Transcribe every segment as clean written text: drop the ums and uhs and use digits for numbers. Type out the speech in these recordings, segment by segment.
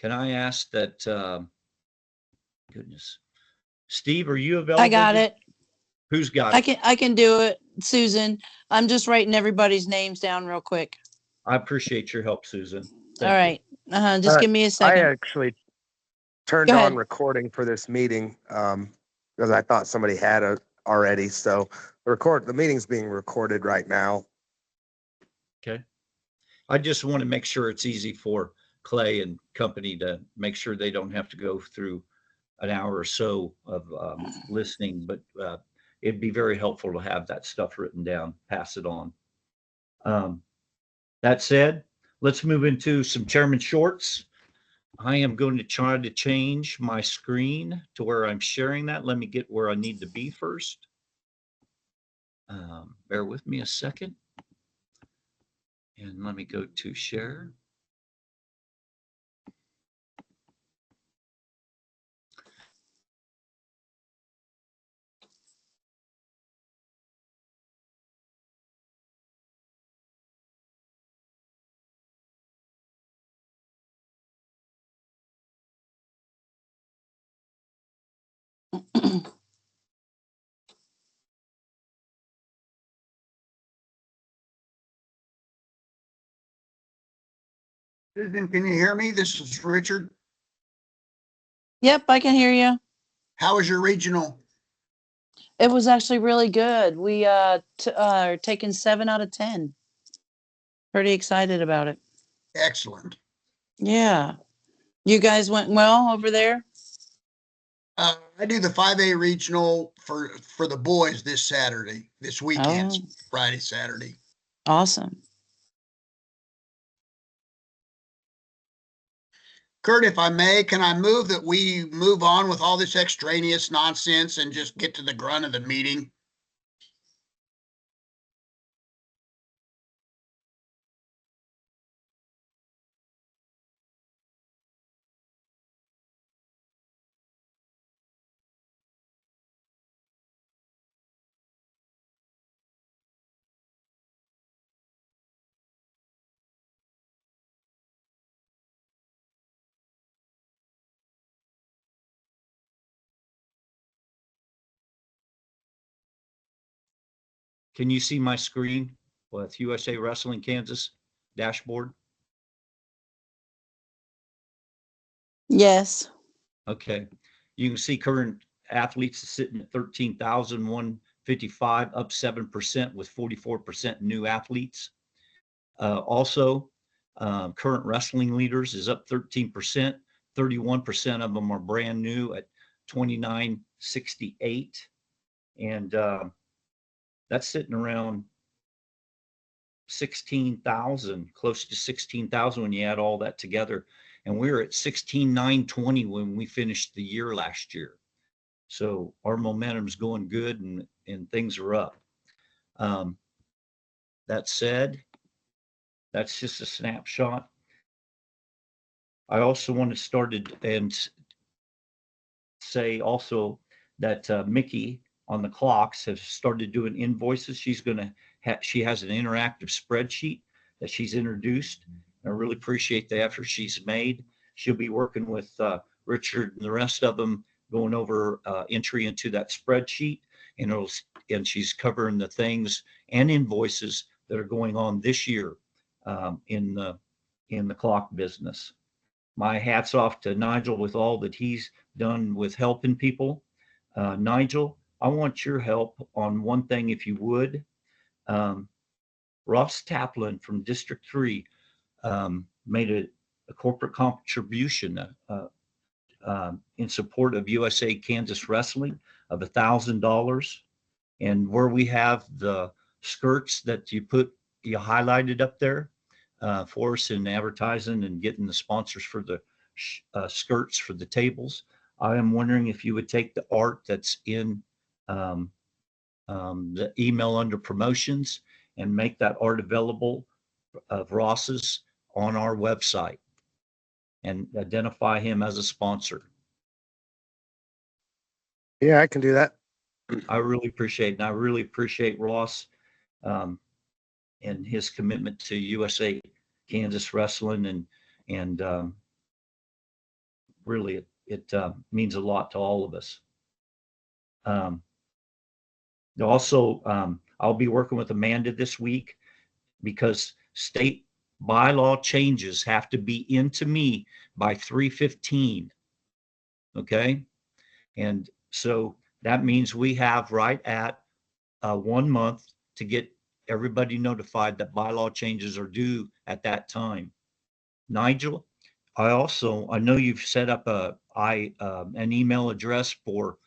Can I ask that, goodness, Steve, are you I available? got it. Who's got I it? can do it. Susan, I'm just writing everybody's names down real quick. I appreciate your help, Susan. All Thank you. right. Just give me a I second. actually turned Go on ahead. recording for this meeting because I thought somebody had it already. So the meeting's being recorded right now. Okay. I just want to make sure it's easy for Clay and company to make sure they don't have to go through an hour or so of listening, but it'd be very helpful to have that stuff written down, pass it on. That said, let's move into some chairman shorts. I am going to try to change my screen to where I'm sharing that. Let me get where I need to be first. Bear with me a second. And let me go to share. Susan, can you hear me? This is Richard. Yep, I can hear you. How was your regional? It was actually really good. We are taking 7 out of 10. Pretty excited about it. Excellent. Yeah. You guys went well over there? I do the 5A regional for the boys this weekend, Oh, Friday, Saturday. awesome. Kurt, if I may, can I move that we move on with all this extraneous nonsense and just get to the grunt of the meeting? Can you see my screen with USA Wrestling Kansas dashboard? Yes. Okay. You can see current athletes sitting at 13,155, up 7% with 44% new athletes. Also, current wrestling leaders is up 13%. 31% of them are brand new at 2968. And that's sitting around 16,000, close to 16,000 when you add all that together. And we were at 16,920 when we finished the year last year. So our momentum's going good and things are up. That said, that's just a snapshot. I also want to start and say also that Mickey on the clocks has started doing invoices. She's going to she has an interactive spreadsheet that she's introduced. I really appreciate the effort she's made. She'll be working with Richard and the rest of them going over entry into that spreadsheet, and she's covering the things and invoices that are going on this year in the clock business. My hat's off to Nigel with all that he's done with helping people. Nigel, I want your help on one thing, if you would. Ross Taplin from District 3 made a corporate contribution in support of USA Kansas Wrestling of $1,000. And where we have the skirts that you highlighted up there for us in advertising and getting the sponsors for the skirts for the tables. I am wondering if you would take the art that's in the email under promotions and make that art available of Ross's on our website and identify him as a sponsor. Yeah, I can do that. I really appreciate it. And I really appreciate Ross and his commitment to USA Kansas Wrestling and really, it means a lot to all of us. Also, I'll be working with Amanda this week because state bylaw changes have to be into me by 3:15. Okay. And so that means we have right at 1 month to get everybody notified that bylaw changes are due at that time. Nigel, I know you've set up an email address for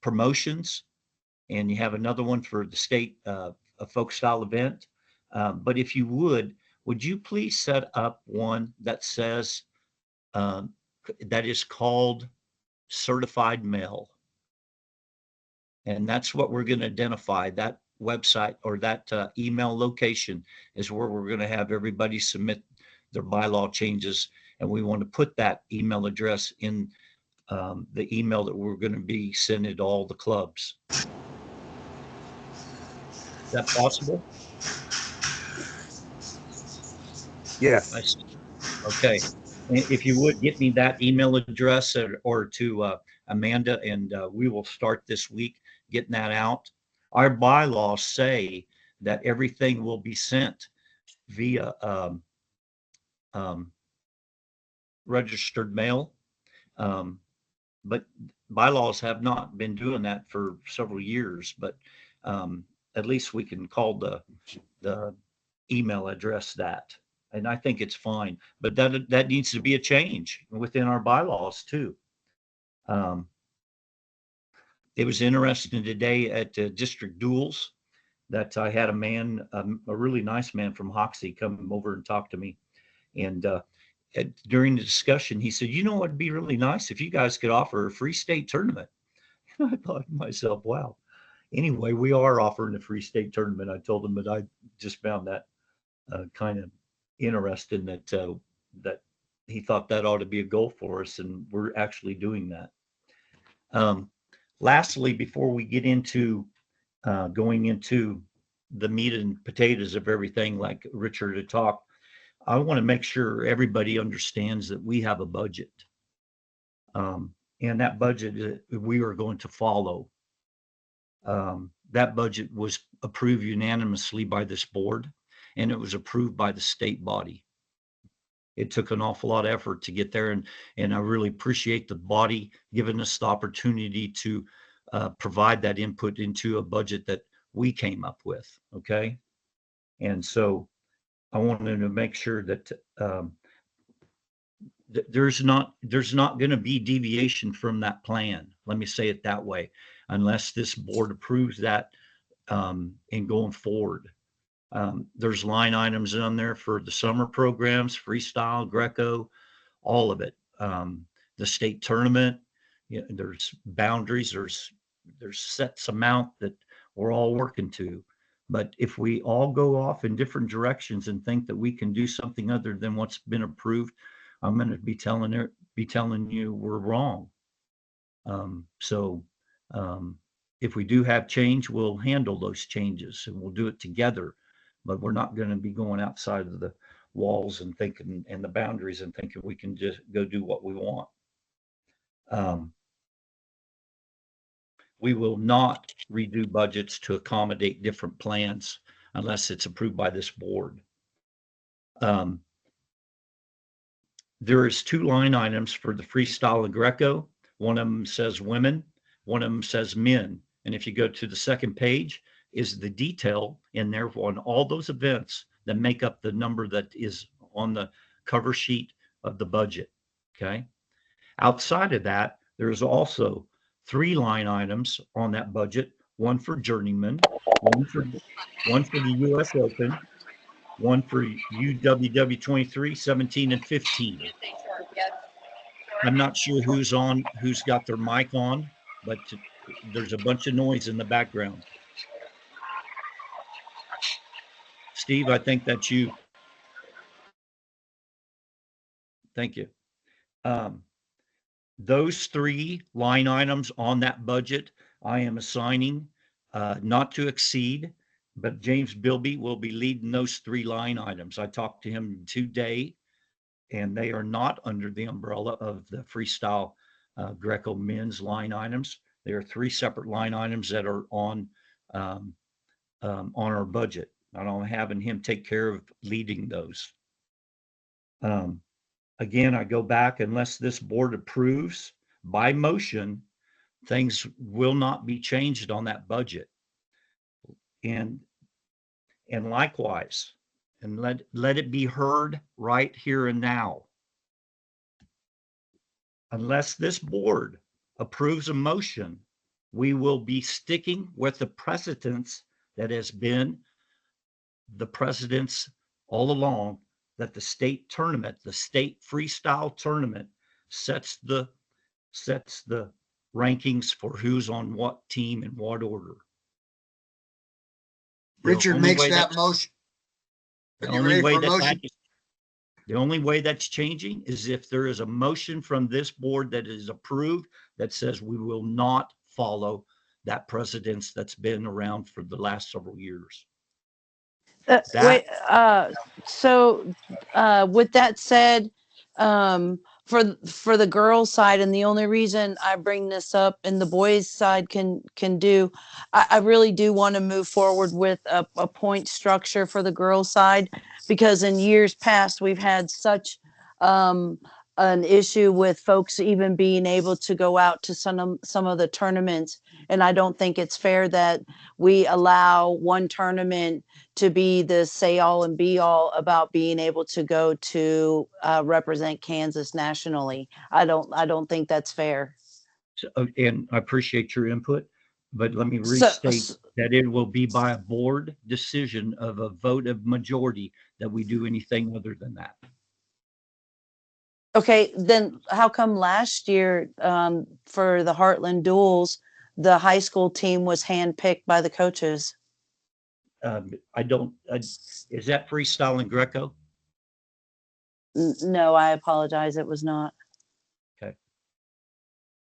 promotions, and you have another one for the state a folk style event. But if you would you please set up one that says that is called certified mail? And that's what we're going to identify. That website or that email location is where we're going to have everybody submit their bylaw changes. And we want to put that email address in the email that we're going to be sending to all the clubs. Is that possible? Yes. Okay. If you would get me that email address or to Amanda, and we will start this week getting that out. Our bylaws say that everything will be sent via registered mail. But bylaws have not been doing that for several years, but at least we can call the email address that. And I think it's fine, but that needs to be a change within our bylaws too. It was interesting today at district duels that I had a man, a really nice man from Hoxie, come over and talk to me. And during the discussion, he said, "You know what would be really nice if you guys could offer a free state tournament." And I thought to myself, wow. Anyway, we are offering a free state tournament. I told him that I just found that kind of interesting that he thought that ought to be a goal for us, and we're actually doing that. Lastly, before we get into going into the meat and potatoes of everything, like Richard had talked, I want to make sure everybody understands that we have a budget. And that budget we are going to follow. That budget was approved unanimously by this board, and it was approved by the state body. It took an awful lot of effort to get there, and I really appreciate the body giving us the opportunity to provide that input into a budget that we came up with. Okay. And so I wanted to make sure that there's not going to be deviation from that plan. Let me say it that way, unless this board approves that in going forward. There's line items on there for the summer programs, freestyle, Greco, all of it. The state tournament, there's boundaries, there's sets amount that we're all working to. But if we all go off in different directions and think that we can do something other than what's been approved, I'm going to be telling you we're wrong. If we do have change, we'll handle those changes and we'll do it together. But we're not going to be going outside of the walls and thinking and the boundaries and thinking we can just go do what we want. We will not redo budgets to accommodate different plans unless it's approved by this board. There is 2 line items for the freestyle and Greco. One of them says women, one of them says men. And if you go to the second page, is the detail in there on all those events that make up the number that is on the cover sheet of the budget. Okay. Outside of that, there's also 3 line items on that budget, one for journeyman, one for the US Open, one for UWW 23, 17, and 15. I'm not sure who's got their mic on, but there's a bunch of noise in the background. Steve, I think that's you. Thank you. Those 3 line items on that budget, I am assigning not to exceed, but James Bilby will be leading those 3 line items. I talked to him today, and they are not under the umbrella of the freestyle Greco men's line items. There are three separate line items that are on our budget. And I'm having him take care of leading those. Again, I go back, unless this board approves by motion, things will not be changed on that budget. And likewise, and let it be heard right here and now. Unless this board approves a motion, we will be sticking with the precedence that has been the precedence all along, that the state tournament, the state freestyle tournament sets the rankings for who's on what team in what order. The Richard only makes way that that's- motion. The Are you only ready way for a that motion? the only way that's changing is if there is a motion from this board that is approved that says we will not follow that precedence that's been around for the last several years. Wait, so with that said, for the girls' side, and the only reason I bring this up and the boys' side can do, I really do want to move forward with a point structure for the girls' side, because in years past we've had such an issue with folks even being able to go out to some of the tournaments, and I don't think it's fair that we allow one tournament to be the say all and be all about being able to go to represent Kansas nationally. I don't think that's fair. So, and I appreciate your input, but let me So- restate that it will be by a board decision of a vote of majority that we do anything other than that. Okay, then how come last year for the Heartland duels, the high school team was handpicked by the coaches? Is that freestyle and Greco? No, I apologize. It was not. Okay.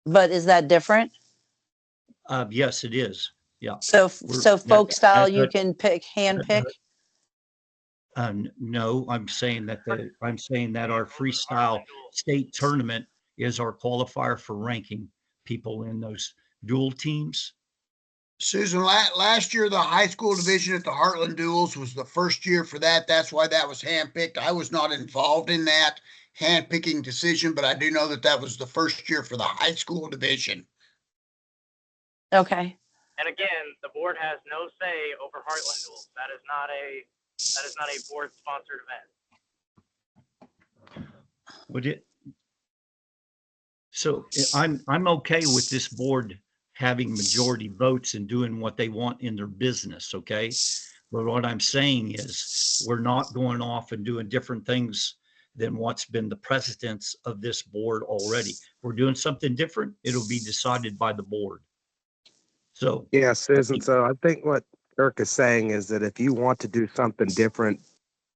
But is that different? Yes, it is. Yeah. So folk style, you but- can hand pick. No, I'm saying that our freestyle state tournament is our qualifier for ranking people in those dual teams. Susan, last year, the high school division at the Heartland Duels was the first year for that. That's why that was handpicked. I was not involved in that handpicking decision, but I do know that that was the first year for the high school division. Okay. And again, the board has no say over Heartland Duels. That is not a board sponsored event. Would it? So I'm okay with this board having majority votes and doing what they want in their business, okay? But what I'm saying is we're not going off and doing different things than what's been the precedence of this board already. If we're doing something different, it'll be decided by the board. So Yeah, Susan. So I think what Kirk is saying is that if you want to do something different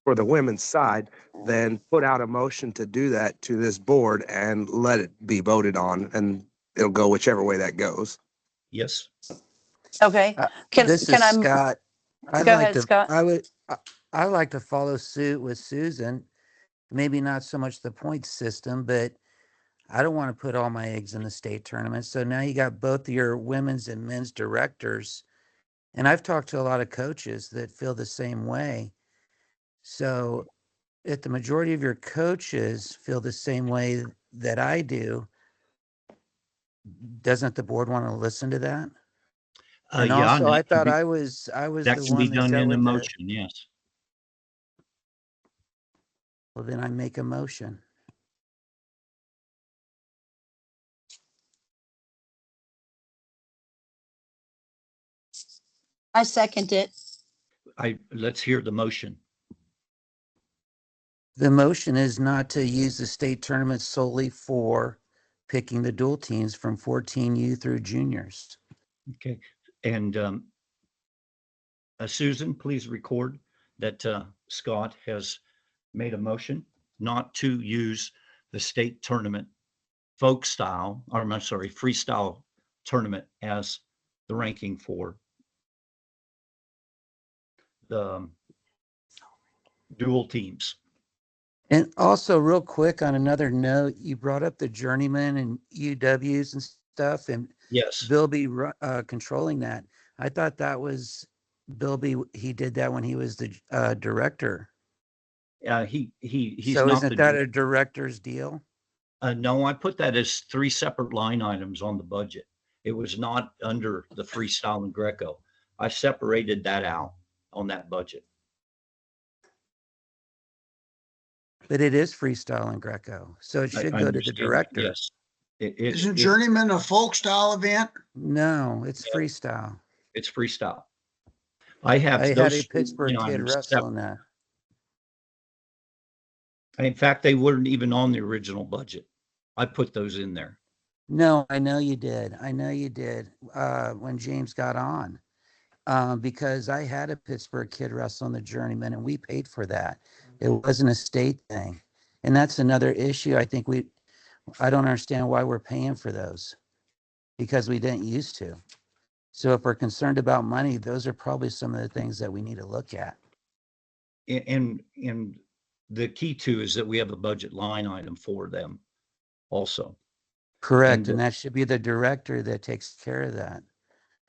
for the women's side, then put out a motion to do that to this board and let it be voted on, and it'll go whichever way that goes. yes, Okay. Can This can is I Scott. I'd Go like ahead, to, Scott. I'd like to follow suit with Susan. Maybe not so much the point system, but I don't want to put all my eggs in the state tournament. So now you got both your women's and men's directors. And I've talked to a lot of coaches that feel the same way. So if the majority of your coaches feel the same way that I do, doesn't the board want to listen to that? And yeah, also, I that can thought be- I was that the can be one that done dealt in the with motion. Yes. Well, then I make a motion. I second it. Let's hear the motion. The motion is not to use the state tournament solely for picking the dual teams from 14U through juniors. Okay. And Susan, please record that Scott has made a motion not to use the state tournament folk style, or I'm sorry, freestyle tournament as the ranking for the dual teams. And also, real quick, on another note, you brought up the journeyman and UWs and stuff, and Yes, Bill B controlling that. I thought that was Bill B. He did that when he was the director. he's So not isn't the, that a director's deal? no, I put that as 3 separate line items on the budget. It was not under the Freestyle and Greco. I separated that out on that budget. But it is freestyle and Greco, so it should I go to the understand that, director. yes. Isn't Journeyman a folk style event? No, it's Yeah. freestyle. It's freestyle. I have I had those a 3 Pittsburgh line kid items wrestle in that. in fact, they weren't even on the original budget. I put those in there. No, I know you did. I know you did when James got on. Because I had a Pittsburgh kid wrestle in the journeyman and we paid for that. It wasn't a state thing. And that's another issue. I don't understand why we're paying for those because we didn't used to. So if we're concerned about money, those are probably some of the things that we need to look at. And the key too is that we have a budget line item for them also. Correct. And- And that should be the director that takes care of that,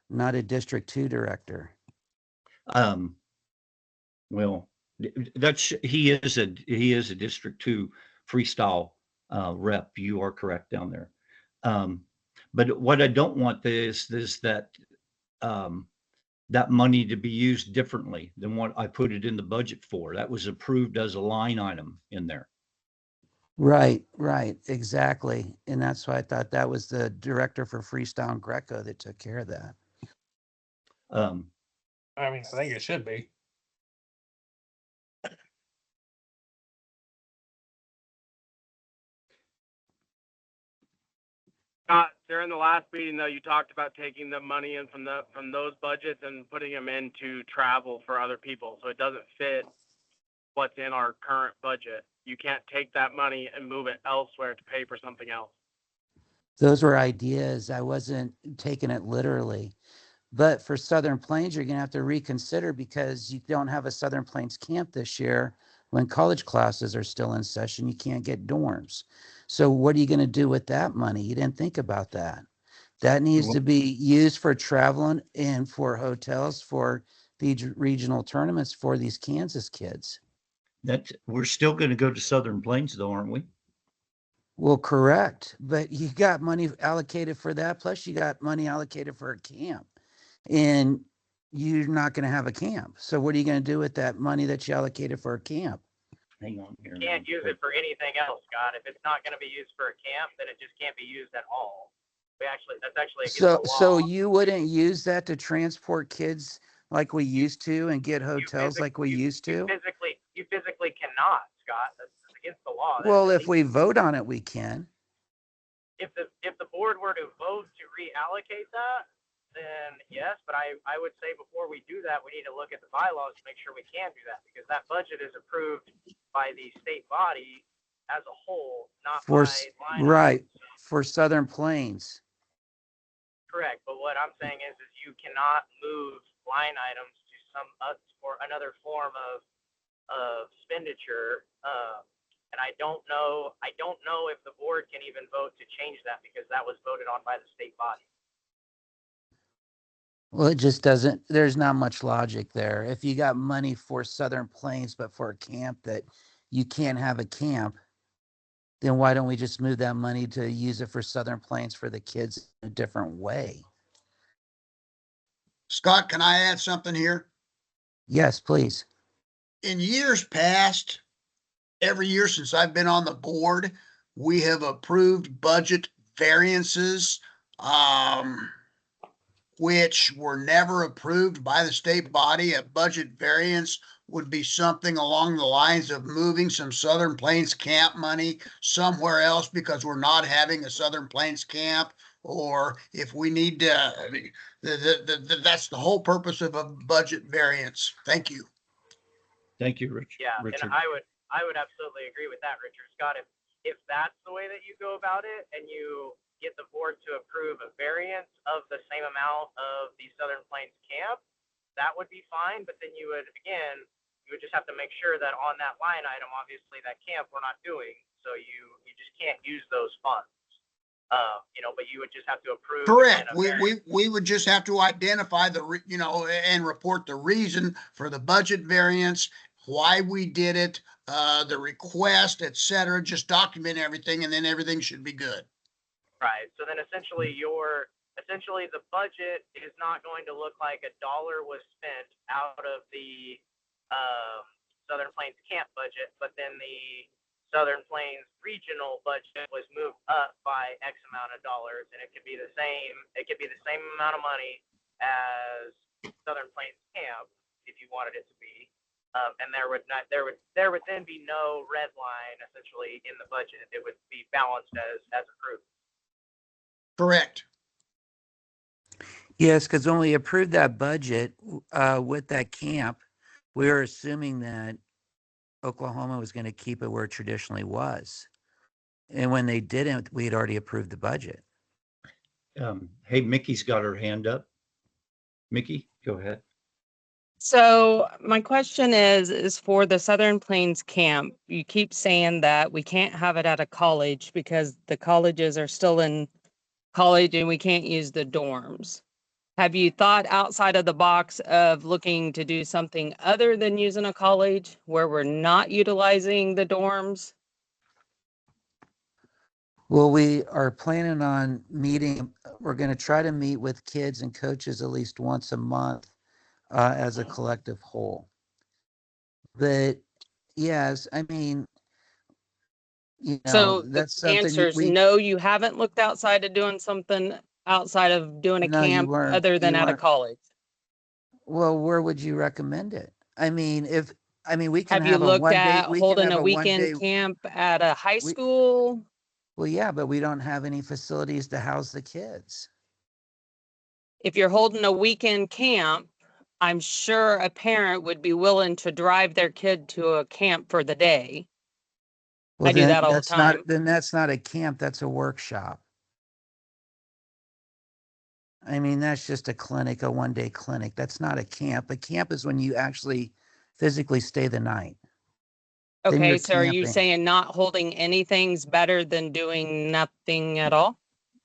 not a District 2 director. Well, he is a District 2 freestyle rep. You are correct down there. But what I don't want is that that money to be used differently than what I put it in the budget for. That was approved as a line item in there. Right, exactly. And that's why I thought that was the director for Freestyle and Greco that took care of that. I mean, I think it should be. Scott, during the last meeting, though, you talked about taking the money in from those budgets and putting them into travel for other people, so it doesn't fit what's in our current budget. You can't take that money and move it elsewhere to pay for something else. Those were ideas. I wasn't taking it literally. But for Southern Plains, you're going to have to reconsider because you don't have a Southern Plains camp this year. When college classes are still in session, you can't get dorms. So what are you going to do with that money? You didn't think about that. That needs to be used for traveling and for hotels for these regional tournaments for these Kansas kids. That we're still going to go to Southern Plains though, aren't we? Well, correct. But you got money allocated for that. Plus you got money allocated for a camp. And you're not going to have a camp. So what are you going to do with that money that you allocated for a camp? Hang on here. You can't use it for anything else, Scott. If it's not going to be used for a camp, then it just can't be used at all. That's actually against the law. So you wouldn't use that to transport kids like we used to and get hotels like we used to? You physically cannot, Scott. That's against the law. Well, if we vote on it, we can. If the board were to vote to reallocate that, then yes, but I would say before we do that, we need to look at the bylaws to make sure we can do that, because that budget is approved by the state body as a whole, not by line Right, items. for Southern Plains. Correct, but what I'm saying is you cannot move line items to for another form of expenditure. And I don't know if the board can even vote to change that, because that was voted on by the state body. Well, it just doesn't, there's not much logic there. If you got money for Southern Plains, but for a camp that you can't have a camp, then why don't we just move that money to use it for Southern Plains for the kids in a different way? Scott, can I add something here? Yes, please. In years past, every year since I've been on the board, we have approved budget variances, which were never approved by the state body. A budget variance would be something along the lines of moving some Southern Plains camp money somewhere else because we're not having a Southern Plains camp, or if we need to, that's the whole purpose of a budget variance. Thank you. Thank you, Richard. Yeah, Richard. and I would absolutely agree with that, Richard. Scott, if that's the way that you go about it and you get the board to approve a variance of the same amount of the Southern Plains camp, that would be fine. But then you would, again, You would just have to make sure that on that line item, obviously that camp we're not doing, so you just can't use those funds. But you would just have to approve. Correct. again, a We would just have to identify and report the reason for the budget variance, why we did it, the request, et cetera. Just document everything, and then everything should be good. Right. So then essentially the budget is not going to look like $1 was spent out of the Southern Plains camp budget, but then the Southern Plains regional budget was moved up by X amount of dollars, and it could be the same amount of money as Southern Plains camp if you wanted it to be. And there would then be no red line essentially in the budget. It would be balanced as approved. Correct. Yes, because when we approved that budget with that camp, we were assuming that Oklahoma was going to keep it where it traditionally was. And when they didn't, we had already approved the budget. Hey, Mickey's got her hand up. Mickey, go ahead. So my question is for the Southern Plains camp, you keep saying that we can't have it at a college because the colleges are still in college and we can't use the dorms. Have you thought outside of the box of looking to do something other than using a college where we're not utilizing the dorms? Well, we are planning on meeting. We're going to try to meet with kids and coaches at least once a month as a collective whole. But yes, I mean, So that's the something answer is no, you haven't looked outside of doing something outside of doing a No, you camp weren't- other than you at a weren't. college. Well, where would you recommend it? I mean, we can Have you have a looked one day, at we can holding have a weekend one-day. camp at a high we- school? Well, yeah, but we don't have any facilities to house the kids. If you're holding a weekend camp, I'm sure a parent would be willing to drive their kid to a camp for the day. Well, I do then that all the that's time. Then that's not a camp, that's a workshop. I mean, that's just a clinic, a one-day clinic. That's not a camp. A camp is when you actually physically stay the night. Then Okay, you're so are you camping. saying not holding anything's better than doing nothing at all?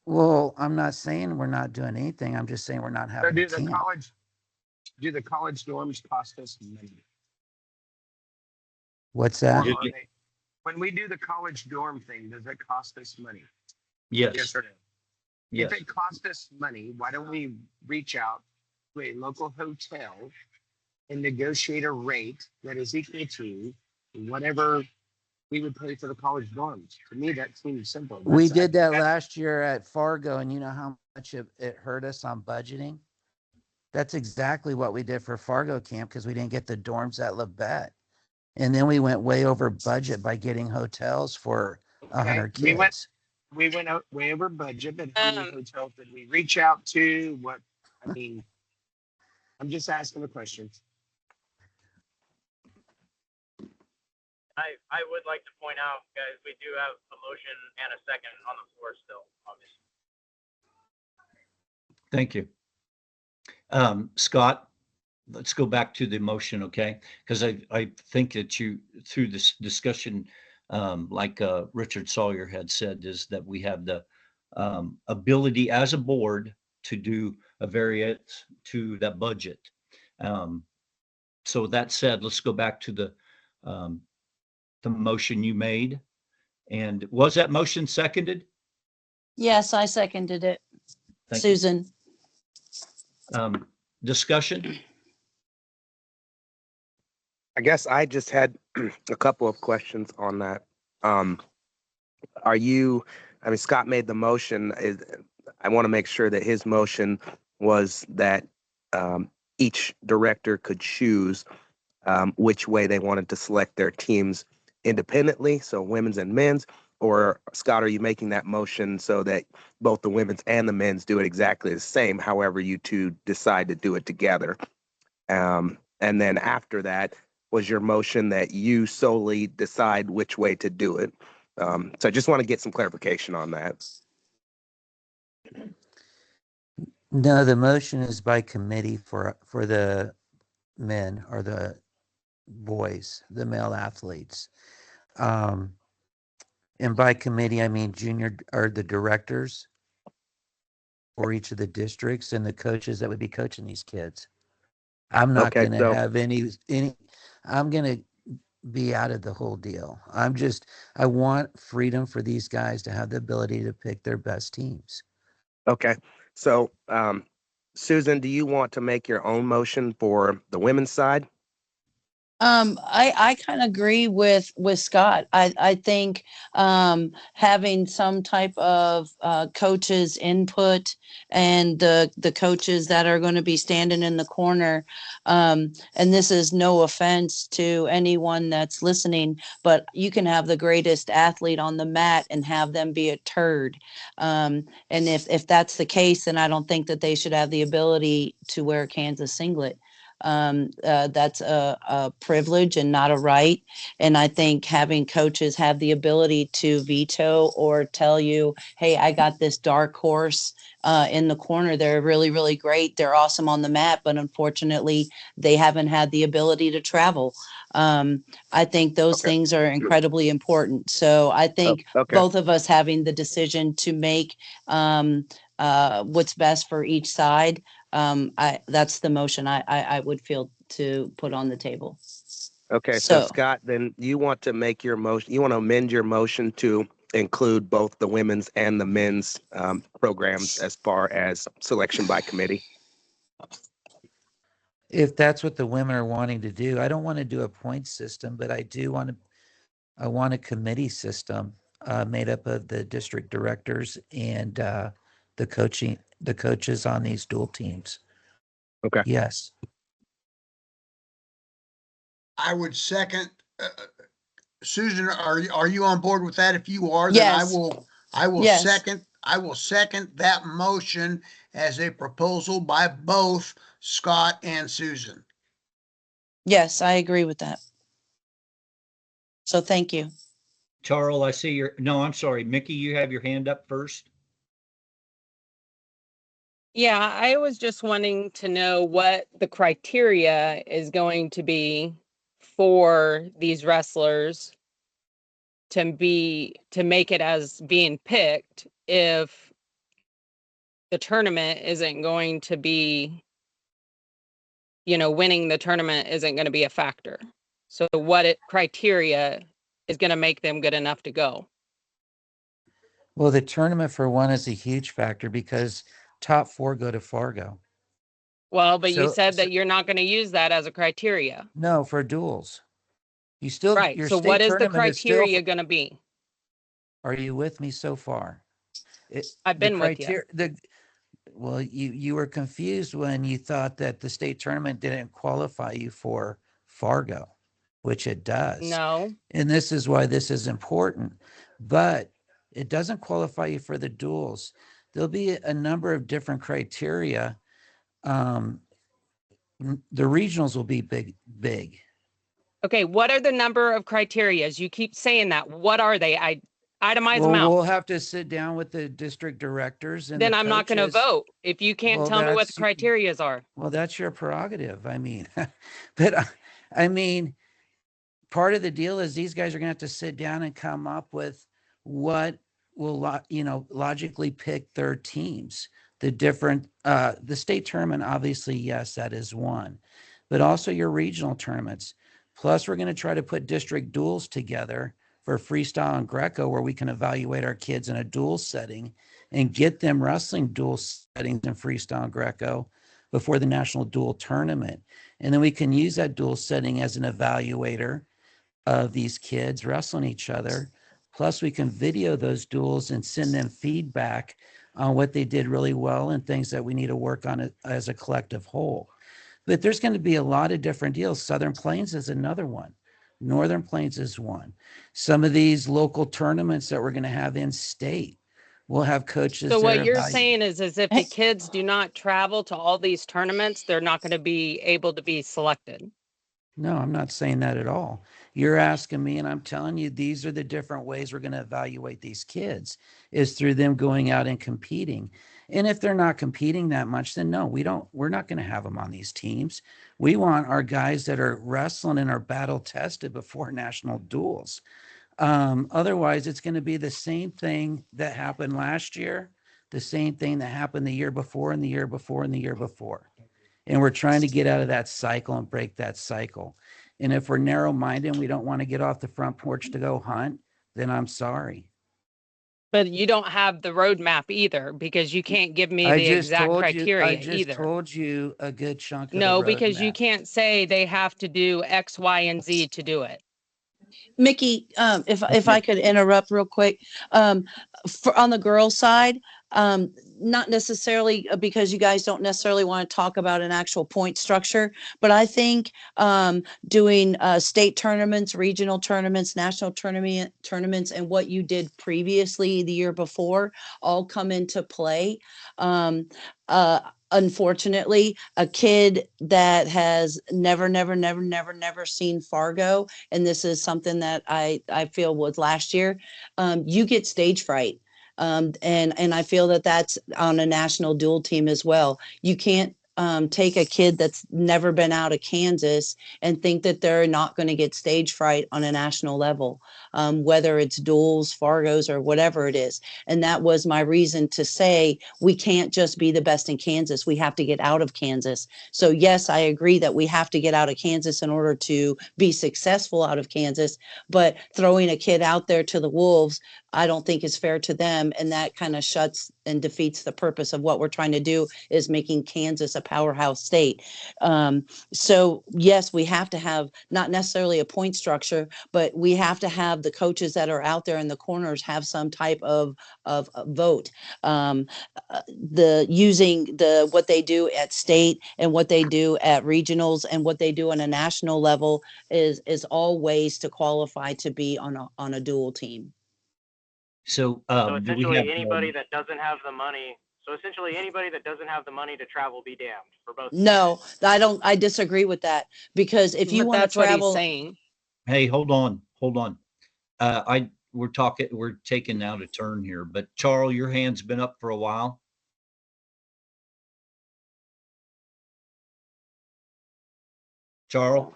Well, I'm not saying we're not doing anything. I'm just saying we're not So having a do the camp. college dorms cost us money? What's Or that? Did are you- they- When we do the college dorm thing, does it cost us money? Yes, or no? yes. If it costs us money, why don't we reach out to a local hotel and negotiate a rate that is equal to whatever we would pay for the college dorms? To me, that seems simple. We That's- did that that's- last year at Fargo, and you know how much it hurt us on budgeting? That's exactly what we did for Fargo camp because we didn't get the dorms at Labette. And then we went way over budget by getting hotels for 100 we went- kids. We went out way over budget, but how many Um, hotels did we reach out to? I'm just asking the question. I would like to point out, guys, we do have a motion and a second on the floor still, obviously. Thank you. Scott, let's go back to the motion, okay? Because I think that through this discussion, like Richard Sawyer had said, is that we have the ability as a board to do a variance to that budget. So that said, let's go back to the motion you made. And was that motion seconded? Yes, I seconded it. Thank you. Susan. Discussion? I guess I just had a couple of questions on that. Scott made the motion. I want to make sure that his motion was that each director could choose which way they wanted to select their teams independently, so women's and men's. Or Scott, are you making that motion so that both the women's and the men's do it exactly the same, however you two decide to do it together? And then after that, was your motion that you solely decide which way to do it? So I just want to get some clarification on that. No, the motion is by committee for the men or the boys, the male athletes. Um, and by committee, I mean junior or the directors for each of the districts and the coaches that would be coaching these kids. I'm not Okay, going to so have any, I'm going to be out of the whole deal. I want freedom for these guys to have the ability to pick their best teams. okay, so Susan, do you want to make your own motion for the women's side? I kind of agree with Scott. I think having some type of coaches input and the coaches that are going to be standing in the corner. And this is no offense to anyone that's listening, but you can have the greatest athlete on the mat and have them be a turd. And if that's the case, then I don't think that they should have the ability to wear a Kansas singlet. That's a privilege and not a right. And I think having coaches have the ability to veto or tell you, hey, I got this dark horse in the corner. They're really, really great. They're awesome on the mat, but unfortunately, they haven't had the ability to travel. I think those Okay. things are incredibly important. So I think Okay, both of us having the decision to make what's best for each side. That's the motion I would feel to put on the table. okay, so So, Scott, then you want to make your motion, you want to amend your motion to include both the women's and the men's programs as far as selection by committee? If that's what the women are wanting to do, I don't want to do a point system, but I want a committee system made up of the district directors and the coaches on these dual teams. Okay. Yes. I would second. Susan, are you on board with that? If you are, then yes, I will Yes. second that motion as a proposal by both Scott and Susan. yes, I agree with that. So thank you. Charles, I see no, I'm sorry. Mickey, you have your hand up first. Yeah, I was just wanting to know what the criteria is going to be for these wrestlers to make it as being picked if the tournament isn't going to be, winning the tournament isn't going to be a factor. So what criteria is going to make them good enough to go? Well, the tournament for one is a huge factor because top 4 go to Fargo. Well, but you So- said that you're not going to use that as a criteria. No, for duels. You still, Right. your So state what is the tournament is still, criteria going to be? are you with me so far? I've been with you. Well, you were confused when you thought that the state tournament didn't qualify you for Fargo, which it does. No. And this is why this is important, but it doesn't qualify you for the duels. There'll be a number of different criteria. The regionals will be big. Okay, what are the number of criterias? You keep saying that. What are they? I itemize them Well, out. we'll have to sit down with the district directors and Then the I'm not going to coaches. vote if you can't Well, tell me what the that's- criterias are. Well, that's your prerogative. I mean, but I mean, part of the deal is these guys are going to have to sit down and come up with what will, logically pick their teams. The different, the state tournament, obviously, yes, that is one, but also your regional tournaments. Plus, we're going to try to put district duels together for freestyle and Greco, where we can evaluate our kids in a dual setting and get them wrestling dual settings in freestyle and Greco before the national dual tournament. And then we can use that dual setting as an evaluator of these kids wrestling each other. Plus, we can video those duels and send them feedback on what they did really well and things that we need to work on as a collective whole. But there's going to be a lot of different deals. Southern Plains is another one. Northern Plains is one. Some of these local tournaments that we're going to have in state, we'll have coaches. So what there you're saying is if the kids do not travel to all these tournaments, they're not going to be able to be selected. No, I'm not saying that at all. You're asking me, and I'm telling you, these are the different ways we're going to evaluate these kids is through them going out and competing. And if they're not competing that much, then no, we're not going to have them on these teams. We want our guys that are wrestling and are battle tested before national duels. Otherwise, it's going to be the same thing that happened last year, the same thing that happened the year before and the year before and the year before. And we're trying to get out of that cycle and break that cycle. And if we're narrow-minded and we don't want to get off the front porch to go hunt, then I'm sorry. But you don't have the roadmap either, because you can't give me I the just exact told you, criteria I just either. told you a good chunk of No, the because you roadmap. can't say they have to do X, Y, and Z to do it. Mickey, if I could interrupt real quick, on the girls' side, not necessarily because you guys don't necessarily want to talk about an actual point structure, but I think doing state tournaments, regional tournaments, national tournaments, and what you did previously the year before all come into play. Unfortunately, a kid that has never seen Fargo, and this is something that I feel was last year, you get stage fright. And I feel that that's on a national dual team as well. You can't take a kid that's never been out of Kansas and think that they're not going to get stage fright on a national level, whether it's duels, Fargos, or whatever it is. And that was my reason to say we can't just be the best in Kansas. We have to get out of Kansas. So yes, I agree that we have to get out of Kansas in order to be successful out of Kansas. But throwing a kid out there to the Wolves, I don't think is fair to them. And that kind of shuts and defeats the purpose of what we're trying to do, is making Kansas a powerhouse state. So yes, we have to have not necessarily a point structure, but we have to have the coaches that are out there in the corners have some type of vote. What they do at state and what they do at regionals and what they do on a national level is all ways to qualify to be on a dual team. So, So do we have, essentially, anybody that doesn't have the money. So essentially, anybody that doesn't have the money to travel be damned for both. No, I disagree with that, because if you But want to that's what he's travel, saying. hey, hold on. We're taking now to turn here, but Charles, your hand's been up for a while. Charles?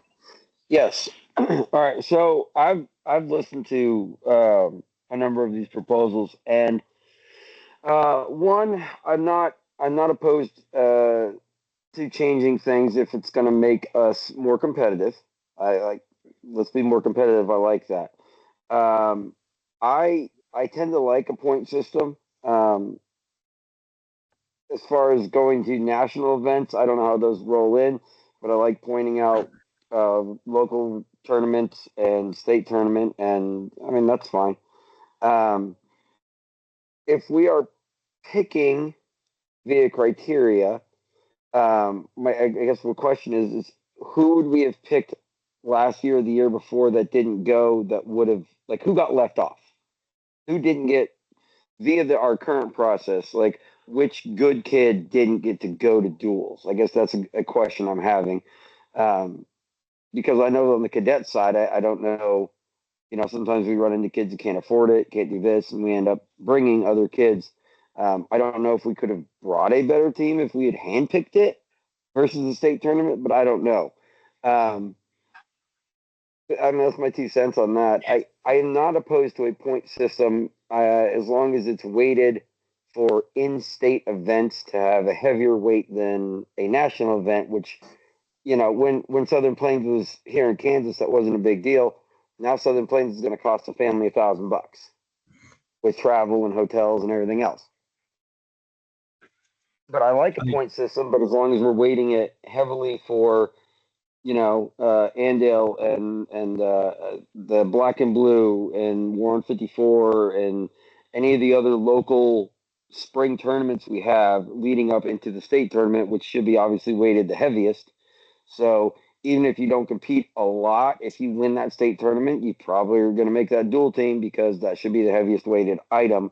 Yes. All right. So I've listened to a number of these proposals, and one, I'm not opposed to changing things if it's going to make us more competitive. I like, let's be more competitive. I like that. Um, I tend to like a point system. As far as going to national events, I don't know how those roll in, but I like pointing out local tournaments and state tournament, and I mean that's fine. Um, if we are picking via criteria, I guess the question is who would we have picked last year or the year before that didn't go, that would have, like, who got left off, who didn't get via our current process, like which good kid didn't get to go to duels? I guess that's a question I'm having, because I know on the cadet side, I don't know. Sometimes we run into kids who can't afford it, can't do this, and we end up bringing other kids. I don't know if we could have brought a better team if we had handpicked it versus the state tournament, but I don't know. I mean, that's my 2 cents on that. I am not opposed to a point system as long as it's weighted for in-state events to have a heavier weight than a national event, which, when Southern Plains was here in Kansas, that wasn't a big deal. Now Southern Plains is going to cost a family $1,000 with travel and hotels and everything else. But I like a point system, but as long as we're weighting it heavily for Andale and the Black and Blue and Warren 54 and any of the other local spring tournaments we have leading up into the state tournament, which should be obviously weighted the heaviest. So even if you don't compete a lot, if you win that state tournament, you probably are going to make that dual team because that should be the heaviest weighted item.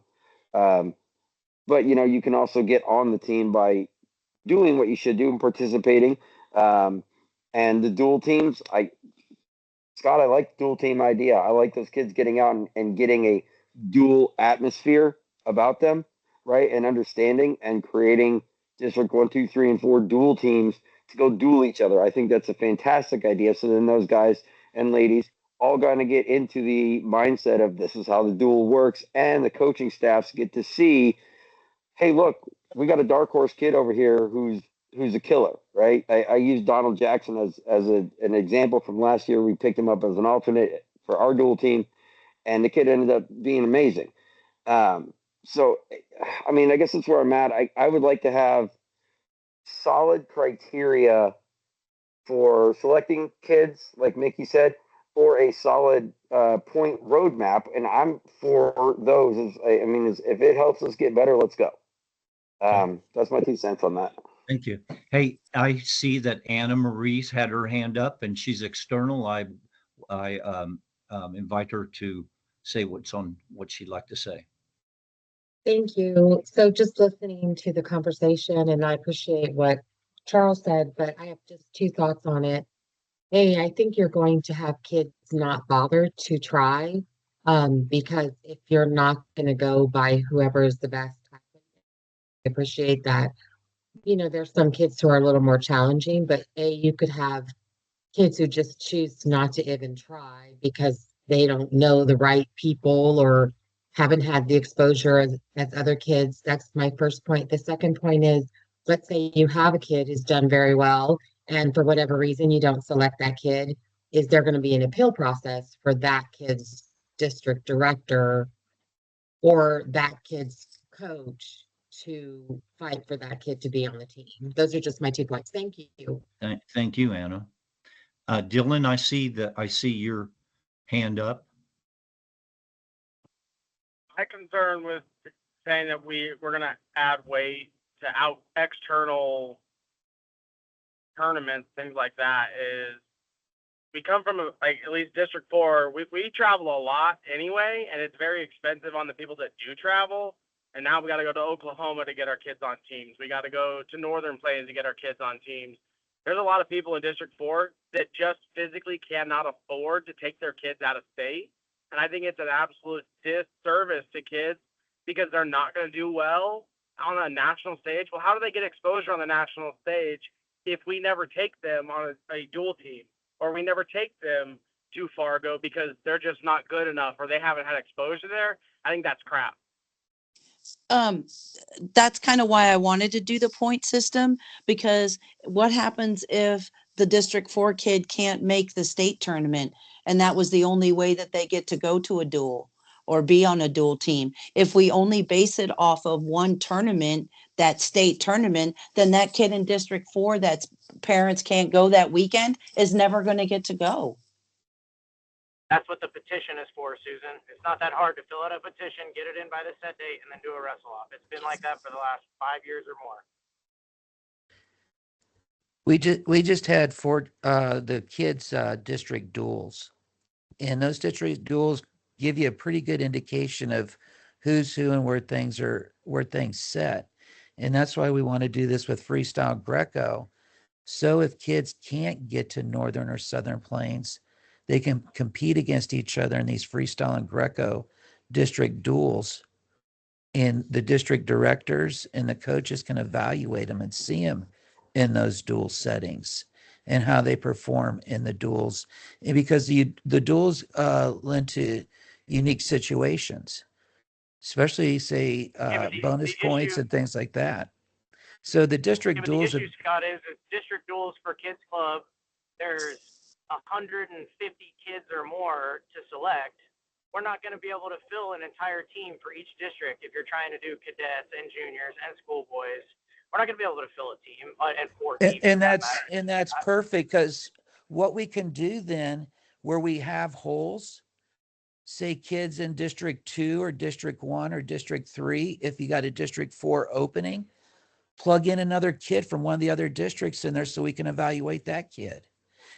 But you can also get on the team by doing what you should do and participating. And the dual teams, it's Scott, I like the dual team idea. I like those kids getting out and getting a dual atmosphere about them, right? And understanding and creating District 1, 2, 3, and 4 dual teams to go duel each other. I think that's a fantastic idea. So then those guys and ladies all going to get into the mindset of this is how the duel works, and the coaching staffs get to see, hey, look, we got a dark horse kid over here who's a killer, right? I use Donald Jackson as an example from last year. We picked him up as an alternate for our dual team, and the kid ended up being amazing. So, I mean, I guess that's where I'm at. I would like to have solid criteria for selecting kids, like Mickey said, or a solid point roadmap, and I'm for those. I mean, if it helps us get better, let's go. That's my 2 cents on that. Thank you. Hey, I see that Anna Marie's had her hand up and she's external. I invite her to say what she'd like to say. Thank you. So just listening to the conversation, and I appreciate what Charles said, but I have just 2 thoughts on it. Hey, I think you're going to have kids not bother to try, because if you're not going to go by whoever is the best, I appreciate that. You know, there's some kids who are a little more challenging, but you could have kids who just choose not to even try because they don't know the right people or haven't had the exposure as other kids. That's my first point. The second point is, let's say you have a kid who's done very well, and for whatever reason you don't select that kid. Is there going to be an appeal process for that kid's district director or that kid's coach to fight for that kid to be on the team? Those are just my 2 points. Thank you. Thank you, Anna. Dylan, I see your hand up. My concern with saying that we're going to add weight to external tournaments, things like that, is we come from at least District 4. We travel a lot anyway, and it's very expensive on the people that do travel. And now we got to go to Oklahoma to get our kids on teams. We got to go to Northern Plains to get our kids on teams. There's a lot of people in District 4 that just physically cannot afford to take their kids out of state. And I think it's an absolute disservice to kids because they're not going to do well on a national stage. Well, how do they get exposure on the national stage if we never take them on a dual team, or we never take them to Fargo because they're just not good enough or they haven't had exposure there? I think that's crap. That's kind of why I wanted to do the point system, because what happens if the District 4 kid can't make the state tournament and that was the only way that they get to go to a duel or be on a dual team? If we only base it off of one tournament, that state tournament, then that kid in District 4 that's parents can't go that weekend is never going to get to go. That's what the petition is for, Susan. It's not that hard to fill out a petition, get it in by the set date, and then do a wrestle off. It's been like that for the last 5 years or more. We just had the kids district duels, and those district duels give you a pretty good indication of who's who and where things set. And that's why we want to do this with Freestyle Greco. So if kids can't get to Northern or Southern Plains, they can compete against each other in these Freestyle and Greco district duels. And the district directors and the coaches can evaluate them and see them in those dual settings and how they perform in the duels. And because the duels lend to unique situations, especially say bonus points and things like that. So the district duels. The issue, Scott, is district duels for Kids Club. There's 150 kids or more to select. We're not going to be able to fill an entire team for each district if you're trying to do cadets and juniors and schoolboys. We're not going to be able to fill a team and 4 teams. And that's perfect, because what we can do then, where we have holes, say kids in District 2 or District 1 or District 3, if you got a District 4 opening, plug in another kid from one of the other districts in there so we can evaluate that kid.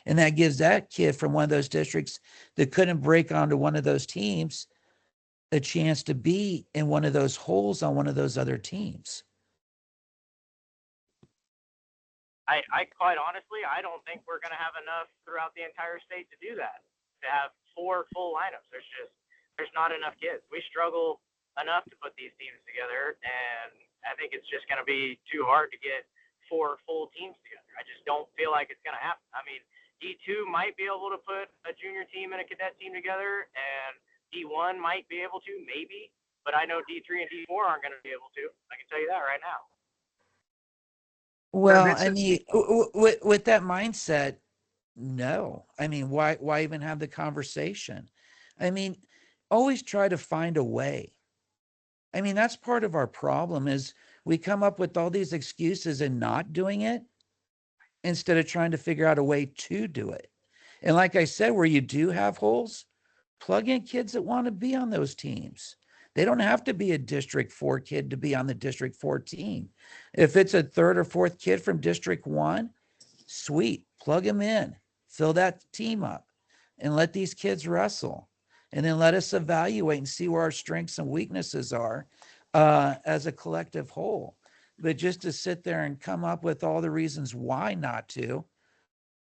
And that gives that kid from one of those districts that couldn't break onto one of those teams a chance to be in one of those holes on one of those other teams. I quite honestly, I don't think we're going to have enough throughout the entire state to do that. to have 4 full lineups. There's not enough kids. We struggle enough to put these teams together, and I think it's just going to be too hard to get 4 full teams together. I just don't feel like it's going to happen. I mean, D2 might be able to put a junior team and a cadet team together, and D1 might be able to, maybe, but I know D3 and D4 aren't going to be able to. I can tell you that right now. Well, this I is- mean, with that mindset, no. I mean, why even have the conversation? I mean, always try to find a way. I mean, that's part of our problem is we come up with all these excuses and not doing it instead of trying to figure out a way to do it. And like I said, where you do have holes, plug in kids that want to be on those teams. They don't have to be a District 4 kid to be on the District 4 team. If it's a 3rd or 4th kid from District 1, sweet, plug them in, fill that team up, and let these kids wrestle. And then let us evaluate and see where our strengths and weaknesses are as a collective whole. But just to sit there and come up with all the reasons why not to,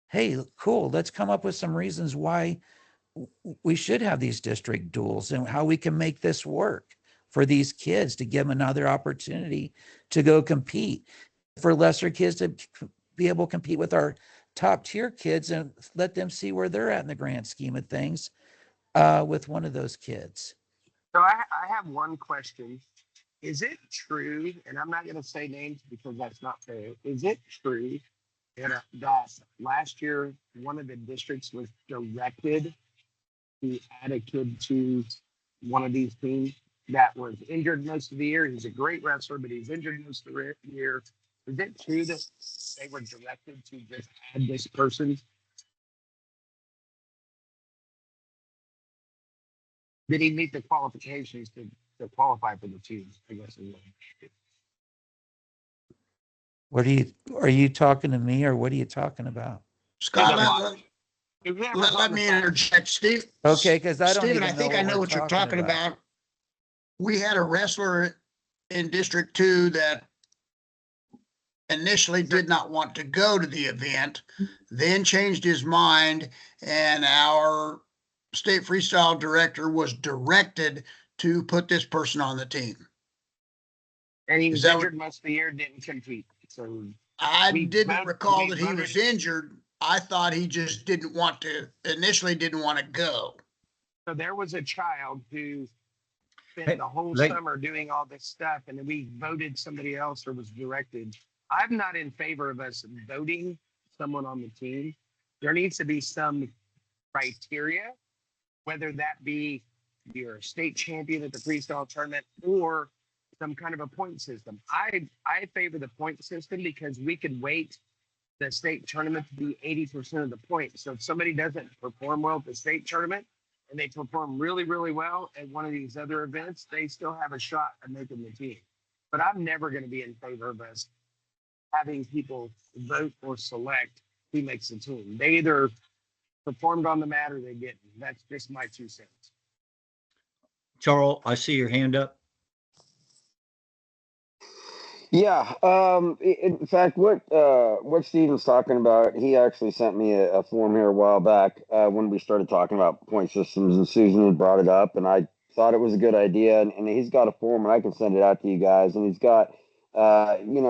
hey, cool, let's come up with some reasons why we should have these district duels and how we can make this work for these kids to give them another opportunity to go compete, for lesser kids to be able to compete with our top tier kids and let them see where they're at in the grand scheme of things with one of those kids. So I have one question. Is it true, and I'm not going to say names because that's not fair, is it true that last year one of the districts was directed to add a kid to one of these teams that was injured most of the year? He's a great wrestler, but he's injured most of the year. Is it true that they were directed to just add this person? Did he meet the qualifications to qualify for the team? I guess. What are you talking to me or what are you talking about? Scott, Whoever's let on the me phone. interject, Steve. Okay, because I don't Steven, even I think know I know what you're talking about. We had a wrestler in District 2 that initially did not want to go to the event, then changed his mind, and our state freestyle director was directed to put this person on the team. And he Is was that injured most of the year, didn't compete. So I We didn't vote- recall we that he was voted- injured. I thought he just initially didn't want to go. So there was a child who spent Hey, the whole they- summer doing all this stuff, and then we voted somebody else or was directed. I'm not in favor of us voting someone on the team. There needs to be some criteria, whether that be you're a state champion at the freestyle tournament or some kind of a point system. I favor the point system because we could weight the state tournament to be 80% of the points. So if somebody doesn't perform well at the state tournament and they perform really, really well at one of these other events, they still have a shot at making the team. But I'm never going to be in favor of us having people vote or select who makes the team. They either performed on the mat or they didn't. That's just my 2 cents. Charles, I see your hand up. Yeah. In fact, what Steven's talking about, he actually sent me a form here a while back when we started talking about point systems, and Susan had brought it up, and I thought it was a good idea. And he's got a form, and I can send it out to you guys. And he's got, the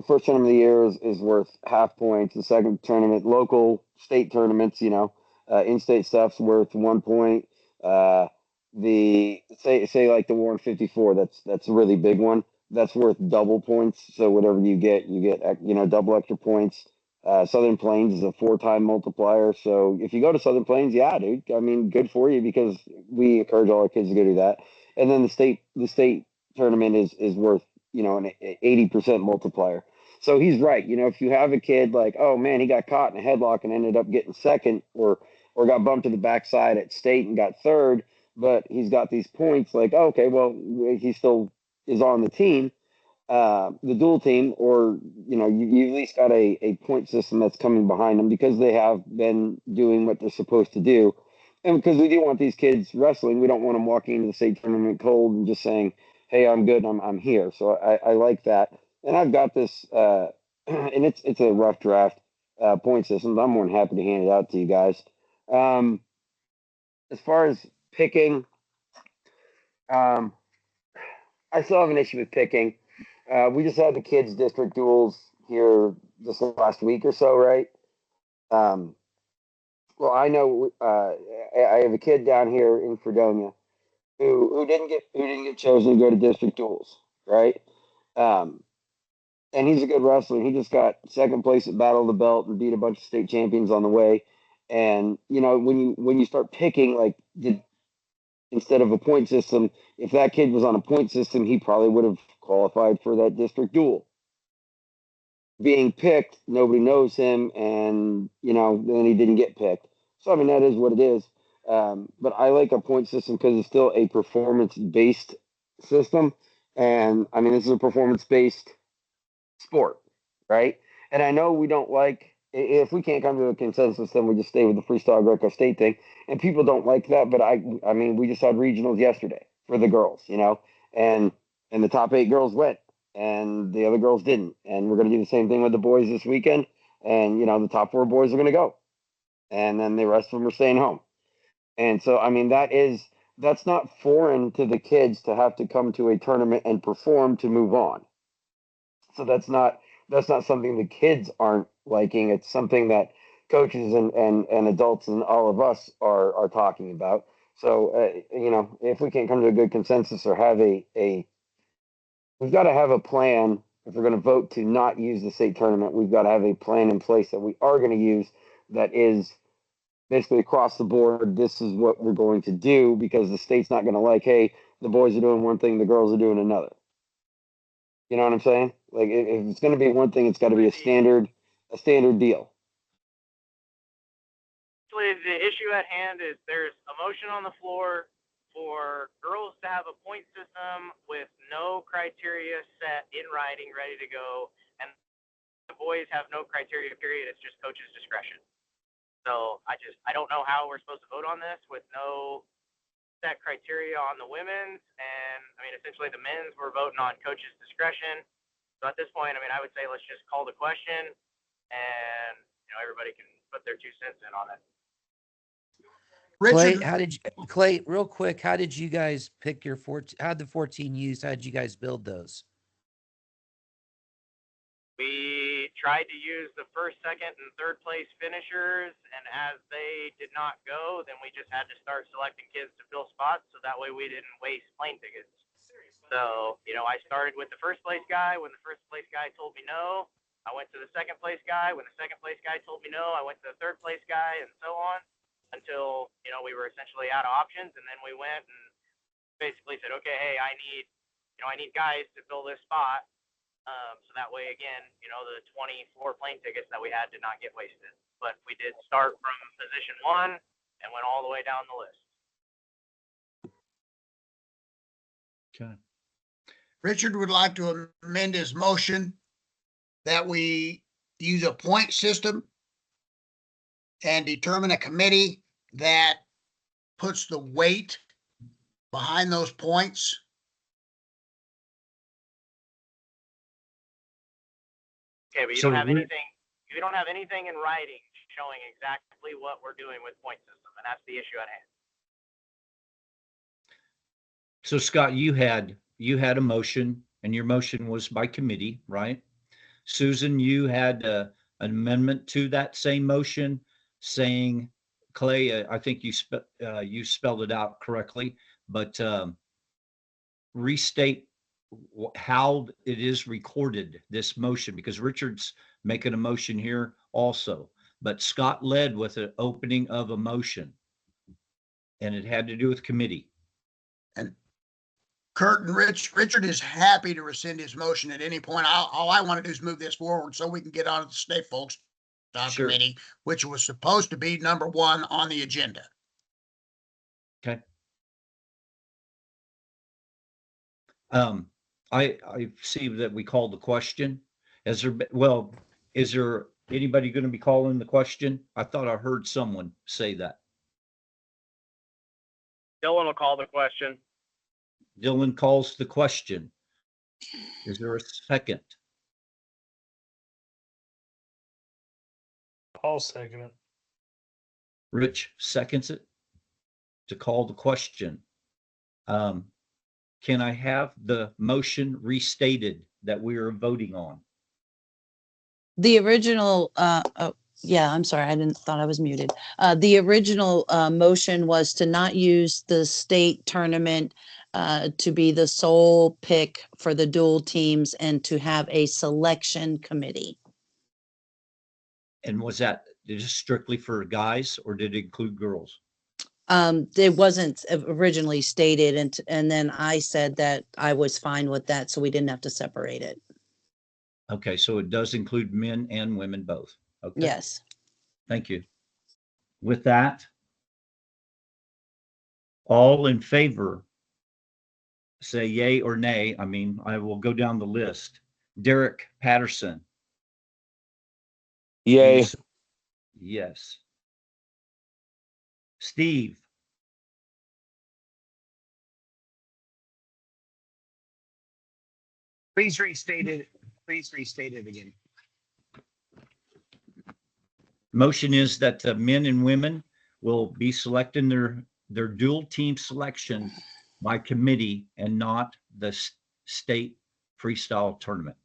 first tournament of the year is worth half points. The second tournament, local state tournaments, in-state stuff's worth 1 point. The say like the Warren 54, that's a really big one. That's worth double points. So whatever you get, double extra points. Southern Plains is a 4-time multiplier. So if you go to Southern Plains, yeah, dude, I mean, good for you because we encourage all our kids to go do that. And then the state tournament is worth, an 80% multiplier. So he's right. If you have a kid like, oh man, he got caught in a headlock and ended up getting second or got bumped to the backside at state and got third, but he's got these points like, oh, okay, well, he still is on the team, the dual team, or, you at least got a point system that's coming behind them because they have been doing what they're supposed to do. And because we do want these kids wrestling, we don't want them walking into the state tournament cold and just saying, hey, I'm good, I'm here. So I like that. And I've got this, and it's a rough draft point system, but I'm more than happy to hand it out to you guys. As far as picking, I still have an issue with picking. We just had the kids district duels here this last week or so, right? Well, I know I have a kid down here in Fredonia who didn't get chosen to go to district duels, right? And he's a good wrestler. He just got second place at Battle of the Belt and beat a bunch of state champions on the way. And you know, when you start picking, like, instead of a point system, if that kid was on a point system, he probably would have qualified for that district duel. Being picked, nobody knows him, and you know, then he didn't get picked. So I mean, that is what it is. But I like a point system because it's still a performance-based system, and I mean, this is a performance-based sport, right? And I know we don't like, if we can't come to a consensus, then we just stay with the freestyle Greco State thing. And people don't like that, but I mean, we just had regionals yesterday for the girls, you know, and the top 8 girls went, and the other girls didn't. And we're going to do the same thing with the boys this weekend. And you know, the top 4 boys are going to go, and then the rest of them are staying home. And so, I mean, that's not foreign to the kids to have to come to a tournament and perform to move on. So that's not something the kids aren't liking. It's something that coaches and adults and all of us are talking about. So you know, if we can't come to a good consensus or have we've got to have a plan. If we're going to vote to not use the state tournament, we've got to have a plan in place that we are going to use that is basically across the board. This is what we're going to do, because the state's not going to like, hey, the boys are doing one thing, the girls are doing another. You know what I'm saying? Like, if it's going to be one thing, it's got to be a standard deal. Actually, the issue at hand is there's a motion on the floor for girls to have a point system with no criteria set in writing, ready to go, and the boys have no criteria, period. It's just coach's discretion. So I don't know how we're supposed to vote on this with no set criteria on the women's, and I mean, essentially the men's, we're voting on coach's discretion. So at this point, I mean, I would say let's just call the question, and you know, everybody can put their 2 cents in on it. Clay, Richard, Clay, real quick, how did you guys pick your 14? How'd the 14 use? How did you guys build those? We tried to use the first, second, and third place finishers, and as they did not go, then we just had to start selecting kids to fill spots, so that way we didn't waste plane tickets. So, you know, I started with the first place guy. When the first place guy told me no, I went to the second place guy. When the second place guy told me no, I went to the third place guy, and so on, until, you know, we were essentially out of options. And then we went and basically said, okay, hey, I need guys to fill this spot. So that way, again, you know, the 24 plane tickets that we had did not get wasted. But we did start from position 1 and went all the way down the list. Okay. Richard would like to amend his motion that we use a point system and determine a committee that puts the weight behind those points. Okay, but you So don't have we- anything. You don't have anything in writing showing exactly what we're doing with point system, and that's the issue at hand. So Scott, you had a motion, and your motion was by committee, right? Susan, you had an amendment to that same motion saying, Clay, I think you spelled it out correctly, but restate how it is recorded, this motion, because Richard's making a motion here also, but Scott led with an opening of a motion, and it had to do with committee. And Kurt and Richard is happy to rescind his motion at any point. All I want to do is move this forward so we can get on to the state folks Sure. committee, which was supposed to be number 1 on the agenda. Okay. I see that we called the question. Is there anybody going to be calling the question? I thought I heard someone say that. Dylan will call the question. Dylan calls the question. Is there a second? I'll second it. Rich seconds it to call the question. Can I have the motion restated that we are voting on? The original, oh, yeah, I'm sorry, thought I was muted. The original, motion was to not use the state tournament, to be the sole pick for the dual teams and to have a selection committee. And was that just strictly for guys or did it include girls? It wasn't originally stated and then I said that I was fine with that, so we didn't have to separate it. Okay, so it does include men and women both. Okay. Yes. Thank you. With that, all in favor, say yay or nay. I mean, I will go down the list. Derek Patterson. Yay. Yes. Steve. Please restate it. Please restate it again. Motion is that men and women will be selecting their dual team selection by committee and not the state freestyle tournament.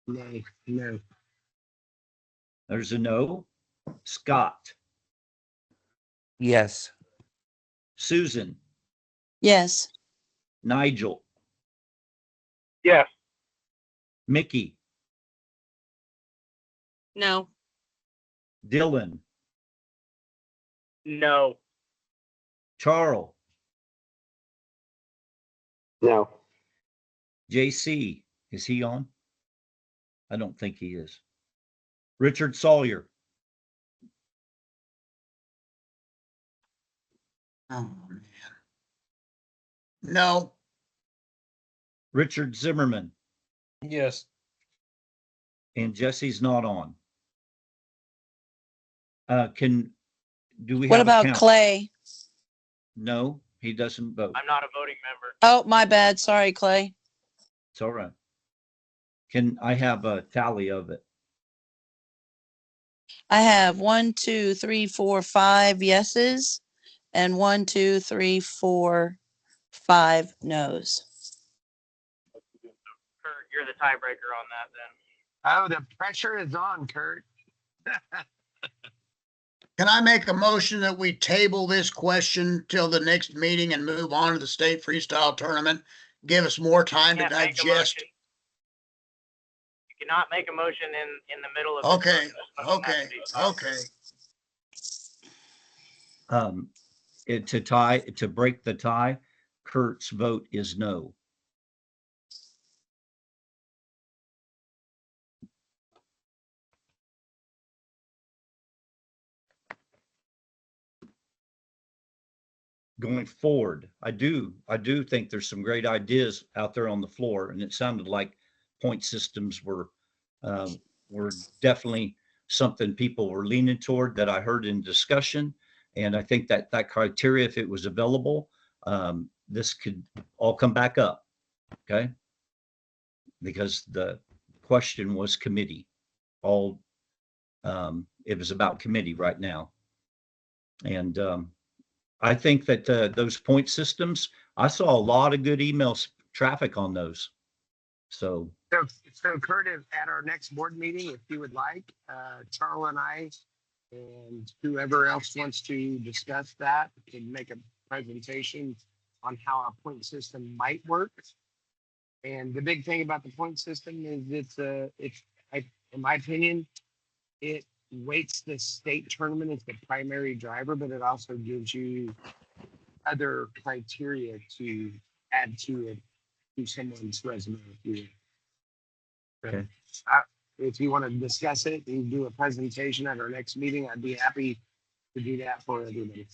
Nay. No. There's a no. Scott. Yes. Susan. Yes. Nigel. Yes. Mickey. No. Dylan. No. Charles. No. JC. Is he on? I don't think he is. Richard Sawyer. Oh, man. No. Richard Zimmerman. Yes. And Jesse's not on. Do we What have a about count? Clay? No, he doesn't vote. I'm not a voting member. Oh, my bad. Sorry, Clay. It's all right. Can I have a tally of it? I have 1, 2, 3, 4, 5 yeses and 1, 2, 3, 4, 5 no's. Kurt, you're the tiebreaker on that then. Oh, the pressure is on, Kurt. Can I make a motion that we table this question till the next meeting and move on to the state freestyle tournament? Give us more time to Can't make a digest. motion. You cannot make a motion in the middle of. Okay, the motion has okay, to be okay. To break the tie, Kurt's vote is no. Going forward, I do think there's some great ideas out there on the floor, and it sounded like point systems were definitely something people were leaning toward that I heard in discussion. And I think that criteria, if it was available, this could all come back up. Okay. Because the question was committee. It was about committee right now. And I think that those point systems, I saw a lot of good emails traffic on those. So Kurt, at our next board meeting, if you would like, Charles and I and whoever else wants to discuss that can make a presentation on how a point system might work. And the big thing about the point system is in my opinion, it weights the state tournament as the primary driver, but it also gives you other criteria to add to someone's resume. Okay. If you want to discuss it and do a presentation at our next meeting, I'd be happy to do that for everybody.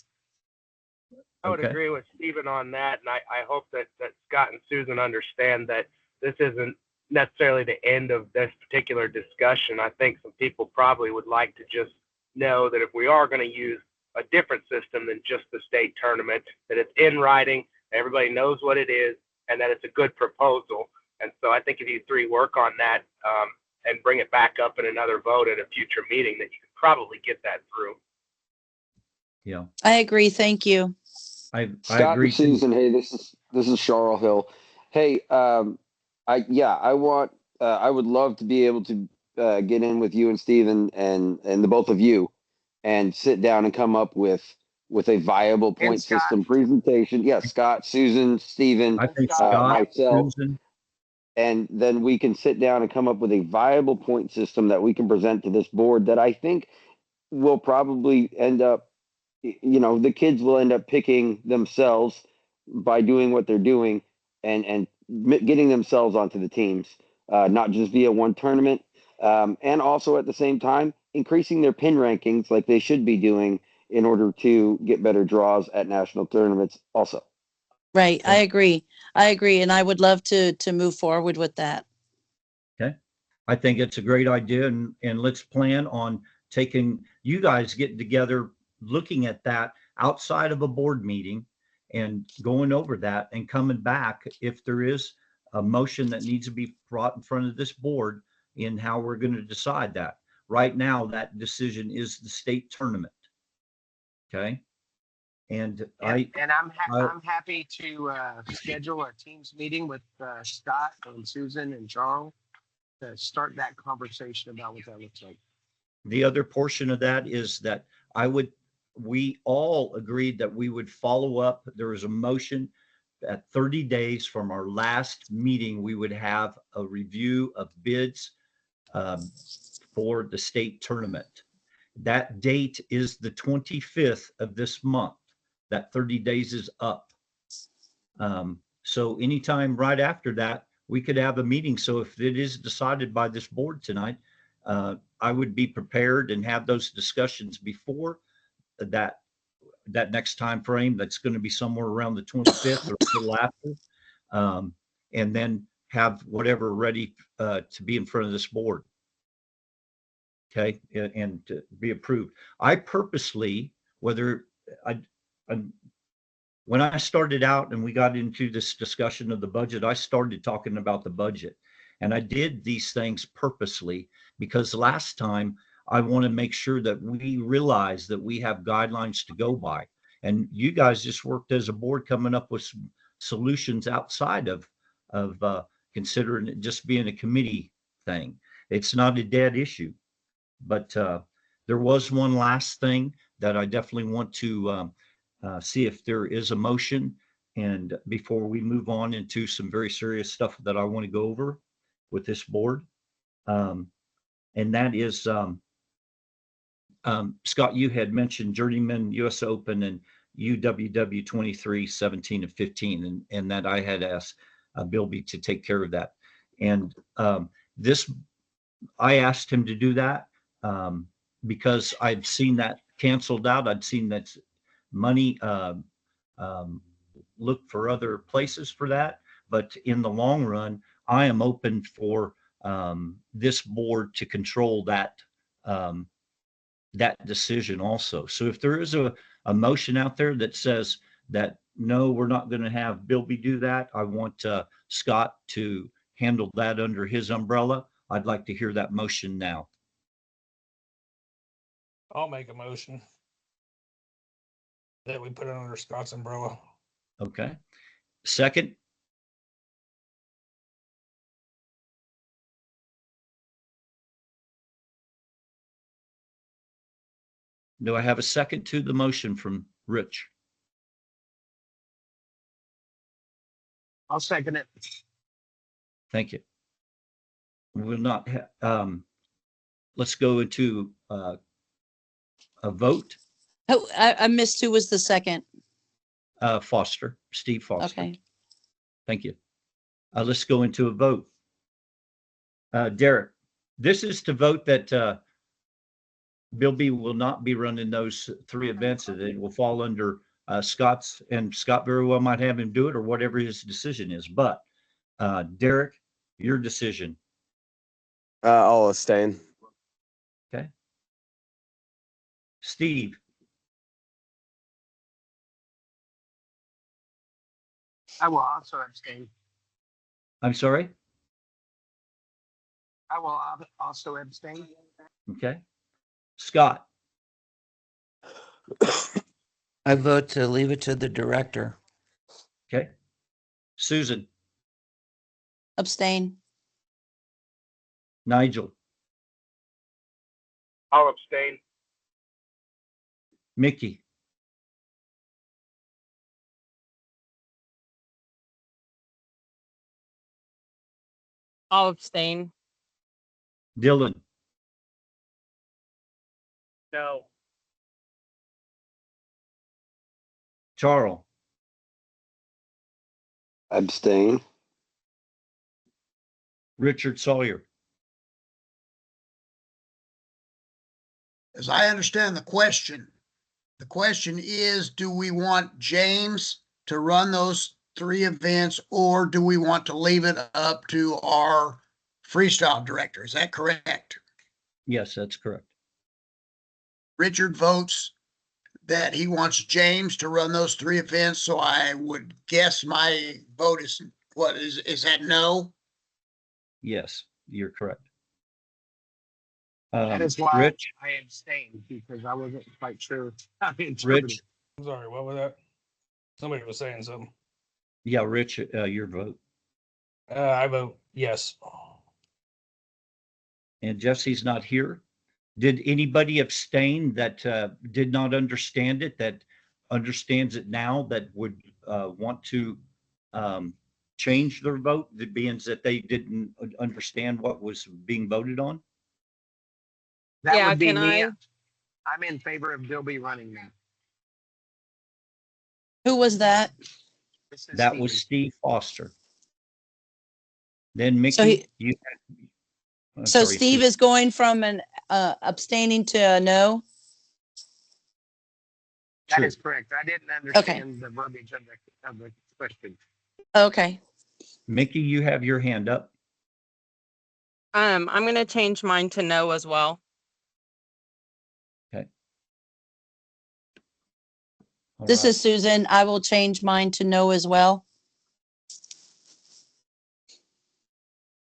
I would Okay. agree with Stephen on that, and I hope that Scott and Susan understand that this isn't necessarily the end of this particular discussion. I think some people probably would like to just know that if we are going to use a different system than just the state tournament, that it's in writing, everybody knows what it is, and that it's a good proposal. And so I think if you three work on that and bring it back up in another vote at a future meeting, that you could probably get that through. Yeah, I agree. Thank you. I Scott agree and too. Susan, hey, this is Charles Hill. Hey, I would love to be able to get in with you and Steven and the both of you and sit down and come up with a viable And point Scott, system presentation. Yes, Scott, Susan, Steven, I and think Scott, Scott, myself, Susan, and then we can sit down and come up with a viable point system that we can present to this board that I think will probably end up, the kids will end up picking themselves by doing what they're doing and getting themselves onto the teams, not just via one tournament, and also at the same time increasing their pin rankings like they should be doing in order to get better draws at national tournaments also. Right. I Yeah. agree. I agree. And I would love to move forward with that. okay. I think it's a great idea, and let's plan on taking, you guys getting together, looking at that outside of a board meeting and going over that and coming back if there is a motion that needs to be brought in front of this board in how we're going to decide that. Right now, that decision is the state tournament. Okay. And and I I'm happy to schedule a Teams meeting with Scott and Susan and Charles to start that conversation about what that looks like. the other portion of that is that we all agreed that we would follow up. There was a motion at 30 days from our last meeting, we would have a review of bids um, for the state tournament. That date is the 25th of this month. That 30 days is up. So anytime right after that, we could have a meeting. So if it is decided by this board tonight, I would be prepared and have those discussions before that next time frame. That's going to be somewhere around the 25th or a little after, and then have whatever ready to be in front of this board. Okay, and to be approved. I purposely, whether I when I started out and we got into this discussion of the budget, I started talking about the budget. And I did these things purposely because last time I want to make sure that we realize that we have guidelines to go by. And you guys just worked as a board coming up with some solutions outside of considering it just being a committee thing. It's not a dead issue. But there was one last thing that I definitely want to see if there is a motion. And before we move on into some very serious stuff that I want to go over with this board, and that is, Scott, you had mentioned Journeyman US Open and UWW 23, 17, and 15, and that I had asked Bilby to take care of that. And this, I asked him to do that because I'd seen that canceled out. I'd seen that money look for other places for that. But in the long run, I am open for this board to control that that decision also. So if there is a motion out there that says that no, we're not going to have Bilby do that, I want Scott to handle that under his umbrella. I'd like to hear that motion now. I'll make a motion that we put it under Scott's umbrella. Okay. Second, do I have a second to the motion from Rich? I'll second it. Thank you. We'll not, let's go into a vote. Oh, I missed who was the second. Foster, Steve Foster. Okay. Thank you. Let's go into a vote. Derek, this is to vote that Bilby will not be running those three events, and it will fall under Scott's, and Scott very well might have him do it or whatever his decision is. But Derek, your decision. I'll abstain. Okay. Steve, I will also abstain. I'm sorry. I will also abstain. Okay. Scott, I vote to leave it to the director. Okay. Susan, Abstain. Nigel, I'll abstain. Mickey, I'll abstain. Dylan, No. Charles, Abstain. Richard Sawyer. As I understand the question is, do we want James to run those 3 events, or do we want to leave it up to our freestyle director? Is that correct? Yes, that's correct. Richard votes that he wants James to run those 3 events, so I would guess my vote is, is that no? Yes, you're correct. That is why Rich, I abstained, because I wasn't quite sure how to interpret Rich, it. I'm sorry, what was that? Somebody was saying something. yeah, Rich, your vote. I vote yes. And Jesse's not here. Did anybody abstain that did not understand it, that understands it now, that would want to change their vote, that being that they didn't understand what was being voted on? That Yeah, would be can me. I? I'm in favor of Dilby running that. Who was that? This is That was Stevie. Steve Foster. Then So Mickey, he, you. I'm so sorry, Steve Susan. is going from an abstaining to a no? That True. is correct. I didn't understand the verbiage of the question. Okay. Mickey, you have your hand up. I'm gonna change mine to no as well. All This right. is Susan. I will change mine to no as well.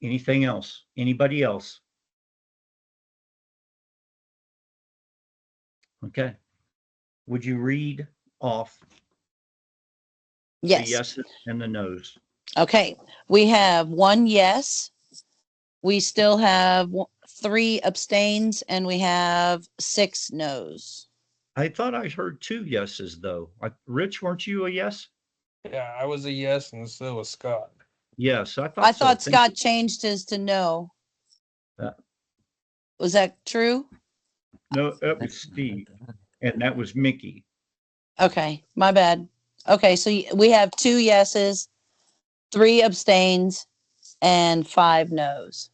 Anything else? Anybody else? Okay. Would you read off the Yes. yeses and the nos? Okay. We have 1 yes. We still have 3 abstains, and we have 6 no's. I thought I heard 2 yeses though. Rich, weren't you a yes? Yeah, I was a yes, and so was Scott. Yes, I thought I so. thought Thank Scott changed his to no. you. Was that true? No, that was Steve, and that was Mickey. Okay, my bad. Okay, so we have 2 yeses, 3 abstains, and 5 no's.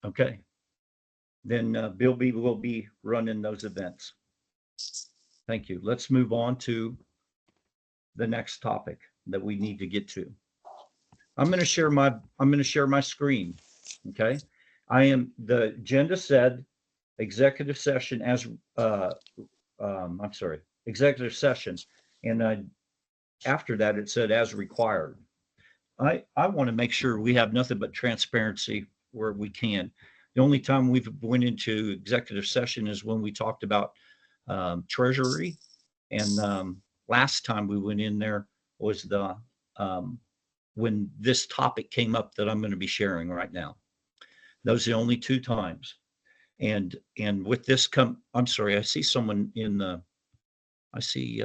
Okay. Then Bill B will be running those events. Thank you. Let's move on to the next topic that we need to get to. I'm going to share my screen. Okay. The agenda said executive session as executive session, and after that it said as required. I want to make sure we have nothing but transparency where we can. The only time we've went into executive session is when we talked about treasury, and last time we went in there was when this topic came up that I'm going to be sharing right now. Those are the only 2 times. And with this I'm sorry, I see someone I see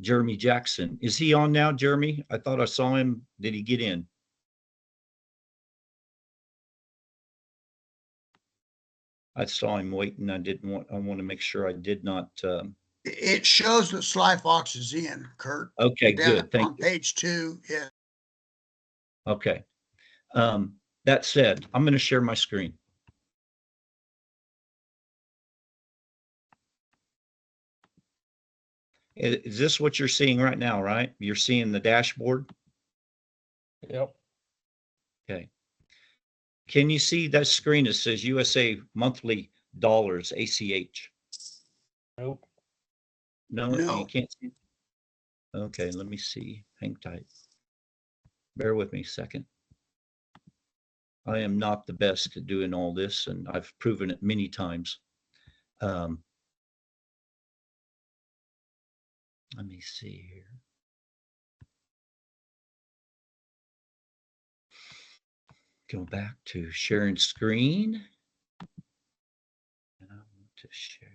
Jeremy Jackson. Is he on now, Jeremy? I thought I saw him. Did he get in? I saw him waiting. I want to make sure I did not. It shows that Sly Fox is in, Kurt. Okay, Down good. Thank on you. page 2, yeah. Okay. That said, I'm going to share my screen. Is this what you're seeing right now, right? You're seeing the dashboard? Yep. Okay. Can you see that screen that says USA monthly dollars, ACH? Nope. No, No. you can't see. Okay, let me see. Hang tight. Bear with me a second. I am not the best at doing all this, and I've proven it many times. Let me see here. Go back to sharing screen. And I want to share.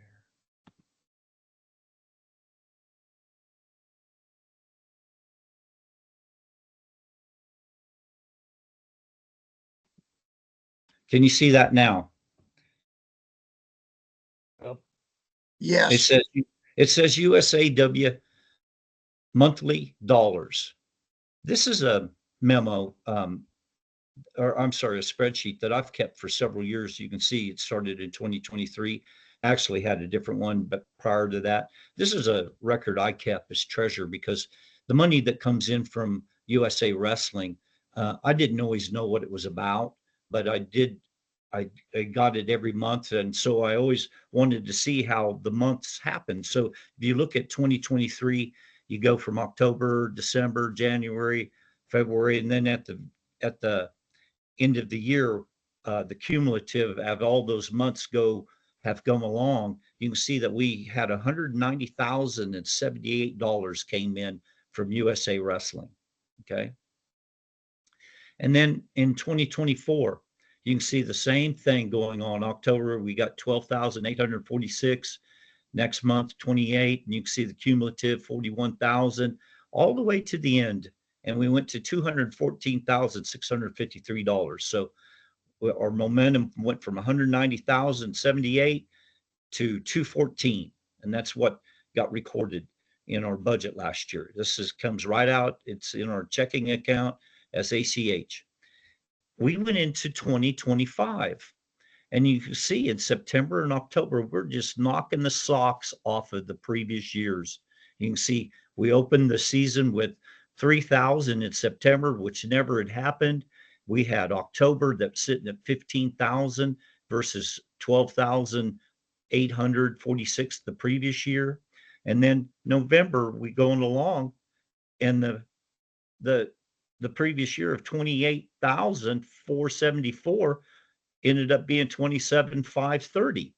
Can you see that now? Yes. It says USAW monthly dollars. This is a memo, or I'm sorry, a spreadsheet that I've kept for several years. You can see it started in 2023. Actually had a different one, but prior to that, this is a record I kept as treasurer because the money that comes in from USA Wrestling, I didn't always know what it was about, but I did. I got it every month, and so I always wanted to see how the months happen. So if you look at 2023, you go from October, December, January, February, and then at the end of the year, the cumulative of all those months have come along. You can see that we had $190,078 came in from USA Wrestling. Okay. And then in 2024, you can see the same thing going on. October, we got 12,846. Next month, 28, and you can see the cumulative 41,000 all the way to the end. And we went to $214,653. So our momentum went from 190,078 to 214. And that's what got recorded in our budget last year. This comes right out. It's in our checking account as ACH. We went into 2025, and you can see in September and October, we're just knocking the socks off of the previous years. You can see we opened the season with 3,000 in September, which never had happened. We had October that's sitting at 15,000 versus 12,846 the previous year. And then November, we going along, and the previous year of 28,474 ended up being 27,530.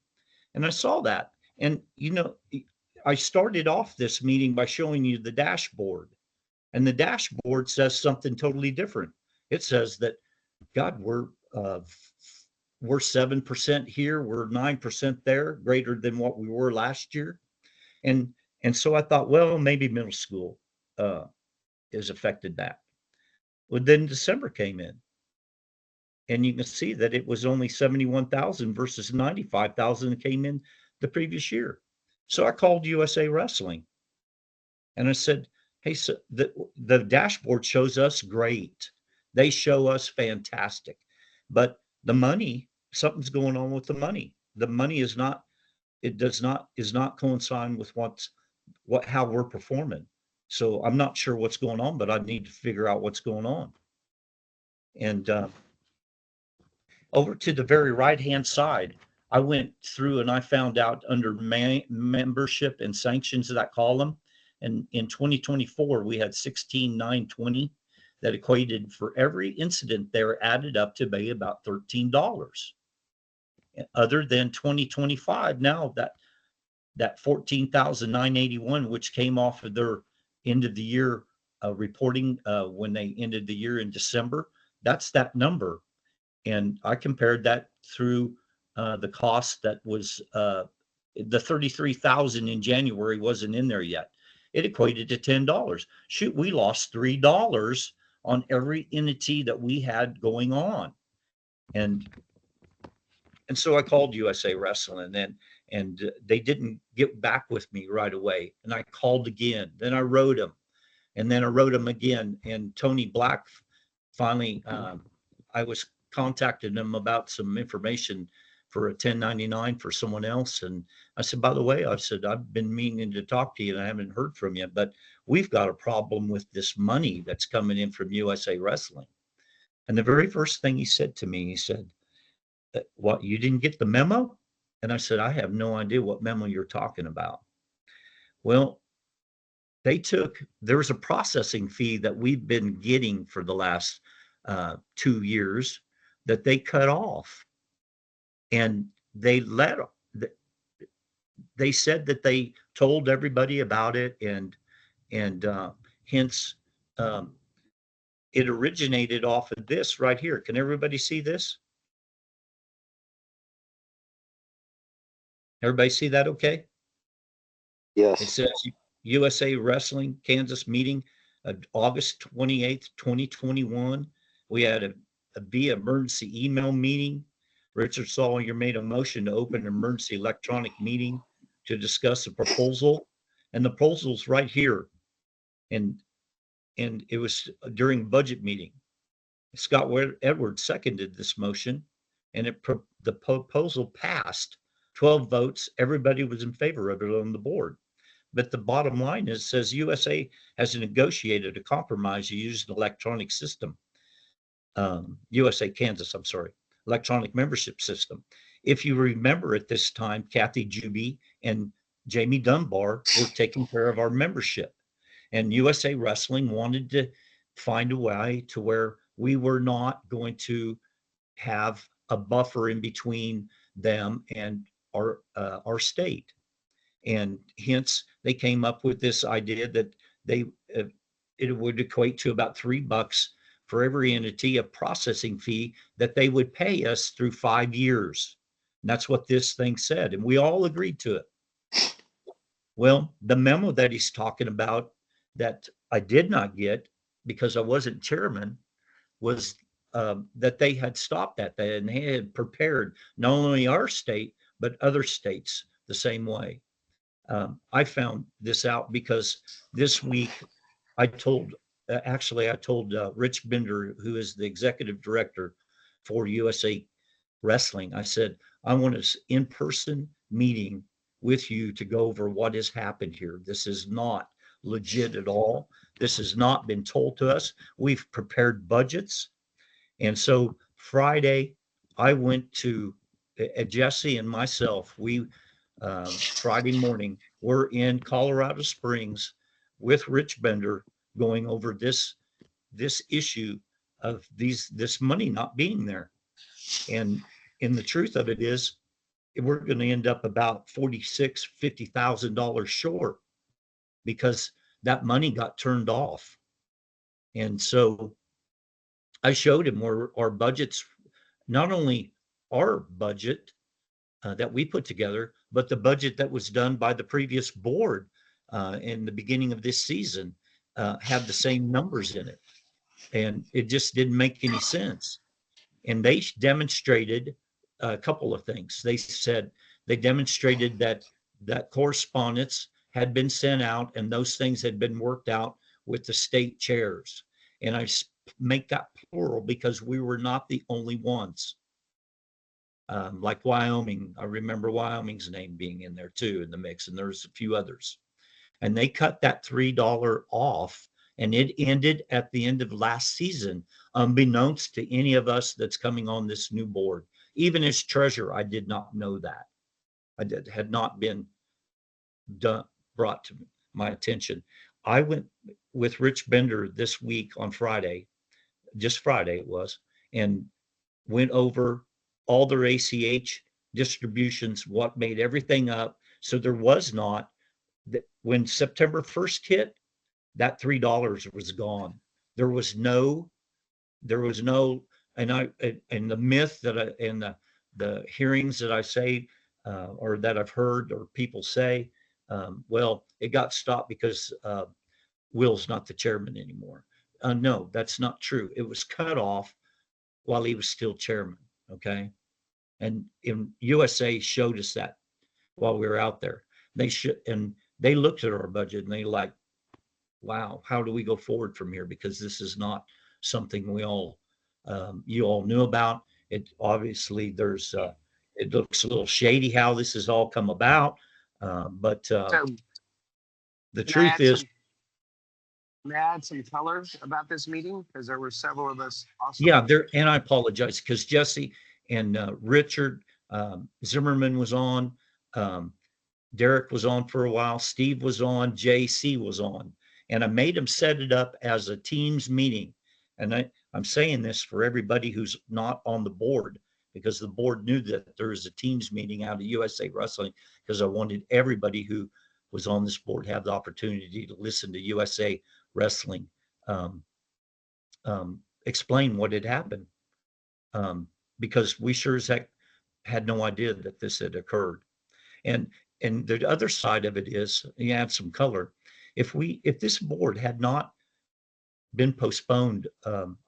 And I saw that. And, I started off this meeting by showing you the dashboard. And the dashboard says something totally different. It says that, God, we're 7% here, we're 9% there, greater than what we were last year. And so I thought, well, maybe middle school has affected that. Well, then December came in, and you can see that it was only 71,000 versus 95,000 that came in the previous year. So I called USA Wrestling, and I said, hey, so the dashboard shows us great. They show us fantastic, but the money, something's going on with the money. The money is not coinciding with how we're performing. So I'm not sure what's going on, but I need to figure out what's going on. And over to the very right-hand side, I went through and I found out under membership and sanctions of that column. And in 2024, we had 16,920 that equated for every incident there added up to be about $13. Other than 2025, now that 14,981, which came off of their end of the year reporting when they ended the year in December, that's that number. And I compared that through the cost that was the 33,000 in January wasn't in there yet. It equated to $10. Shoot, we lost $3 on every entity that we had going on. And so I called USA Wrestling, and they didn't get back with me right away. And I called again. Then I wrote them, and then I wrote them again. And Tony Black finally, I was contacting them about some information for a 1099 for someone else. And I said, by the way, I said, I've been meaning to talk to you and I haven't heard from you, but we've got a problem with this money that's coming in from USA Wrestling. And the very first thing he said to me, he said, what, you didn't get the memo? And I said, I have no idea what memo you're talking about. Well, there was a processing fee that we've been getting for the last 2 years that they cut off, and they said that they told everybody about it, and And hence, it originated off of this right here. Can everybody see this? Everybody see that okay? It Yes. says USA Wrestling Kansas meeting August 28th, 2021. We had a B emergency email meeting. Richard Sawyer made a motion to open an emergency electronic meeting to discuss a proposal. And the proposal's right here. And it was during budget meeting. Scott Edwards seconded this motion, and the proposal passed 12 votes. Everybody was in favor of it on the board. But the bottom line is, says USA has negotiated a compromise to use an electronic system. USA Kansas, I'm sorry, electronic membership system. If you remember at this time, Kathy Juby and Jamie Dunbar were taking care of our membership. And USA Wrestling wanted to find a way to where we were not going to have a buffer in between them and our state. And hence they came up with this idea that it would equate to about $3 for every entity, a processing fee that they would pay us through 5 years. And that's what this thing said. And we all agreed to it. Well, the memo that he's talking about that I did not get because I wasn't chairman was that they had stopped that and they had prepared not only our state, but other states the same way. I found this out because this week I told Rich Bender, who is the executive director for USA Wrestling, I said, I want an in-person meeting with you to go over what has happened here. This is not legit at all. This has not been told to us. We've prepared budgets. And so Friday, I went to Jesse and myself. We Friday morning, we're in Colorado Springs with Rich Bender going over this issue of this money not being there. And the truth of it is, we're going to end up about $50,000 short because that money got turned off. And so I showed him where our budgets, not only our budget that we put together, but the budget that was done by the previous board in the beginning of this season had the same numbers in it. And it just didn't make any sense. And they demonstrated a couple of things. They demonstrated that correspondence had been sent out and those things had been worked out with the state chairs. And I make that plural because we were not the only ones. Like Wyoming, I remember Wyoming's name being in there too in the mix, and there's a few others. And they cut that $3 off, and it ended at the end of last season, unbeknownst to any of us that's coming on this new board. Even as treasurer, I did not know that. Had not been brought to my attention. I went with Rich Bender this week on Friday, just Friday it was, and went over all their ACH distributions, what made everything up. So there was not, when September 1st hit, that $3 was gone. There was no, and the myth that and the hearings that I say, or that I've heard or people say, well, it got stopped because Will's not the chairman anymore. No, that's not true. It was cut off while he was still chairman. Okay. And in USA showed us that while we were out there. And they looked at our budget and they like, wow, how do we go forward from here? Because this is not something we all, you all knew about. It obviously it looks a little shady how this has all come about. But So the can I truth add is, may I add some color about this meeting? Because there were several of us also. yeah, and I apologize because Jesse and Richard Zimmerman was on, Derek was on for a while, Steve was on, JC was on, and I made them set it up as a Teams meeting. And I'm saying this for everybody who's not on the board, because the board knew that there was a Teams meeting out of USA Wrestling, because I wanted everybody who was on this board have the opportunity to listen to USA Wrestling explain what had happened, because we sure as heck had no idea that this had occurred. And the other side of it is, you add some color. If this board had not been postponed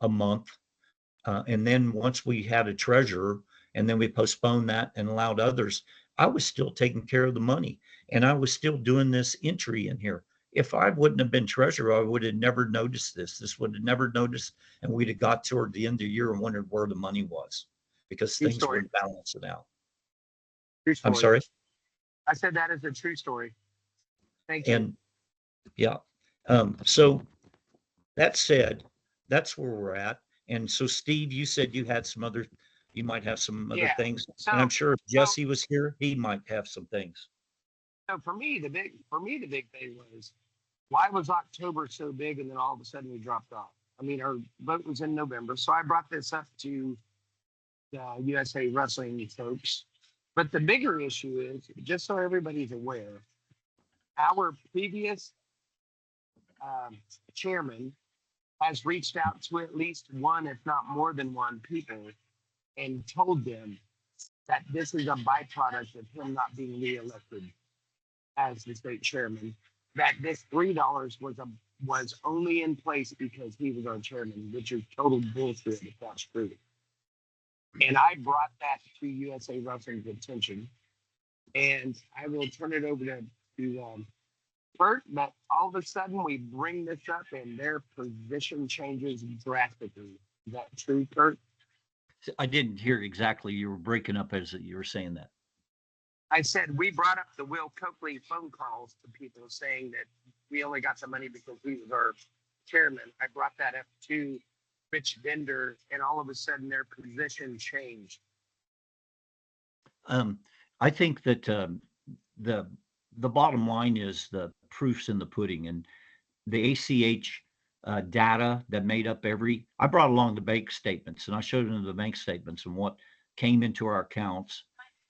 a month, and then once we had a treasurer, and then we postponed that and allowed others, I was still taking care of the money, and I was still doing this entry in here. If I wouldn't have been treasurer, I would have never noticed this. This would have never noticed, and we'd have got toward the end of the year and wondered where the money was, because True things story. weren't balancing out. True story. I'm sorry. I said that is a true story. Thank you. And yeah, so that said, that's where we're at. And so, Steve, you said you might have some other Yeah. things. So- And I'm sure if so- Jesse was here, he might have some things. So for me, the big thing was, why was October so big and then all of a sudden we dropped off? I mean, our vote was in November, so I brought this up to the USA Wrestling folks. But the bigger issue is, just so everybody's aware, our previous chairman has reached out to at least one, if not more than one, people and told them that this is a byproduct of him not being reelected as the state chairman, that this $3 was only in place because he was our chairman, which is total bullshit if that's true. And I brought that to USA Wrestling's attention, and I will turn it over to Bert, but all of a sudden we bring this up and their position changes drastically. Is that true, Kurt? I didn't hear exactly. You were breaking up as you were saying that. I said we brought up the Will Coakley phone calls to people saying that we only got the money because he was our chairman. I brought that up to Rich Bender, and all of a sudden their position changed. I think that the bottom line is the proofs in the pudding, and the ACH data that made up I brought along the bank statements, and I showed them the bank statements and what came into our accounts.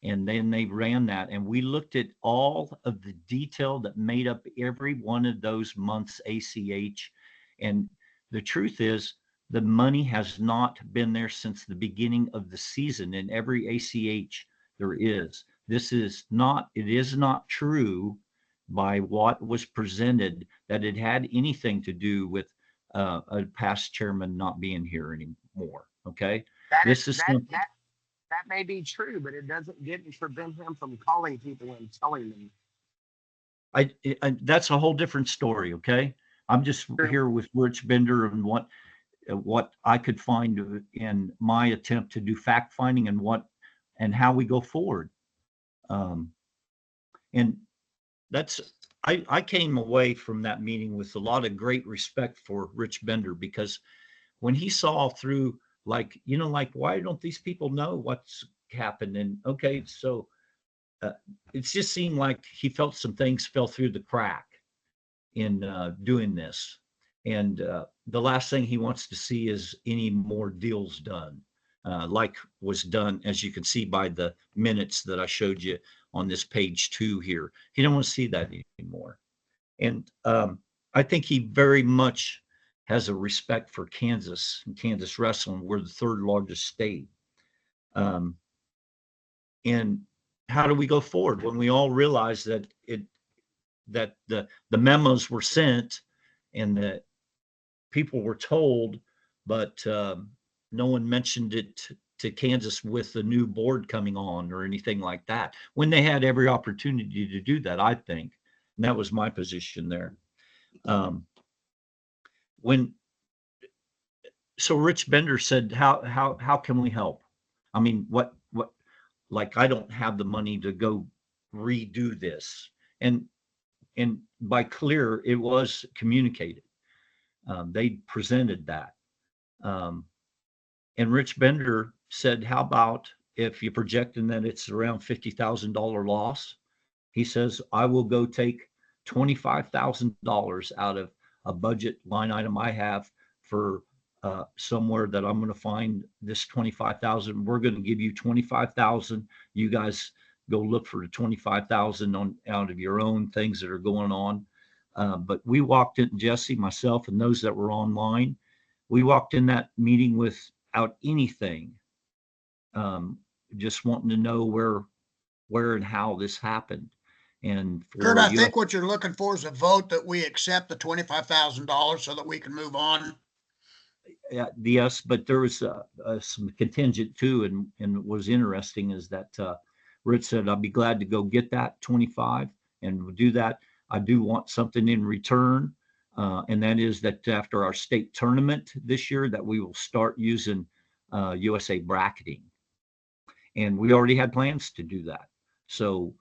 And then they ran that, and we looked at all of the detail that made up every one of those months ACH. And the truth is, the money has not been there since the beginning of the season in every ACH there is. It is not true by what was presented that it had anything to do with a past chairman not being here anymore. Okay. That may be true, but it didn't prevent him from calling people and telling them. That's a whole different story. Okay. I'm just here with Rich Bender and what I could find in my attempt to do fact finding and how we go forward. And I came away from that meeting with a lot of great respect for Rich Bender, because when he saw through, like, why don't these people know what's happened? And okay, so it just seemed like he felt some things fell through the crack in doing this. And the last thing he wants to see is any more deals done, like was done, as you can see by the minutes that I showed you on this page 2 here. He don't want to see that anymore. And I think he very much has a respect for Kansas and Kansas wrestling. We're the 3rd largest state. And how do we go forward when we all realize that the memos were sent and that people were told, but no one mentioned it to Kansas with the new board coming on or anything like that, when they had every opportunity to do that, I think. And that was my position there. So Rich Bender said, how can we help? I mean, like, I don't have the money to go redo this. And by clear, it was communicated. They presented that. And Rich Bender said, how about if you're projecting that it's around $50,000 loss? He says, I will go take $25,000 out of a budget line item I have for somewhere that I'm going to find this $25,000. We're going to give you $25,000. You guys go look for the 25,000 on out of your own things that are going on. But we walked in, Jesse, myself, and those that were online, we walked in that meeting without anything, just wanting to know where and how this happened. And Kurt, I think what you're looking for is a vote that we accept the $25,000 so that we can move on. Yes, but there was some contingent too, and what was interesting is that Rich said, "I'll be glad to go get that 25 and we'll do that. I do want something in return, and that is that after our state tournament this year, that we will start using USA bracketing, and we already had plans to do that. So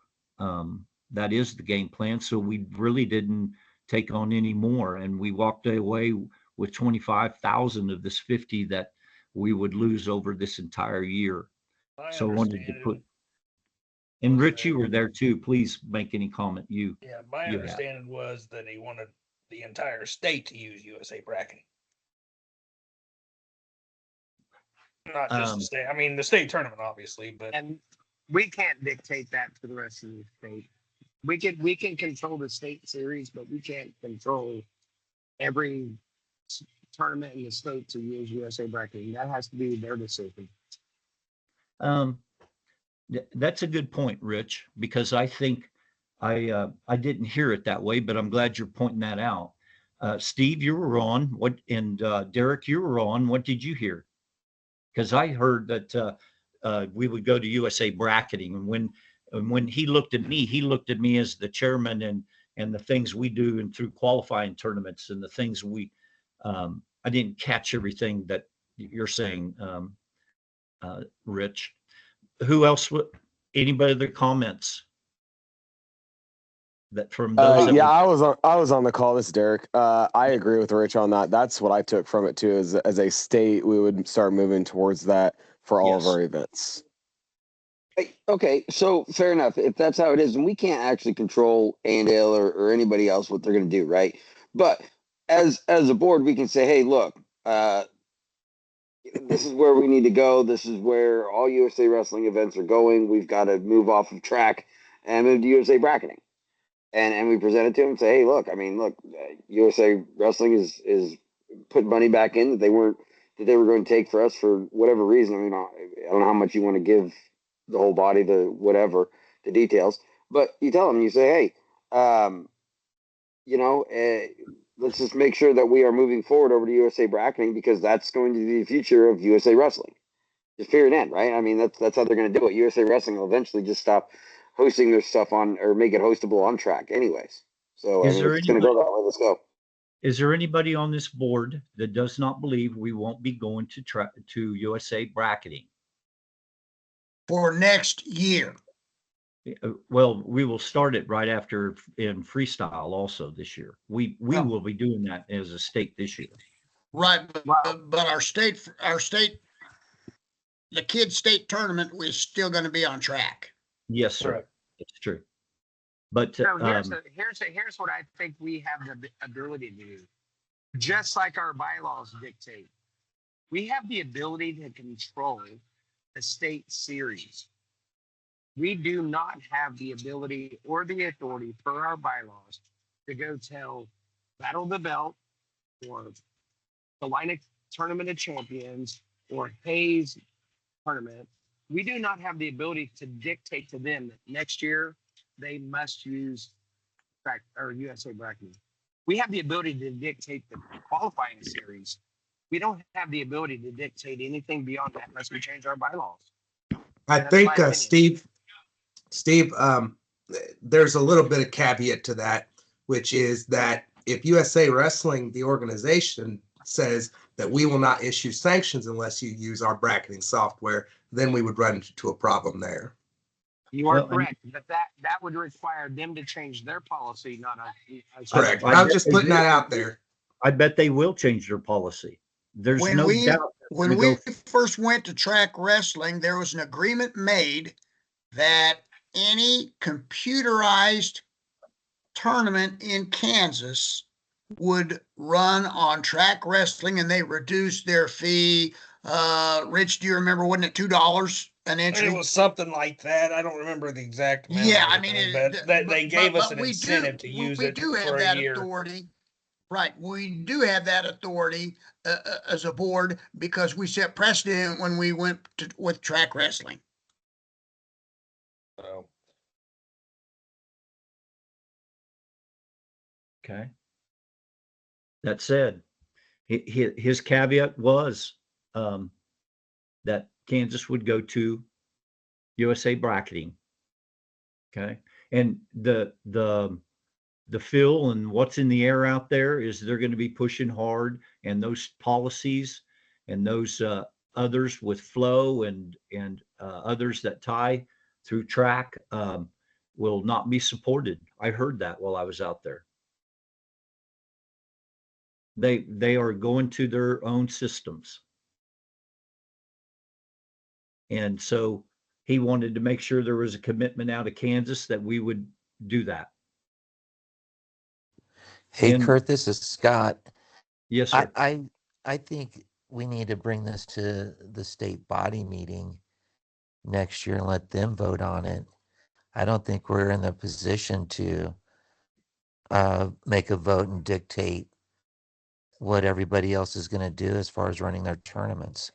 that is the game plan. So we really didn't take on any more, and we walked away with 25,000 of this 50 that we would lose over this entire year. So I wanted to put, and Rich, you were there too. Please make any comment. Yeah, my understanding was that he wanted the entire state to use USA bracketing. Not just the state. I mean, the state tournament, obviously, but And we can't dictate that to the rest of the state. We can control the state series, but we can't control every tournament in the state to use USA bracketing. That has to be their decision. That's a good point, Rich, because I think I didn't hear it that way, but I'm glad you're pointing that out. Steve, you were on what, and Derek, you were on. What did you hear? Because I heard that we would go to USA bracketing, and when he looked at me as the chairman and the things we do and through qualifying tournaments and the things we I didn't catch everything that you're saying, Rich. Who else? Anybody other comments? That from those? Yeah, I was on the call. This is Derek. I agree with Rich on that. That's what I took from it too. As a state, we would start moving towards that for all of our events. Okay, so fair enough. If that's how it is, and we can't actually control Andale or anybody else what they're going to do, right? But as a board, we can say, hey, look, this is where we need to go. This is where all USA wrestling events are going. We've got to move off of track and move to USA bracketing. And we present it to them and say, hey, look, USA wrestling is putting money back in that they were going to take for us for whatever reason. I mean, I don't know how much you want to give the whole body, the details, but you tell them, you say, hey, let's just make sure that we are moving forward over to USA bracketing because that's going to be the future of USA wrestling. Just period end, right? I mean, that's how they're going to do it. USA wrestling will eventually just stop hosting their stuff on or make it hostable on track anyways. So it's going to go that way. Let's go. Is there anybody on this board that does not believe we won't be going to USA bracketing for next year? Well, we will start it right after in freestyle also this year. We will be doing that as a state this year. Right, but our state, the kids' state tournament is still going to be on track. Yes, sir. Correct. It's true. But So here's what I think we have the ability to do. Just like our bylaws dictate, we have the ability to control the state series. We do not have the ability or the authority per our bylaws to go tell Battle of the Belt or the Linux Tournament of Champions or Hayes Tournament. We do not have the ability to dictate to them that next year they must use USA bracketing. We have the ability to dictate the qualifying series. We don't have the ability to dictate anything beyond that unless we change our bylaws. I think, Steve, there's a little bit of caveat to that, which is that if USA Wrestling, the organization, says that we will not issue sanctions unless you use our bracketing software, then we would run into a problem there. You are correct, but that would require them to change their policy, not us. Correct. I'm just putting that out there. I bet they will change their policy. There's no doubt. When we first went to track wrestling, there was an agreement made that any computerized tournament in Kansas would run on track wrestling, and they reduced their fee. Rich, do you remember, wasn't it $2 an It entry. was something like that. I don't remember the exact amount. Yeah, or I mean, anything, but they gave us an we incentive to use we it do have for a that year. authority. Right, we do have that authority as a board because we set precedent when we went with track wrestling. So, Okay. That said, his caveat was that Kansas would go to USA bracketing. Okay. And the feel and what's in the air out there is they're going to be pushing hard, and those policies and those others with flow and others that tie through track will not be supported. I heard that while I was out there. They are going to their own systems. And so he wanted to make sure there was a commitment out of Kansas that we would do that. Hey, And- Kurt, this is Scott. Yes, sir. I think we need to bring this to the state body meeting next year and let them vote on it. I don't think we're in the position to make a vote and dictate what everybody else is going to do as far as running their tournaments.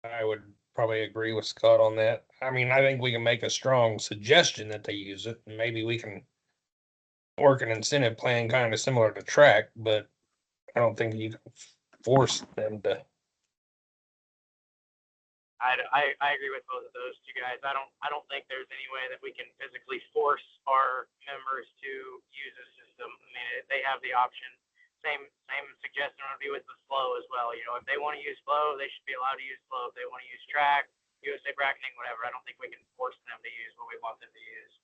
I would probably agree with Scott on that. I mean, I think we can make a strong suggestion that they use it, and maybe we can work an incentive plan kind of similar to track, but I don't think you can force them to. I agree with both of those two guys. I don't think there's any way that we can physically force our members to use a system. I mean, they have the option. Same suggestion would be with the flow as well. You know, if they want to use flow, they should be allowed to use flow. If they want to use track, USA bracketing, whatever, I don't think we can force them to use what we want them to use.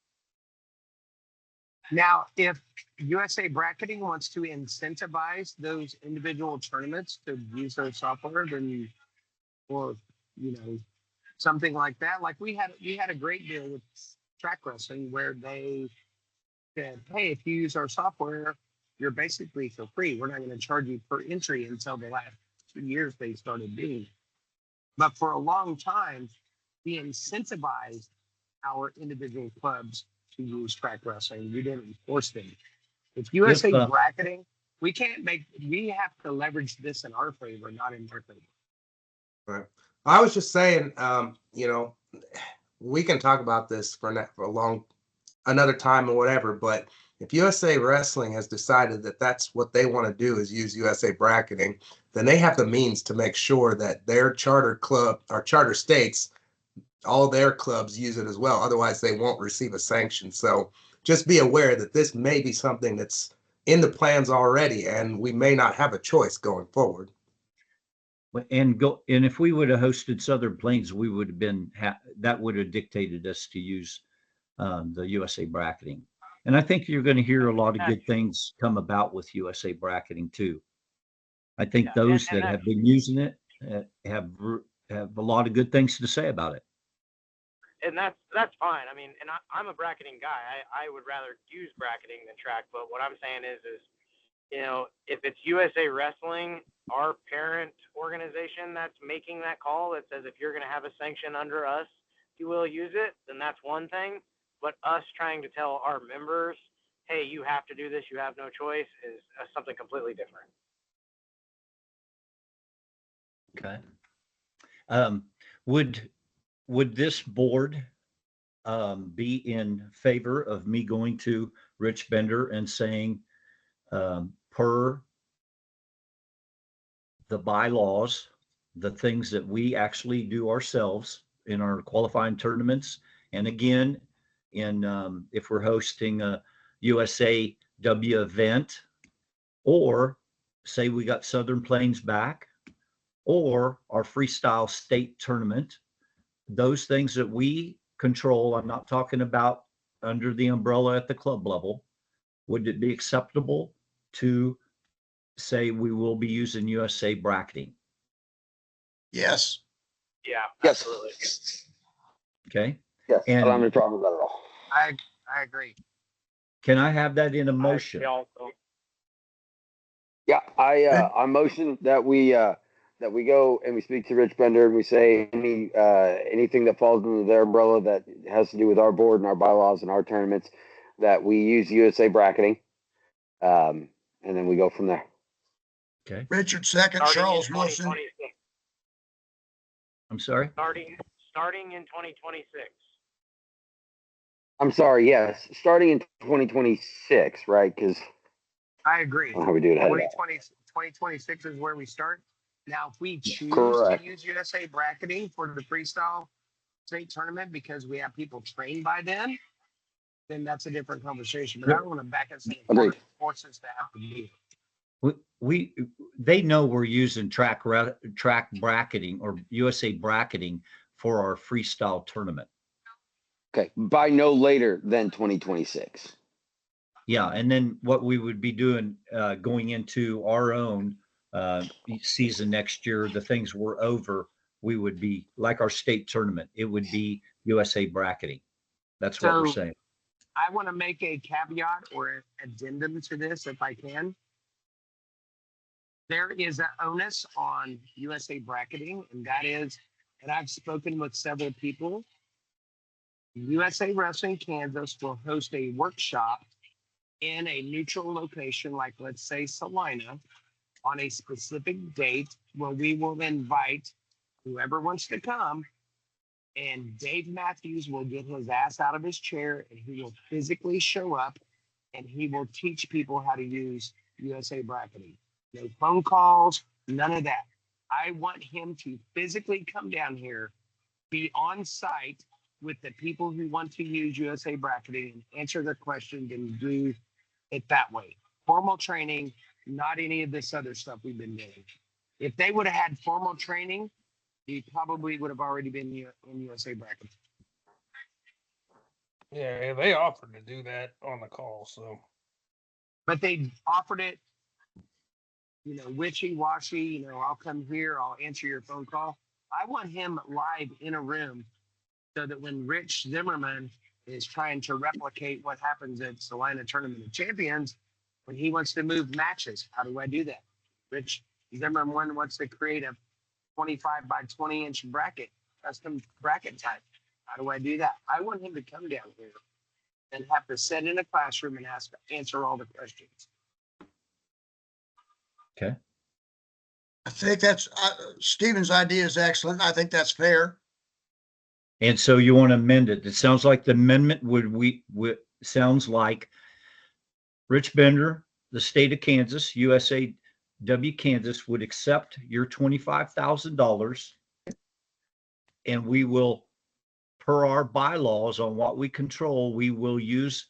Now, if USA Bracketing wants to incentivize those individual tournaments to use their software, then, or, something like that, like we had a great deal with track wrestling where they said, hey, if you use our software, you're basically for free. We're not going to charge you per entry until the last 2 years they started doing it. But for a long time, we incentivized our individual clubs to use track wrestling. We didn't force them. If USA bracketing, we have to leverage this in our favor, not in their favor. Right. I was just saying, we can talk about this for another time or whatever, but if USA Wrestling has decided that that's what they want to do is use USA bracketing, then they have the means to make sure that their charter club or charter states, all their clubs use it as well. Otherwise, they won't receive a sanction. So just be aware that this may be something that's in the plans already, and we may not have a choice going forward. And if we would have hosted Southern Plains, we would have been that would have dictated us to use the USA bracketing. And I think you're going to hear a lot of good things come about with USA bracketing too. I think those that have been using it have a lot of good things to say about it. And that's fine. I mean, and I'm a bracketing guy. I would rather use bracketing than track. But what I'm saying is, if it's USA Wrestling, our parent organization that's making that call that says if you're going to have a sanction under us, you will use it, then that's one thing. But us trying to tell our members, hey, you have to do this, you have no choice, is something completely different. Okay. Would this board be in favor of me going to Rich Bender and saying, per the bylaws, the things that we actually do ourselves in our qualifying tournaments, and again, if we're hosting a USAW event, or say we got Southern Plains back, or our freestyle state tournament, those things that we control, I'm not talking about under the umbrella at the club level, would it be acceptable to say we will be using USA bracketing? Yes. Yeah, Yes. absolutely. Okay. Yes, I And don't have any problem with that at all. I agree. can I have that in a motion? I also, Yeah, I motion that we that we go and we speak to Rich Bender and we say anything that falls under their umbrella that has to do with our board and our bylaws and our tournaments, that we use USA bracketing, and then we go from there. Okay. Richard second, Starting in Charles motion. 2026. I'm sorry. Starting in 2026. I'm sorry, yes, starting in 2026, right? Because I agree. how we do it ahead of that. 2026 is where we start. Now, if we choose Correct. to use USA bracketing for the freestyle state tournament because we have people trained by then that's a different conversation. But I don't want to back and say Agreed. force us to have to do it. They know we're using track bracketing or USA bracketing for our freestyle tournament. Okay, by no later than 2026. Yeah, and then what we would be doing going into our own season next year, the things we're over, we would be like our state tournament. It would be USA bracketing. That's what we're So- saying. I want to make a caveat or an addendum to this if I can. There is an onus on USA bracketing, and that is, and I've spoken with several people, USA Wrestling Kansas will host a workshop in a neutral location, like let's say Salina, on a specific date where we will invite whoever wants to come. And Dave Matthews will get his ass out of his chair and he will physically show up and he will teach people how to use USA bracketing. No phone calls, none of that. I want him to physically come down here, be on site with the people who want to use USA bracketing and answer their questions and do it that way. Formal training, not any of this other stuff we've been doing. If they would have had formal training, he probably would have already been in USA bracket. Yeah, they offered to do that on the call, so. But they offered it, wishy-washy, I'll come here, I'll answer your phone call. I want him live in a room so that when Rich Zimmerman is trying to replicate what happens at Salina Tournament of Champions, when he wants to move matches, how do I do that? Rich Zimmerman wants to create a 25 by 20 inch bracket, custom bracket type. How do I do that? I want him to come down here and have to sit in a classroom and answer all the questions. Okay. I think that's Stephen's idea is excellent. I think that's fair. And so you want to amend it. It sounds like the amendment would sounds like Rich Bender, the state of Kansas, USAW Kansas would accept your $25,000 and we will, per our bylaws on what we control, we will use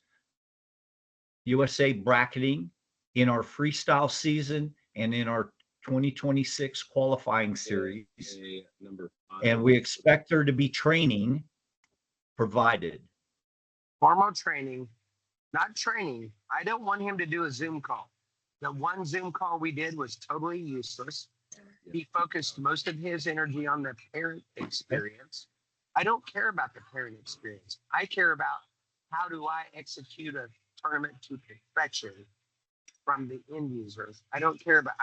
USA bracketing in our freestyle season and in our 2026 qualifying series. And we expect there to be training provided. Formal training, not training. I don't want him to do a Zoom call. The one Zoom call we did was totally useless. He focused most of his energy on the parent experience. I don't care about the parent experience. I care about how do I execute a tournament to perfection from the end user. I don't care about,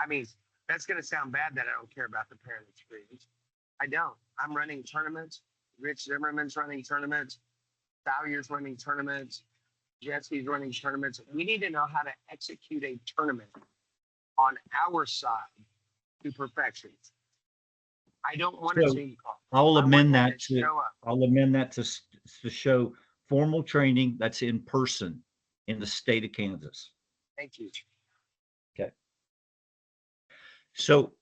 that's going to sound bad that I don't care about the parent experience. I don't. I'm running tournaments. Rich Zimmerman's running tournaments. Sawyer's running tournaments. Jesse's running tournaments. We need to know how to execute a tournament on our side to perfection. I don't want to Zoom call. I'll amend that to show up. I'll amend that to show formal training that's in person in the state of Kansas. Thank you. Okay. So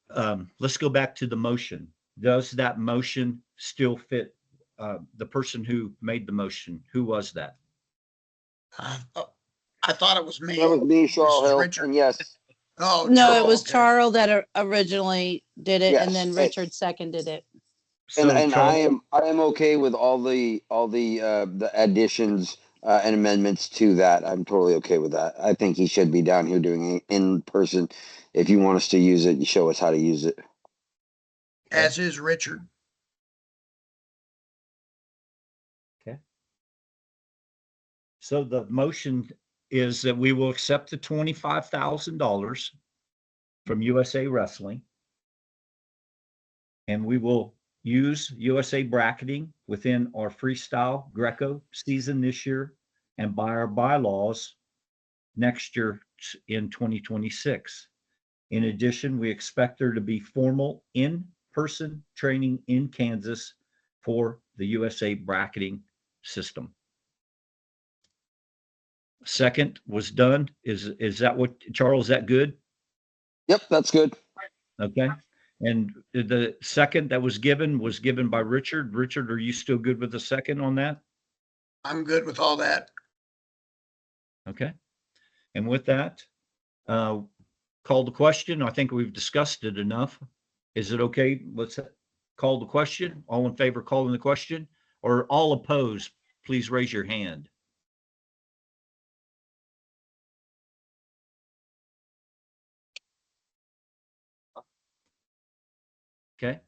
let's go back to the motion. Does that motion still fit the person who made the motion? Who was that? I thought it was me. That was me, Charles Mrs. Hill, Richard. and yes, Oh, No, it Charles, was okay. Charles that originally did it, and Yes, then and- Richard seconded it. So and Charles, I am okay with all the additions and amendments to that. I'm totally okay with that. I think he should be down here doing it in person. If you want us to use it, you show us how to use it. As is Richard. so the motion is that we will accept the $25,000 from USA Wrestling. And we will use USA bracketing within our freestyle Greco season this year and by our bylaws next year in 2026. In addition, we expect there to be formal in-person training in Kansas for the USA bracketing system. Second was done. Is that what, Charles, is that good? Yep, that's good. Okay. And the second that was given by Richard. Richard, are you still good with the second on that? I'm good with all that. Okay. And with that, call the question. I think we've discussed it enough. Is it okay? Let's call the question. All in favor of calling the question, or all opposed, please raise your hand. Okay.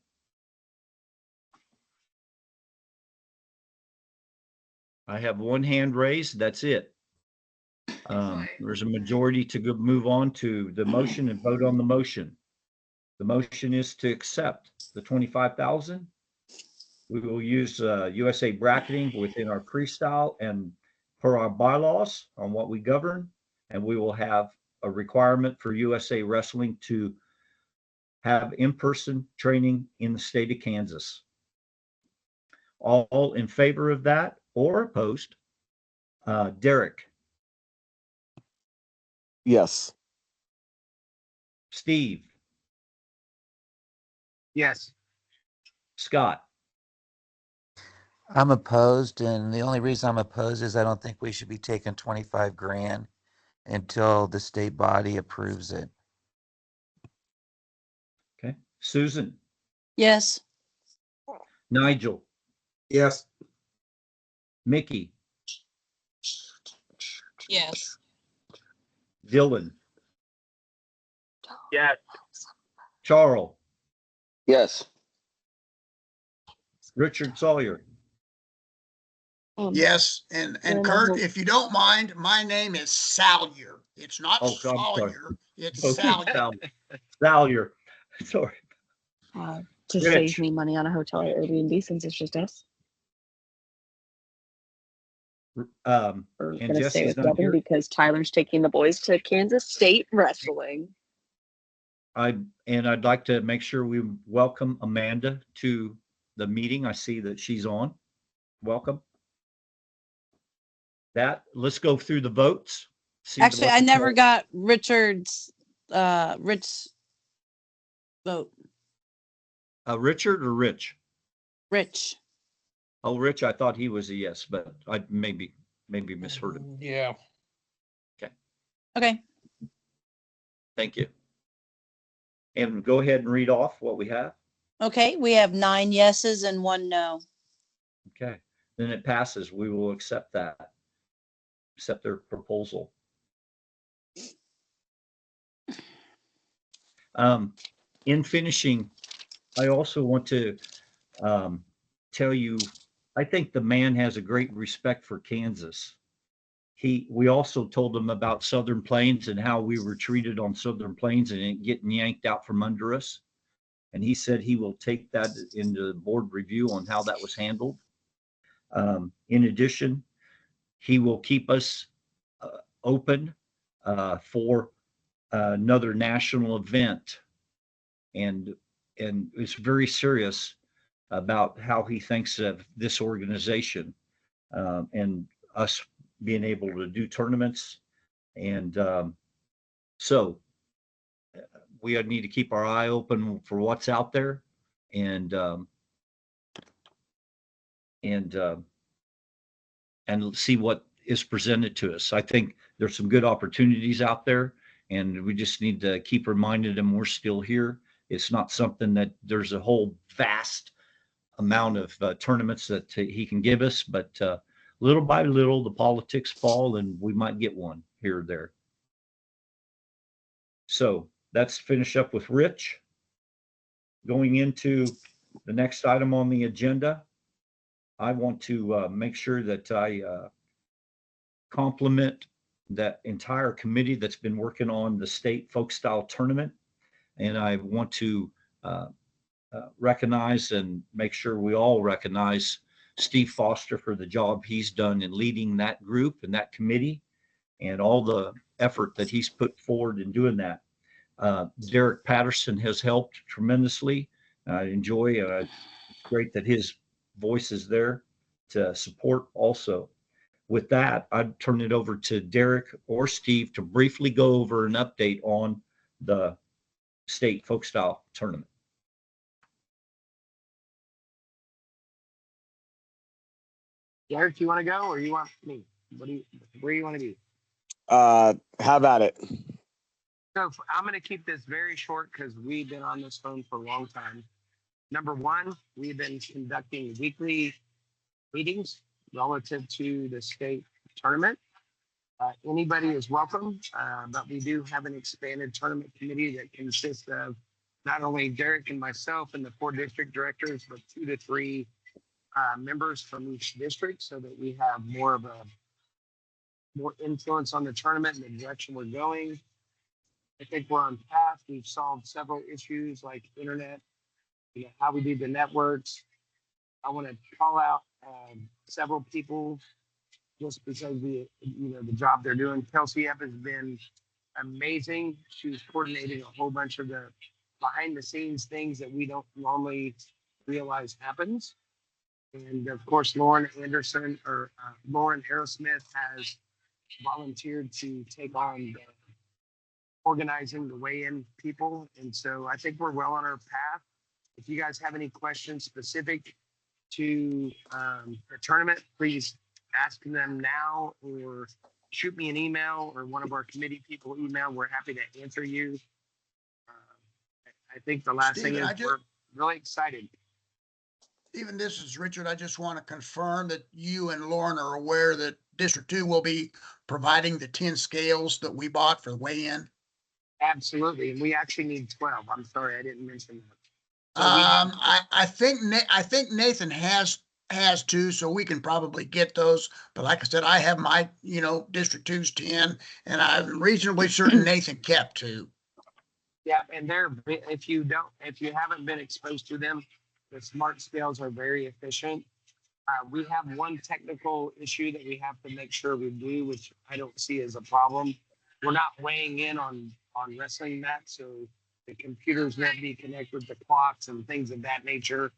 I have one hand raised. That's it. There's a majority to go move on to the motion and vote on the motion. The motion is to accept the 25,000. We will use USA bracketing within our freestyle and per our bylaws on what we govern, and we will have a requirement for USA Wrestling to have in-person training in the state of Kansas. All in favor of that or opposed? Derek, Yes. Steve, Yes. Scott, I'm opposed, and the only reason I'm opposed is I don't think we should be taking 25 grand until the state body approves it. okay. Susan, Yes. Nigel, Yes. Mickey, Yes. Dylan, Yes. Charles, Yes. Richard Sawyer. Yes, and Kurt, if you don't mind, my name is Salyer. It's not Oh, I'm sorry. Sawyer, it's Okay, Salyer. Salyer. Sorry. To Rich. save me money on a hotel or Airbnb since it's just us. We're And gonna stay Jesse's with not Devin here. because Tyler's taking the boys to Kansas State Wrestling. I'd like to make sure we welcome Amanda to the meeting. I see that she's on. Welcome. Let's go through the votes. See Actually, what I the never poll- got Richard's vote. Richard or Rich? Rich. Oh, Rich, I thought he was a yes, but I maybe misheard him. Yeah. Okay. Thank you. And go ahead and read off what we have. Okay. We have 9 yeses and 1 no. Okay, then it passes. We will accept that. Accept their proposal. In finishing, I also want to tell you, I think the man has a great respect for Kansas. We also told him about Southern Plains and how we were treated on Southern Plains and it getting yanked out from under us. And he said he will take that into the board review on how that was handled. In addition, he will keep us open for another national event, and is very serious about how he thinks of this organization and us being able to do tournaments. And so we need to keep our eye open for what's out there and see what is presented to us. I think there's some good opportunities out there, and we just need to keep reminding them we're still here. It's not something that there's a whole vast amount of tournaments that he can give us, but little by little, the politics fall and we might get one here or there. So let's finish up with Rich. Going into the next item on the agenda, I want to make sure that I compliment that entire committee that's been working on the state folk style tournament. And I want to recognize and make sure we all recognize Steve Foster for the job he's done in leading that group and that committee and all the effort that he's put forward in doing that. Derek Patterson has helped tremendously. I enjoy, it's great that his voice is there to support also. With that, I'd turn it over to Derek or Steve to briefly go over an update on the state folk style tournament. Derek, you want to go or you want me? Where do you want to be? Have at it. So I'm going to keep this very short because we've been on this phone for a long time. Number one, we've been conducting weekly meetings relative to the state tournament. Anybody is welcome, but we do have an expanded tournament committee that consists of not only Derek and myself and the 4 district directors, but 2 to 3 members from each district so that we have more influence on the tournament and the direction we're going. I think we're on path. We've solved several issues like internet, how we do the networks. I want to call out several people just because the job they're doing. Kelsey Epp has been amazing. She's coordinating a whole bunch of the behind the scenes things that we don't normally realize happens. And of course, Lauren Aerosmith has volunteered to take on organizing the weigh-in people. And so I think we're well on our path. If you guys have any questions specific to the tournament, please ask them now or shoot me an email or one of our committee people email. We're happy to answer you. I think the last thing is we're really excited. Stephen, this is Richard. I just want to confirm that you and Lauren are aware that District 2 will be providing the 10 scales that we bought for the weigh-in. Absolutely. And we actually need 12. I'm sorry, I didn't mention that. So I think Nathan has 2, so we can probably get those. But like I said, I have my, District 2's 10, and I'm reasonably certain Nathan kept 2. Yeah, and if you haven't been exposed to them, the smart scales are very efficient. We have one technical issue that we have to make sure we do, which I don't see as a problem. We're not weighing in on wrestling mats, so the computers won't be connected with the clocks and things of that nature.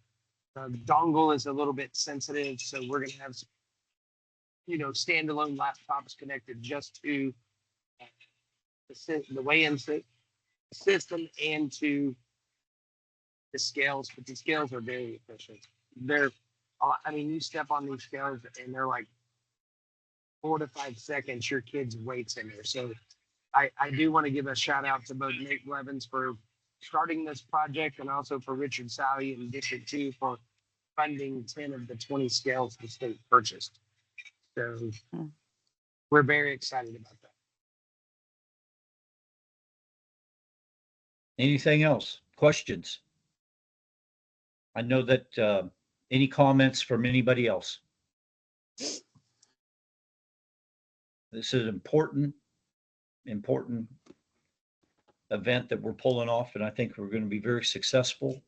The dongle is a little bit sensitive, so we're going to have standalone laptops connected just to the weigh-in system and to the scales, but the scales are very efficient. You step on these scales and they're like 4 to 5 seconds, your kid's weight's in there. So I do want to give a shout out to both Nate Blevins for starting this project and also for Richard Sally in District 2 for funding 10 of the 20 scales the state purchased. So we're very excited about that. Anything else? Questions? I know that any comments from anybody else? This is an important event that we're pulling off, and I think we're going to be very successful.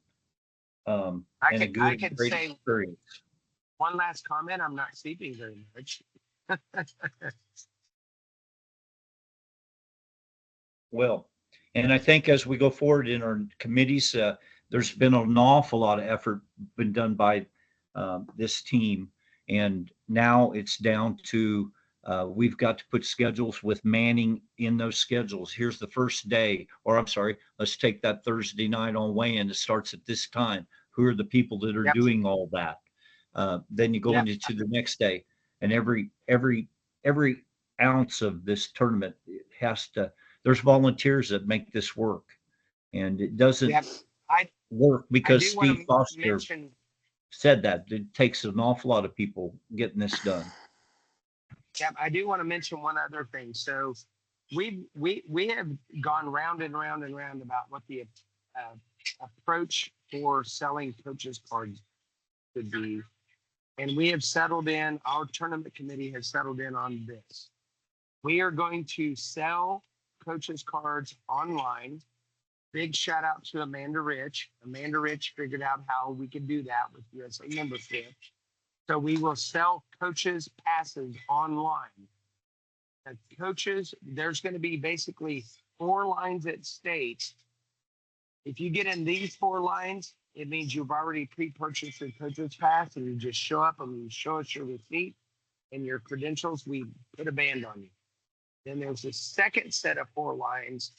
And a good, great experience. One last comment. I'm not sleeping very much. Well, and I think as we go forward in our committees, there's been an awful lot of effort been done by this team. And now it's down to we've got to put schedules with manning in those schedules. Here's the first day, or I'm sorry, let's take that Thursday night on weigh-in. It starts at this time. Who are the people that are doing all that? Then you go into the next day, and every ounce of this tournament has to. There's volunteers that make this work, and it doesn't work because Steve Foster said that it takes an awful lot of people getting this done. Yeah, I do want to mention one other thing. So we have gone round and round and round about what the approach for selling coaches cards could be. And we have settled in, our tournament committee has settled in on this. We are going to sell coaches cards online Big shout out to Amanda Rich. Amanda Rich figured out how we could do that with USA membership. So we will sell coaches passes online. Coaches, there's going to be basically 4 lines at state. If you get in these 4 lines, it means you've already pre-purchased your coaches pass, and you just show up and you show us your receipt and your credentials. We put a band on you. Then there's a second set of 4 lines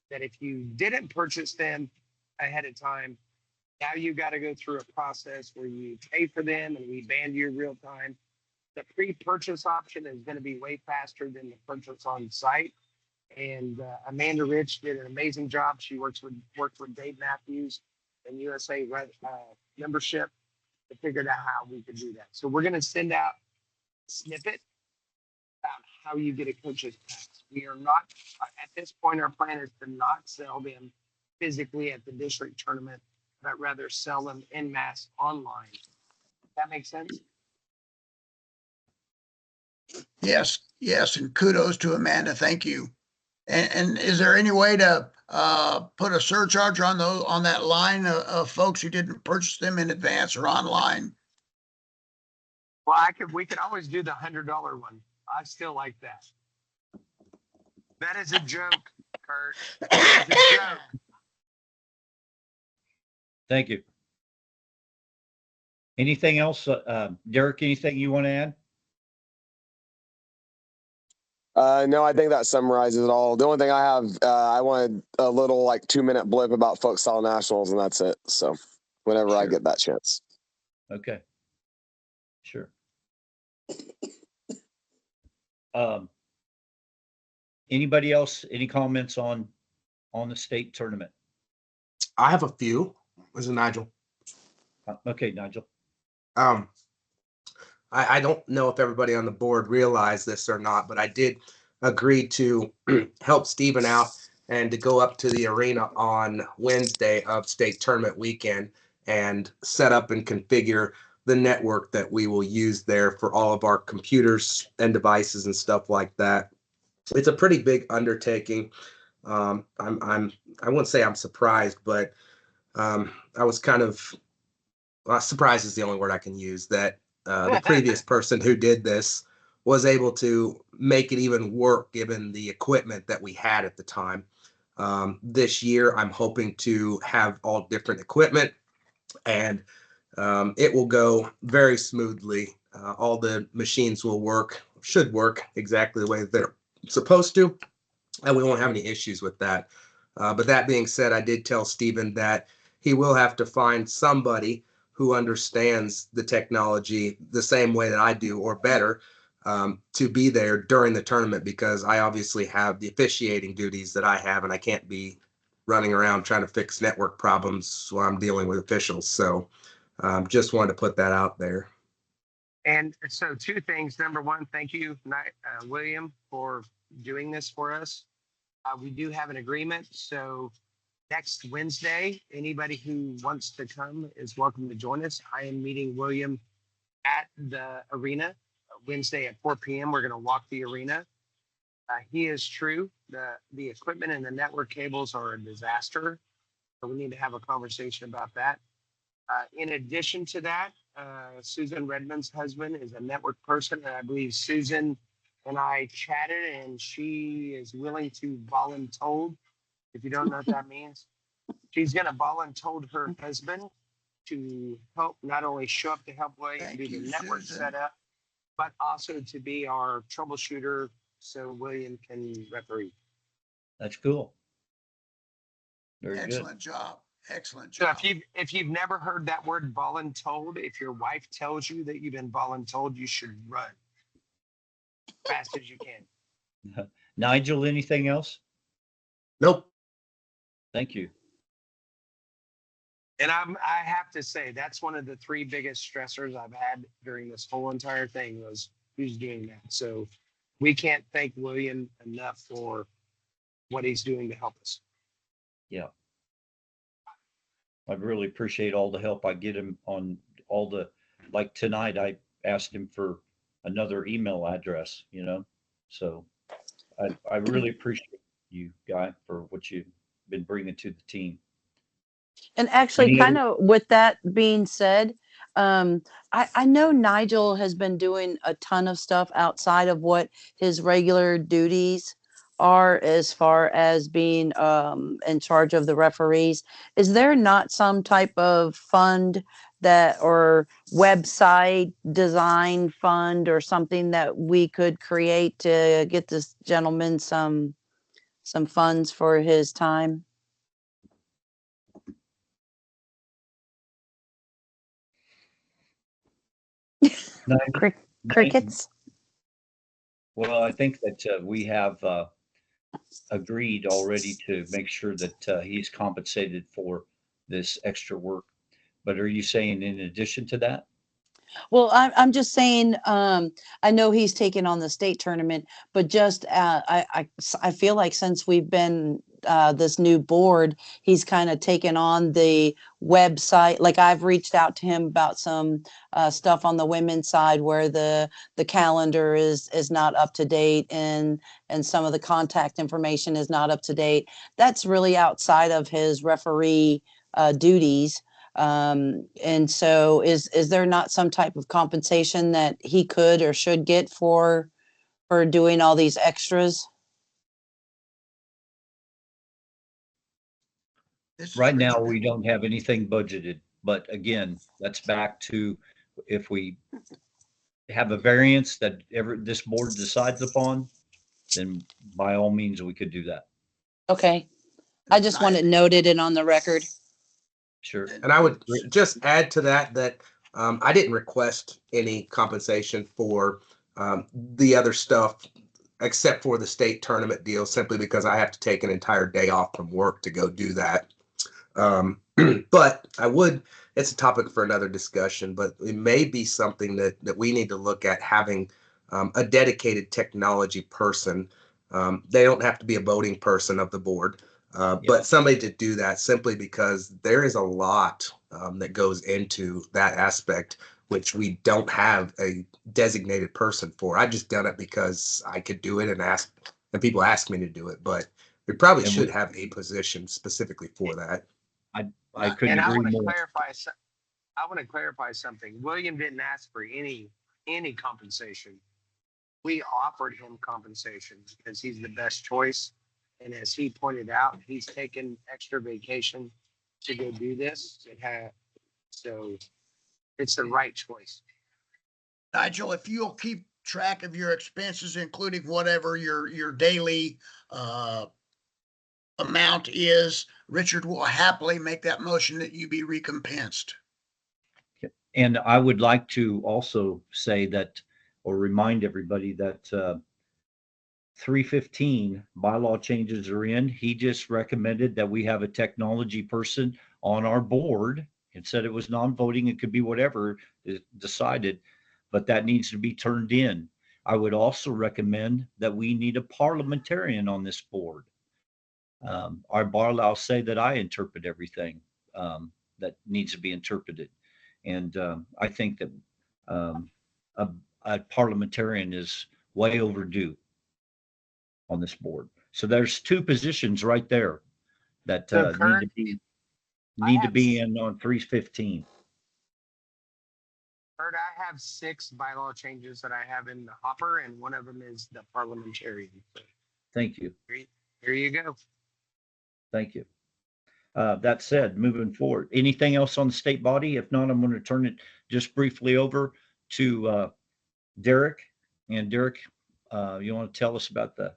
that if you didn't purchase them ahead of time, now you got to go through a process where you pay for them and we band you real time. The pre-purchase option is going to be way faster than the purchase on site. And Amanda Rich did an amazing job. She worked with Dave Matthews and USA membership to figure out how we could do that. So we're going to send out a snippet about how you get a coach's pass. We are not, at this point, our plan is to not sell them physically at the district tournament, but rather sell them en masse online. That makes sense? Yes, yes, and kudos to Amanda. Thank you. And is there any way to put a surcharge on that line of folks who didn't purchase them in advance or online? Well, we could always do the $100 one. I still like that. That is a joke, Kurt. That is a joke. Thank you. Anything else, Derek? Anything you want to add? No, I think that summarizes it all. The only thing I have, I wanted a little 2-minute blip about folk style nationals, and that's it. So whenever I get that chance. Okay. Sure. Anybody else? Any comments on the state tournament? I have a few. This is Nigel. Okay, Nigel. I don't know if everybody on the board realized this or not, but I did agree to help Stephen out and to go up to the arena on Wednesday of state tournament weekend and set up and configure the network that we will use there for all of our computers and devices and stuff like that. It's a pretty big undertaking. I wouldn't say I'm surprised, but I was kind of surprised is the only word I can use that the previous person who did this was able to make it even work given the equipment that we had at the time. This year, I'm hoping to have all different equipment and it will go very smoothly. All the machines will should work exactly the way they're supposed to, and we won't have any issues with that. But that being said, I did tell Stephen that he will have to find somebody who understands the technology the same way that I do or better to be there during the tournament, because I obviously have the officiating duties that I have, and I can't be running around trying to fix network problems while I'm dealing with officials. So just wanted to put that out there. And so 2 things. Number 1, thank you, William, for doing this for us. We do have an agreement. So next Wednesday, anybody who wants to come is welcome to join us. I am meeting William at the arena Wednesday at 4 p.m. We're going to walk the arena. He is true. The equipment and the network cables are a disaster. So we need to have a conversation about that. In addition to that, Susan Redmond's husband is a network person, and I believe Susan and I chatted, and she is willing to voluntold. If you don't know what that means, she's going to voluntold her husband to help not only show up to help William do the network setup, but also to be our troubleshooter so William can referee. That's cool. Very Excellent good. job. Excellent So job. if you've never heard that word voluntold, if your wife tells you that you've been voluntold, you should run fast as you can. Nigel, anything else? Nope. Thank you. And I have to say, that's one of the 3 biggest stressors I've had during this whole entire thing was who's doing that. So we can't thank William enough for what he's doing to help us. Yeah. I really appreciate all the help I get him on all the, like tonight, I asked him for another email address, so I really appreciate you, Guy, for what you been bringing to the team. And actually, Any kind other- of with that being said, I know Nigel has been doing a ton of stuff outside of what his regular duties are as far as being in charge of the referees. Is there not some type of fund that or website design fund or something that we could create to get this gentleman some funds for his time? Nine- Crick- nine- crickets. Well, I think that we have agreed already to make sure that he's compensated for this extra work. But are you saying in addition to that? Well, I'm just saying, I know he's taken on the state tournament, but just, I feel like since we've been, this new board, he's kind of taken on the website. Like I've reached out to him about some, stuff on the women's side where the calendar is not up to date and some of the contact information is not up to date. That's really outside of his referee, duties. And so is there not some type of compensation that he could or should get for doing all these extras? This is Right now, Richard. we don't have anything budgeted, but again, that's back to if we have a variance that this board decides upon, then by all means, we could do that. Okay. I just want it noted and on the record. Sure. And I would just add to that I didn't request any compensation for the other stuff except for the state tournament deal, simply because I have to take an entire day off from work to go do that. But it's a topic for another discussion, but it may be something that we need to look at having a dedicated technology person. They don't have to be a voting person of the board. But somebody to do that, simply because there is a lot that goes into that aspect, which we don't have a designated person for. I just done it because I could do it and people ask me to do it, but we probably And should have a position specifically for that. I couldn't And I agree want to more. clarify something. William didn't ask for any compensation. We offered him compensation because he's the best choice. And as he pointed out, he's taken extra vacation to go do this. So it's the right choice. Nigel, if you'll keep track of your expenses, including whatever your daily amount is, Richard will happily make that motion that you be recompensed. And I would like to also say that, or remind everybody that 315 bylaw changes are in. He just recommended that we have a technology person on our board and said it was non-voting. It could be whatever is decided, but that needs to be turned in. I would also recommend that we need a parliamentarian on this board. Our bylaws say that I interpret everything that needs to be interpreted. And I think that a parliamentarian is way overdue on this board. So there's two positions right there that So Kurt, need to be in on 315. Kurt, I have 6 bylaw changes that I have in the hopper, and one of them is the parliamentarian. So Thank you. here you go. Thank you. That said, moving forward, anything else on the state body? If not, I'm going to turn it just briefly over to Derek. And Derek, you want to tell us about the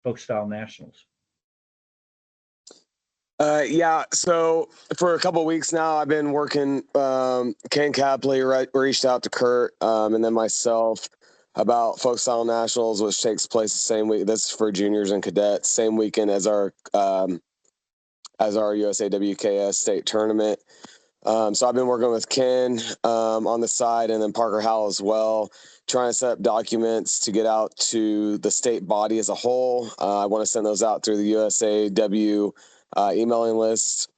Folk Style Nationals? Yeah, so for a couple of weeks now, I've been working. Ken Capley reached out to Kurt and then myself about Folk Style Nationals, which takes place the same week. This is for juniors and cadets, same weekend as our USA WKS state tournament. So I've been working with Ken on the side, and then Parker Howell as well, trying to set up documents to get out to the state body as a whole. I want to send those out through the USAW emailing list,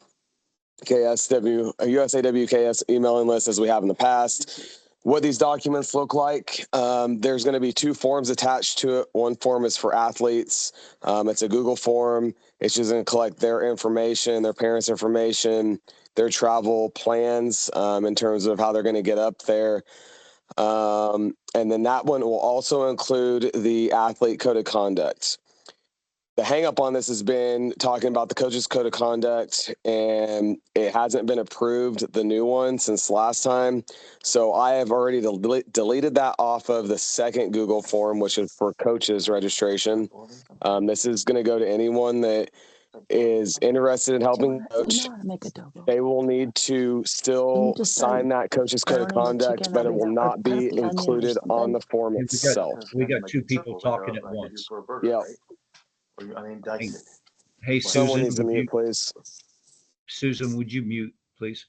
USAWKS emailing list as we have in the past. What these documents look like, there's going to be 2 forms attached to it. One form is for athletes. It's a Google form. It's just going to collect their information, their parents' information, their travel plans in terms of how they're going to get up there. And then that one will also include the athlete code of conduct. The hang up on this has been talking about the coach's code of conduct, and it hasn't been approved, the new one, since last time. So I have already deleted that off of the second Google form, which is for coaches registration. This is going to go to anyone that is interested in helping coach. They will need to still sign that coach's code of conduct, but it will not be included on the form itself. We got two people talking at once. Yeah. Hey, Someone Susan, needs to mute, please. Susan, would you mute, please?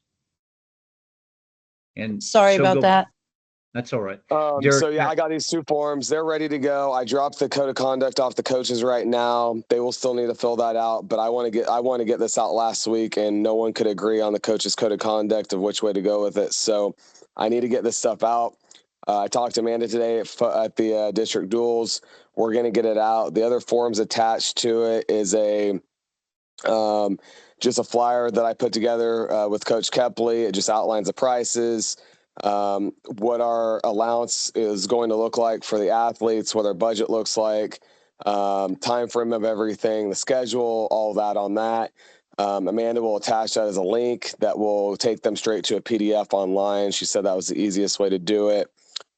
And Sorry so about go- that. That's all right. So yeah, I got these two forms. They're ready to go. I dropped the code of conduct off the coaches right now. They will still need to fill that out, but I want to get this out last week, and no one could agree on the coaches code of conduct of which way to go with it. So I need to get this stuff out. I talked to Amanda today at the district duels. We're going to get it out. The other forms attached to it is just a flyer that I put together with Coach Kepley. It just outlines the prices, what our allowance is going to look like for the athletes, what our budget looks like, time frame of everything, the schedule, all that on that. Amanda will attach that as a link that will take them straight to a PDF online. She said that was the easiest way to do it.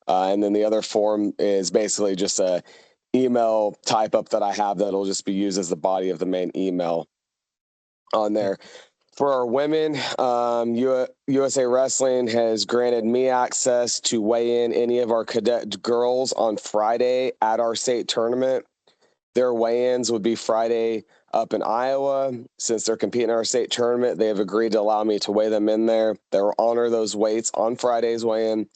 And then the other form is basically just a email type up that I have that'll just be used as the body of the main email on there. For our women, USA Wrestling has granted me access to weigh in any of our cadet girls on Friday at our state tournament. Their weigh-ins would be Friday up in Iowa. Since they're competing in our state tournament, they have agreed to allow me to weigh them in there. They'll honor those weights on Friday's weigh-in.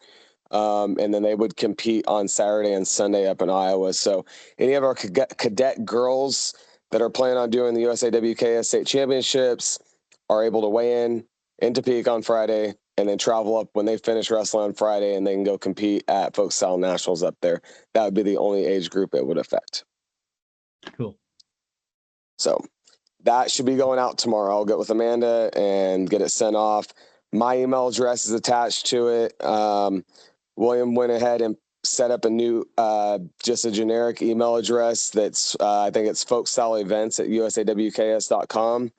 And then they would compete on Saturday and Sunday up in Iowa. So any of our cadet girls that are planning on doing the USA WKS state championships are able to weigh in Topeka on Friday, and then travel up when they finish wrestling on Friday, and they can go compete at Folk Style Nationals up there. That would be the only age group it would affect. Cool. So that should be going out tomorrow. I'll get with Amanda and get it sent off. My email address is attached to it. William went ahead and set up a new, just a generic email address that's, I think it's folkstyleevents@usawks.com.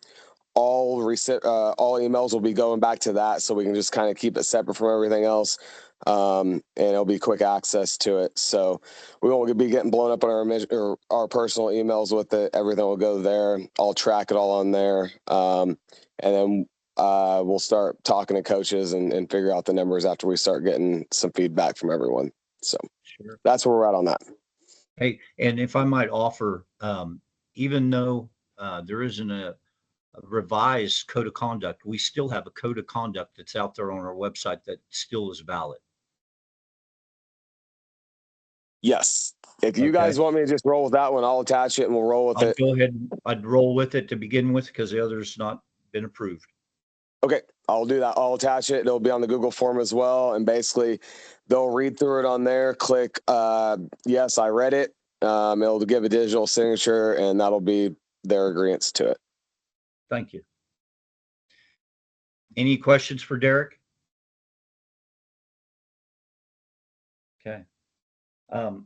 All emails will be going back to that, so we can just kind of keep it separate from everything else. And it'll be quick access to it. So we won't be getting blown up on our personal emails with it. Everything will go there. I'll track it all on there. And then we'll start talking to coaches and figure out the numbers after we start getting some feedback from everyone. So Sure. That's where we're at on that. Hey, and if I might offer, even though there isn't a revised code of conduct, we still have a code of conduct that's out there on our website that still is valid. Yes. If you Okay. guys want me to just roll with that one, I'll attach it and we'll roll with I'll it. go ahead. I'd roll with it to begin with because the other's not been approved. Okay, I'll do that. I'll attach it. It'll be on the Google form as well. And basically they'll read through it on there, click, yes, I read it. It'll give a digital signature and that'll be their agreement to it. Thank you. Any questions for Derek? Okay.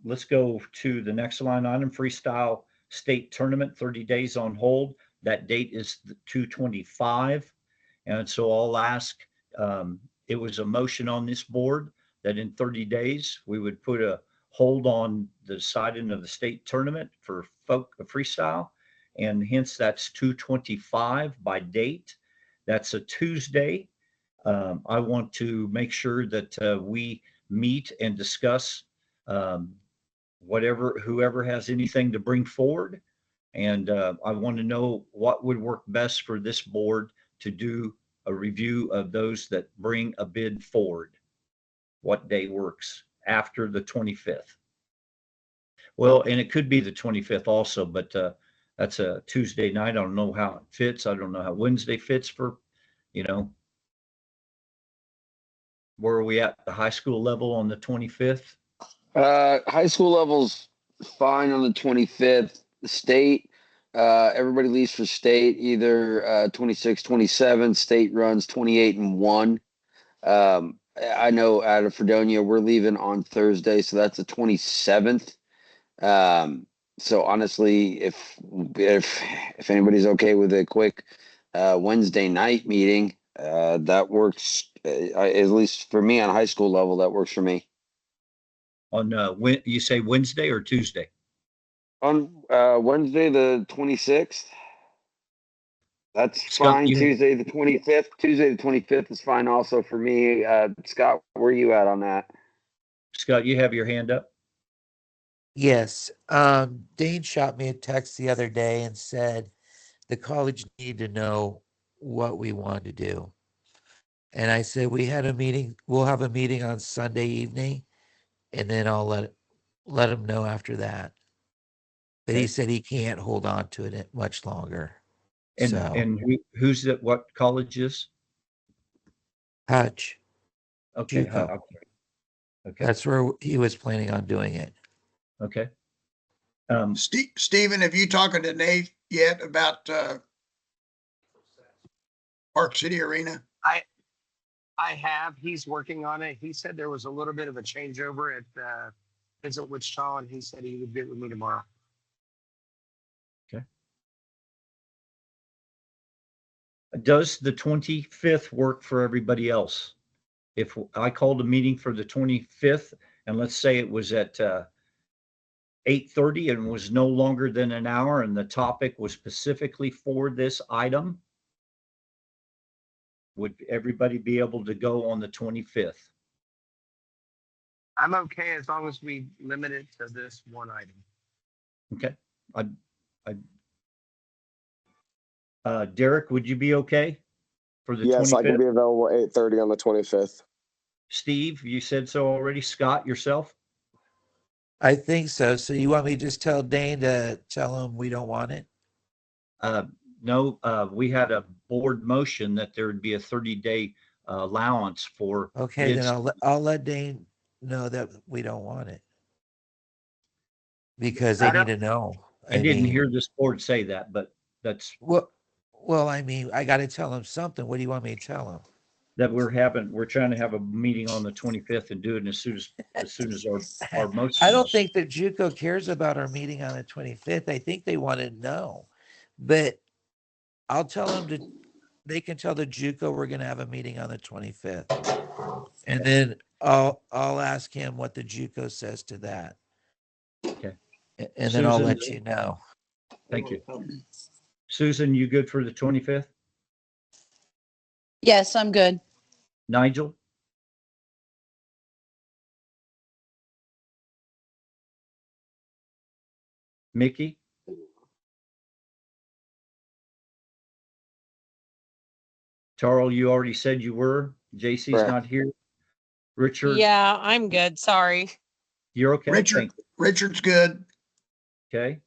Let's go to the next line item, freestyle state tournament, 30 days on hold. That date is the 2/25. And so I'll ask, it was a motion on this board that in 30 days, we would put a hold on the deciding of the state tournament for freestyle. And hence that's 2/25 by date. That's a Tuesday. I want to make sure that we meet and discuss whoever has anything to bring forward. And I want to know what would work best for this board to do a review of those that bring a bid forward. What day works after the 25th? Well, and it could be the 25th also, but that's a Tuesday night. I don't know how it fits. I don't know how Wednesday fits for, where are we at the high school level on the 25th? High school level's fine on the 25th. The state, Everybody leaves for state either 26, 27. State runs 28-1. I know out of Fredonia, we're leaving on Thursday, so that's the 27th. So honestly, if anybody's okay with a quick Wednesday night meeting, that works. At least for me on a high school level, that works for me. On when you say Wednesday or Tuesday? On Wednesday the 26th. That's Scott, fine. Tuesday the 25th. Tuesday the 25th is fine also for me. Scott, where are you at on that? Scott, you have your hand up. Yes. Dane shot me a text the other day and said the college need to know what we want to do. And I said, we'll have a meeting on Sunday evening, and then I'll let him know after that. But he Okay. said he can't hold on to it much longer. And So and who's at what colleges? Hutch. Okay. JUCO. Okay. That's where he was planning on doing it. Okay. Stephen, have you talking to Nate yet about Park City Arena? I have. He's working on it. He said there was a little bit of a changeover at Visit Wichita, and he said he would get with me tomorrow. Okay. Does the 25th work for everybody else? If I called a meeting for the 25th, and let's say it was at 8:30 and was no longer than an hour, and the topic was specifically for this item, would everybody be able to go on the 25th? I'm okay as long as we limit it to this one item. Okay. Derek, would you be okay for the Yes, 25th? I can be available 8:30 on the 25th. Steve, you said so already. Scott, yourself? I think so. So you want me to just tell Dane to tell him we don't want it? No, we had a board motion that there would be a 30-day allowance for Okay, bids. then I'll let Dane know that we don't want it because they need to know. I didn't hear this board say that, but that's well, I mean, I got to tell him something. What do you want me to tell him? that we're trying to have a meeting on the 25th and do it as soon as our motion. I don't think that JUCO cares about our meeting on the 25th. I think they want to know, but I'll tell them they can tell the JUCO we're going to have a meeting on the 25th, and then I'll ask him what the JUCO says to that. Okay. And then I'll let you know. Thank you. Susan, you good for the 25th? Yes, I'm good. Nigel? Mickey? Charles, you already said you were. JC's Correct. not here. Richard? Yeah, I'm good. Sorry. You're okay? Richard's good. Okay.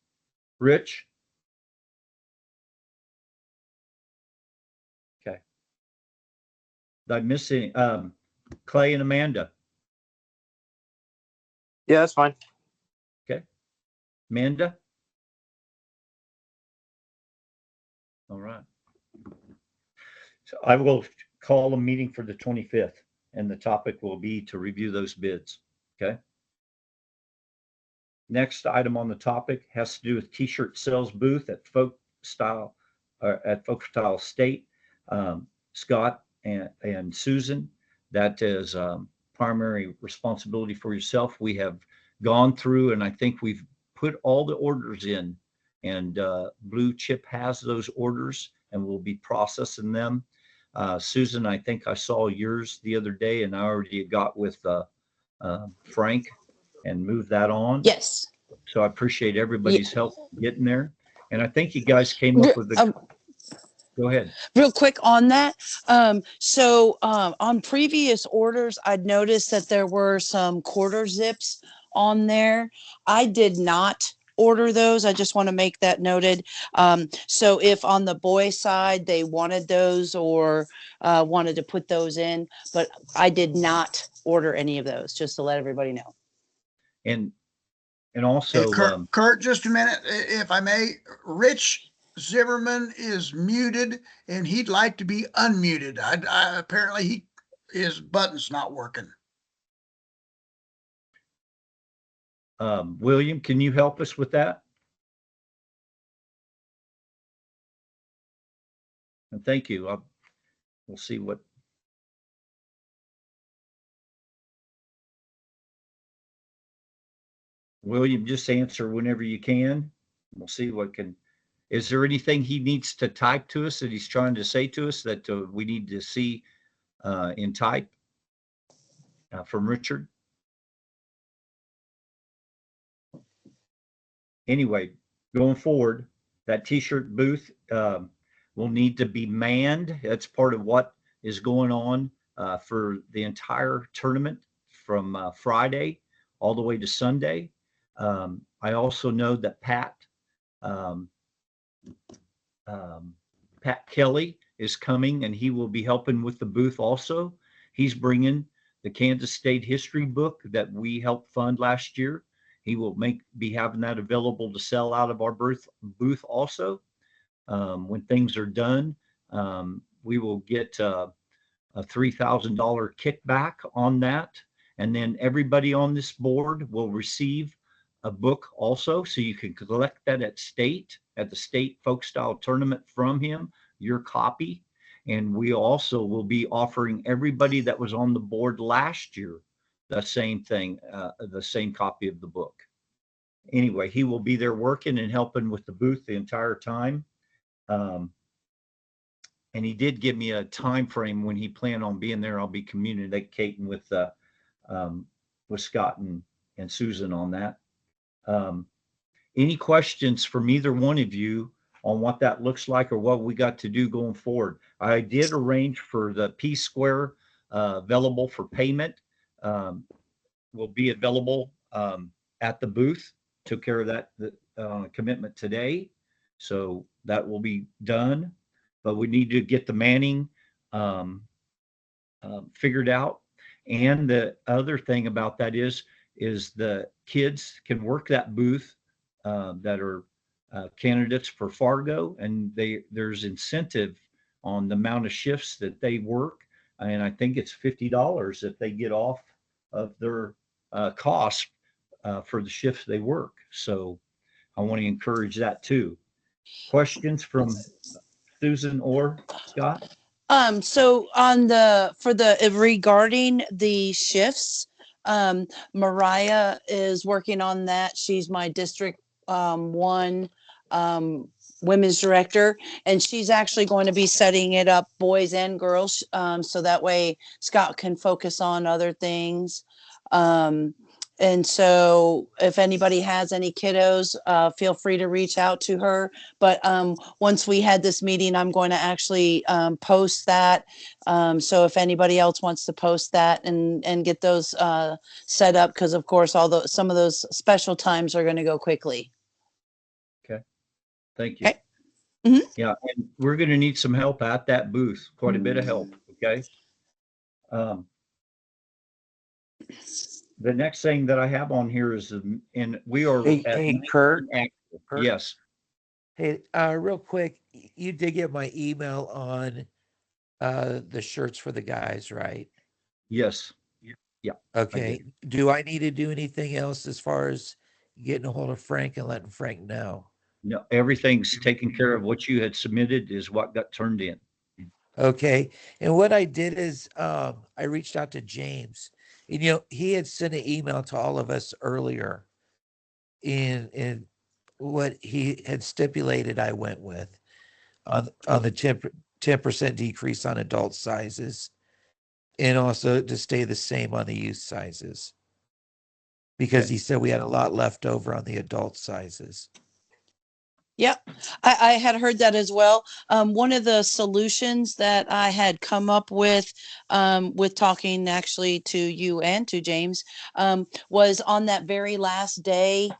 Rich? Okay. Did I miss any? Clay and Amanda? Yeah, that's fine. Okay. Amanda? All right. So I will call a meeting for the 25th, and the topic will be to review those bids. Okay. Next item on the topic has to do with T-shirt sales booth at Folk Style State. Scott and Susan, that is primary responsibility for yourself. We have gone through, and I think we've put all the orders in, and Blue Chip has those orders and will be processing them. Susan, I think I saw yours the other day, and I already got with Frank and moved that on. Yes. So I appreciate everybody's help getting there. And I think you guys came up with the. Go ahead. Real quick on that. On previous orders, I'd noticed that there were some quarter zips on there. I did not order those. I just want to make that noted. So if on the boy side they wanted those or wanted to put those in, but I did not order any of those, just to let everybody know. And And Hey, also, Kurt, just a minute, if I may. Rich Zimmerman is muted and he'd like to be unmuted. Apparently his button's not working. William, can you help us with that? And thank you. We'll see what. William, just answer whenever you can. We'll see what can. Is there anything he needs to type to us that he's trying to say to us that we need to see in type from Richard? Anyway, going forward, that t-shirt booth will need to be manned. That's part of what is going on for the entire tournament from Friday all the way to Sunday. I also know that Pat Kelly is coming, and he will be helping with the booth also. He's bringing the Kansas State history book that we helped fund last year. He will be having that available to sell out of our booth also. When things are done, we will get a $3,000 kickback on that. And then everybody on this board will receive a book also. So you can collect that at the state folk style tournament from him, your copy. And we also will be offering everybody that was on the board last year the same thing, the same copy of the book. Anyway, he will be there working and helping with the booth the entire time. And he did give me a time frame when he planned on being there. I'll be communicating with Scott and Susan on that. Any questions from either one of you on what that looks like or what we got to do going forward? I did arrange for the P Square available for payment. Will be available at the booth. Took care of that commitment today. So that will be done. But we need to get the manning figured out. And the other thing about that is the kids can work that booth that are candidates for Fargo, and there's incentive on the amount of shifts that they work. And I think it's $50 if they get off of their cost for the shifts they work. So I want to encourage that too. Questions from Susan or Scott? So regarding the shifts, Mariah is working on that. She's my district 1 women's director, and she's actually going to be setting it up boys and girls, so that way Scott can focus on other things. And so if anybody has any kiddos, feel free to reach out to her. But once we had this meeting, I'm going to actually post that. So if anybody else wants to post that and get those set up, because of course, some of those special times are going to go quickly. Okay. Thank you. Okay. Mm-hmm. Yeah, and we're going to need some help at that booth, quite a bit of help. Okay. The next thing that I have on here is, and we are Hey, Kurt. Kurt. Yes. Hey, real quick, you did get my email on the shirts for the guys, right? Yes. Yeah. Okay. Do I need to do anything else as far as getting a hold of Frank and letting Frank know? No, everything's taken care of. What you had submitted is what got turned in. Okay. And what I did is I reached out to James, and he had sent an email to all of us earlier in what he had stipulated I went with on the 10% decrease on adult sizes, and also to stay the same on the youth sizes, because he said we had a lot left over on the adult sizes. Yep, I had heard that as well. One of the solutions that I had come up with talking actually to you and to James, was on that very last day,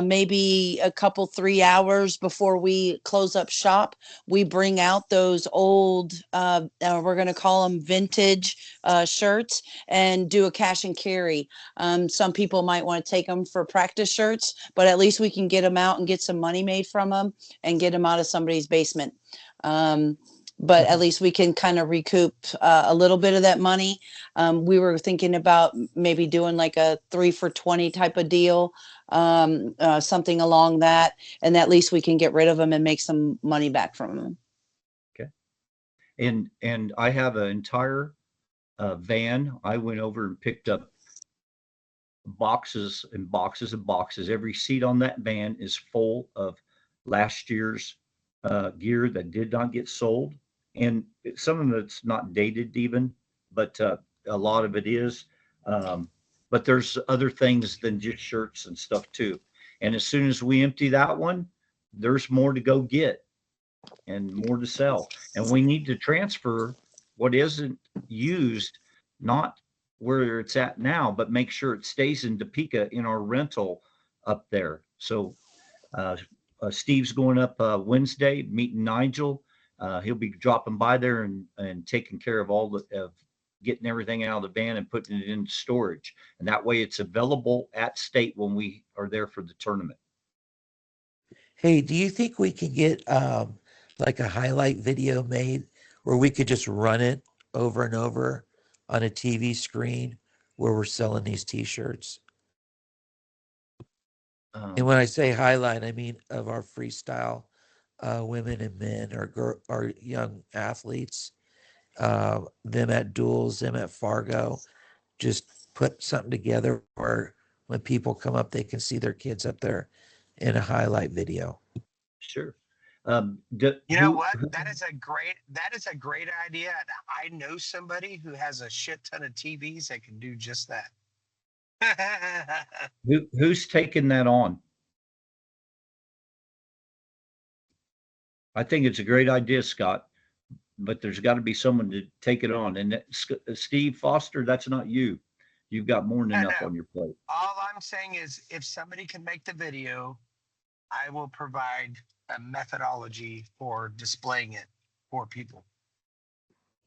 maybe a couple, 3 hours before we close up shop, we bring out those old, we're going to call them vintage shirts and do a cash and carry. Some people might want to take them for practice shirts, but at least we can get them out and get some money made from them and get them out of somebody's basement. But at least we can kind of recoup a little bit of that money. We were thinking about maybe doing like a 3 for $20 type of deal, something along that. And at least we can get rid of them and make some money back from them. Okay. And I have an entire van. I went over and picked up boxes and boxes and boxes. Every seat on that van is full of last year's gear that did not get sold. And some of it's not dated even, but a lot of it is. But there's other things than just shirts and stuff too. And as soon as we empty that one, there's more to go get and more to sell. And we need to transfer what isn't used, not where it's at now, but make sure it stays in Topeka in our rental up there. So Steve's going up Wednesday, meeting Nigel. He'll be dropping by there and taking care of all of getting everything out of the van and putting it in storage. And that way it's available at state when we are there for the tournament. Hey, do you think we could get like a highlight video made where we could just run it over and over on a TV screen where we're selling these t-shirts? And when I say highlight, I mean of our freestyle women and men or young athletes, them at duels, them at Fargo, just put something together where when people come up, they can see their kids up there in a highlight video. Sure. You know what? That is a great idea. And I know somebody who has a shit ton of TVs that can do just that. Who's taking that on? I think it's a great idea, Scott, but there's got to be someone to take it on. And Steve Foster, that's not you. You've got more than enough on your plate. All I'm saying is if somebody can make the video, I will provide a methodology for displaying it for people.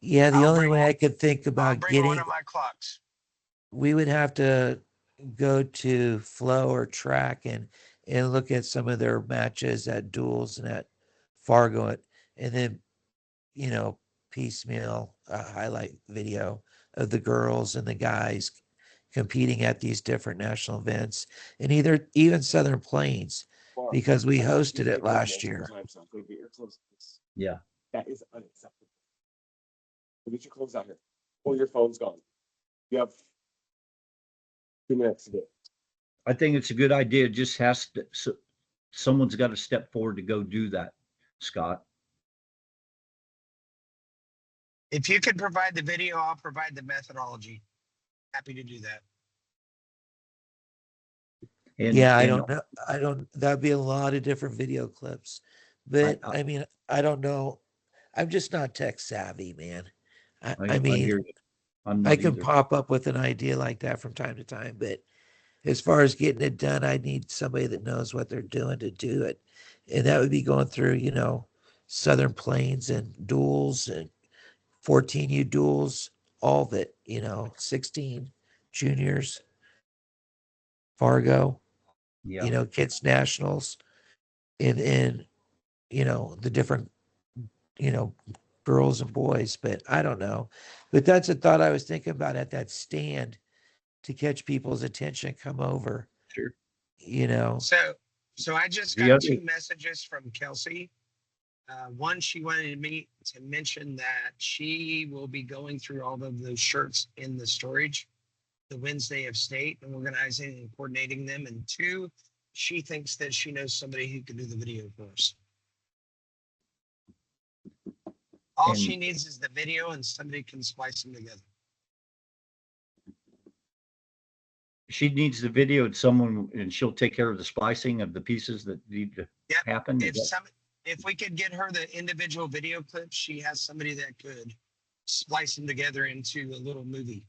Yeah, the only way I could think about getting one of my clocks. We would have to go to Flow or Track and look at some of their matches at duels and at Fargo, and then, you know, piecemeal highlight video of the girls and the guys competing at these different national events, and even Southern Plains, because we hosted it last year. Yeah. That is unacceptable. Get your clothes out here. Or your phone's gone. You have 2 minutes to do it. I think it's a good idea. It just has to, someone's got to step forward to go do that, Scott. If you could provide the video, I'll provide the methodology. Happy to do that. I don't know. That'd be a lot of different video clips, but I mean, I don't know. I'm just not tech savvy, man. I mean, I can pop up with an idea like that from time to time, but as far as getting it done, I need somebody that knows what they're doing to do it. And that would be going through, you know, Southern Plains and duels and 14U duels, all of it, you know, 16 juniors, Fargo, you know, kids nationals, and you know, the different, you know, girls and boys, but I don't know. But that's a thought I was thinking about at that stand to catch people's attention, come over. Sure. You know. So I just got 2 messages from Kelsey. One, she wanted me to mention that she will be going through all of those shirts in the storage the Wednesday of state and organizing and coordinating them. And 2, she thinks that she knows somebody who can do the video for us. All she needs is the video and somebody can splice them together. She needs the video and she'll take care of the splicing of the pieces that need to. Yep. happen? Is that- If we could get her the individual video clips, she has somebody that could splice them together into a little movie.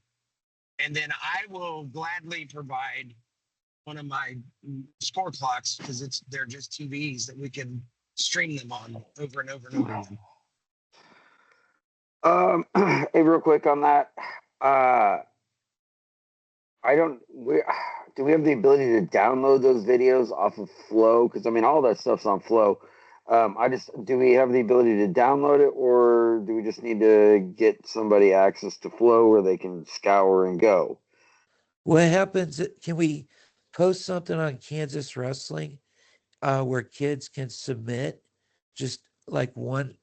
And then I will gladly provide one of my score clocks because they're just TVs that we can stream them on over and over and over again. Hey, real quick on that. Do we have the ability to download those videos off of Flow? Because I mean, all that stuff's on Flow. Do we have the ability to download it, or do we just need to get somebody access to Flow where they can scour and go? What happens? Can we post something on Kansas Wrestling where kids can submit just like one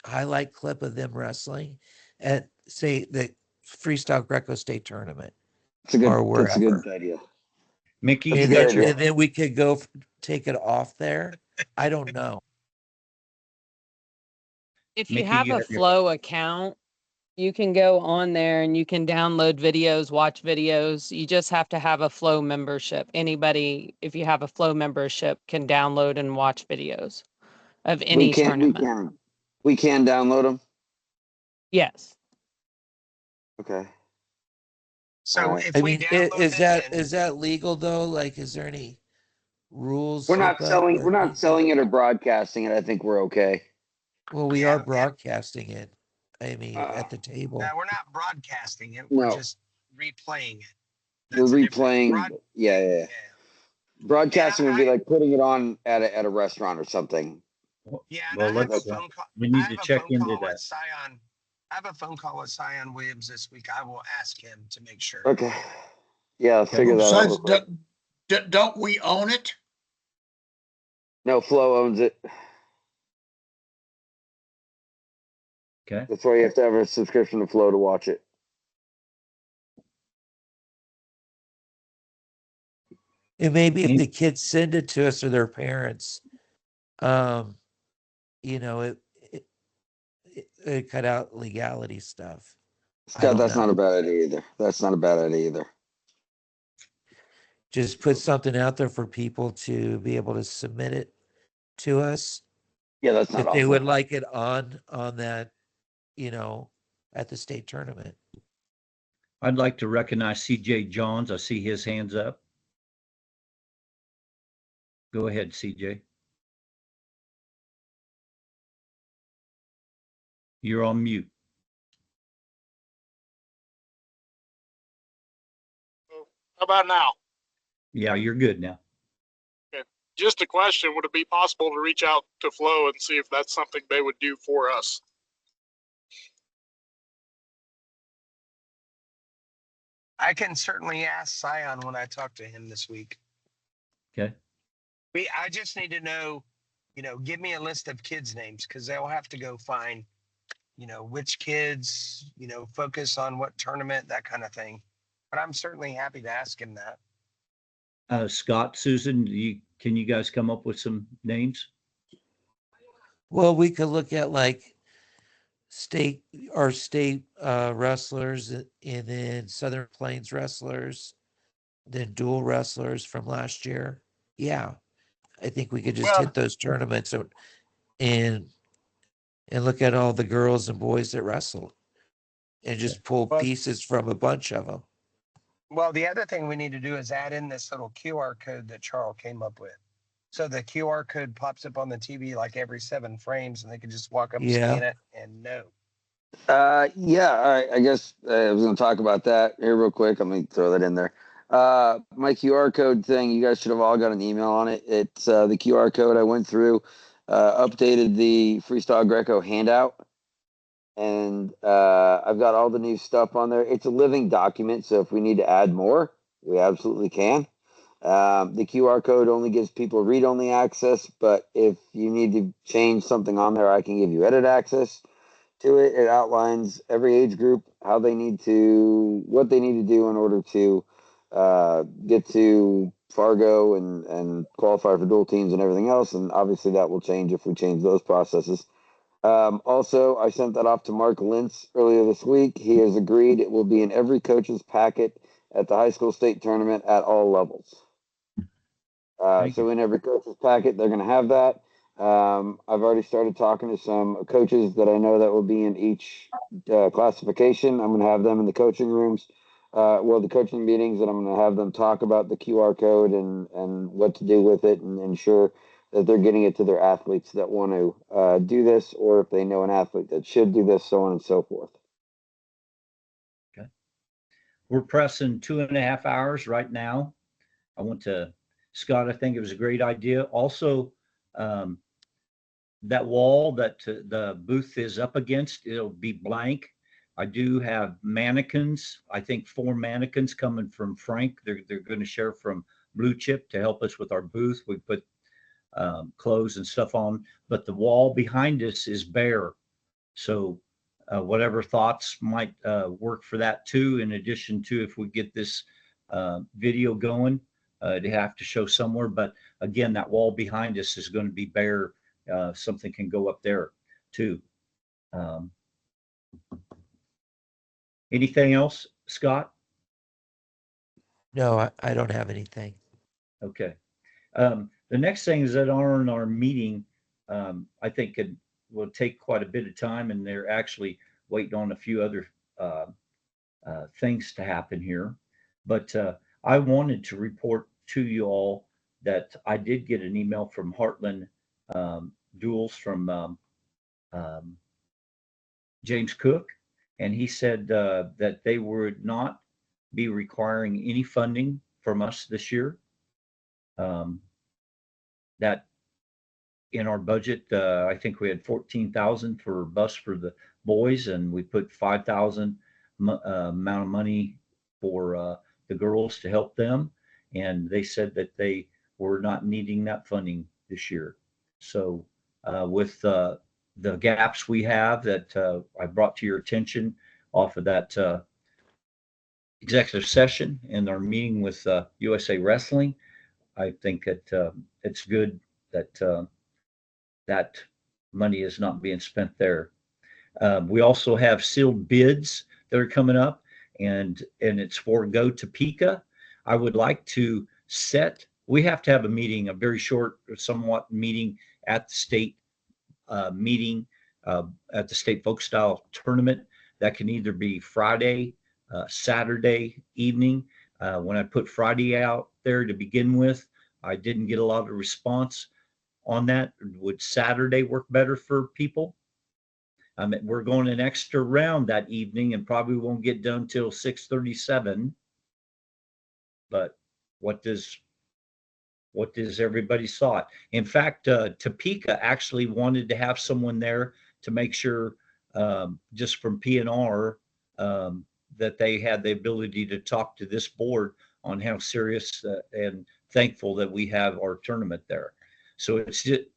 highlight clip of them wrestling at, say, the Freestyle Greco State Tournament? That's a good idea. Mickey, And you then, got your, and then we could go take it off there. I don't know. If you Mickey, have you a have your- Flow account, you can go on there and you can download videos, watch videos. You just have to have a Flow membership. Anybody, if you have a Flow membership, can download and watch videos of any tournament. We can download them. Yes. Okay. So Alright. if I we mean, download is them and- that legal though? Like, is there any rules? We're not about selling. what We're not we- selling it or broadcasting it. I think we're okay. Well, we Yeah, are broadcasting it. I mean, Uh, at the table. No, we're not broadcasting it. No. We're just replaying it. We're That's the difference. replaying. Yeah. Broadcasting would be like putting it on at a restaurant or something. Yeah, and Well, I have a let's, phone call. we I need have to a check phone into call that. with Scion. I have a phone call with Scion Williams this week. I will ask him to make sure. Okay. Yeah, let's figure that out. Besides, real quick. don't we own it? No, Flow owns it. Okay. That's why you have to have a subscription to Flow to watch it. And maybe if the kids send it to us or their parents, you know, it cut out legality stuff. Scott, that's not a bad idea either. That's not a bad idea either. Just put something out there for people to be able to submit it to us. Yeah, that's not if they awful. would like it on that, you know, at the state tournament. I'd like to recognize CJ Johns. I see his hands up. Go ahead, CJ. You're on mute. How about now? Yeah, you're good now. Okay. Just a question, would it be possible to reach out to Flow and see if that's something they would do for us? I can certainly ask Scion when I talk to him this week. Okay. I just need to know, give me a list of kids' names because they'll have to go find, which kids, focus on what tournament, that kind of thing. But I'm certainly happy to ask him that. Scott, Susan, can you guys come up with some names? Well, we could look at like state wrestlers and then Southern Plains wrestlers, then dual wrestlers from last year. Yeah. I think we could just hit those tournaments and look at all the girls and boys that wrestled and just pull pieces from a bunch of them. Well, the other thing we need to do is add in this little QR code that Charles came up with. So the QR code pops up on the TV like every 7 frames and they can just walk up, scan it, and know. Yeah, I guess I was going to talk about that here real quick. Let me throw that in there. My QR code thing, you guys should have all got an email on it. It's the QR code I went through, updated the Freestyle Greco handout, and I've got all the new stuff on there. It's a living document, so if we need to add more, we absolutely can. The QR code only gives people read-only access, but if you need to change something on there, I can give you edit access to it. It outlines every age group, what they need to do in order to get to Fargo and qualify for dual teams and everything else. And obviously that will change if we change those processes. Also, I sent that off to Mark Lintz earlier this week. He has agreed it will be in every coach's packet at the high school state tournament at all levels. Thank So in every coach's packet, they're going to have that. I've already started talking to some coaches that I know that will be in each classification. I'm going to have them in the coaching rooms, the coaching meetings, and I'm going to have them talk about the QR code and what to do with it, and ensure that they're getting it to their athletes that want to do this, or if they know an athlete that should do this, so on and so forth. We're pressing 2.5 hours right now. Scott, I think it was a great idea. Also, that wall that the booth is up against, it'll be blank. I do have mannequins. I think 4 mannequins coming from Frank. They're going to share from Blue Chip to help us with our booth. We put clothes and stuff on, but the wall behind us is bare. So whatever thoughts might work for that too, in addition to if we get this video going, to have to show somewhere. But again, that wall behind us is going to be bare. Something can go up there too. Anything else, Scott? No, I don't have anything. Okay. The next thing is that on our meeting, I think it will take quite a bit of time, and they're actually waiting on a few other things to happen here. But I wanted to report to you all that I did get an email from Heartland Duels from James Cook, and he said that they would not be requiring any funding from us this year. That in our budget, I think we had 14,000 for a bus for the boys, and we put 5,000 amount of money for the girls to help them. And they said that they were not needing that funding this year. So with the gaps we have that I brought to your attention off of that executive session and our meeting with USA Wrestling, I think that it's good that that money is not being spent there. We also have sealed bids that are coming up, and it's for Go Topeka. I would like to we have to have a meeting, a very short, somewhat meeting at the state meeting, at the state folk style tournament. That can either be Friday, Saturday evening. When I put Friday out there to begin with, I didn't get a lot of response on that. Would Saturday work better for people? We're going an extra round that evening and probably won't get done till 6:37. But what does everybody's thought? In fact, Topeka actually wanted to have someone there to make sure, just from PNR, that they had the ability to talk to this board on how serious and thankful that we have our tournament there. So it's just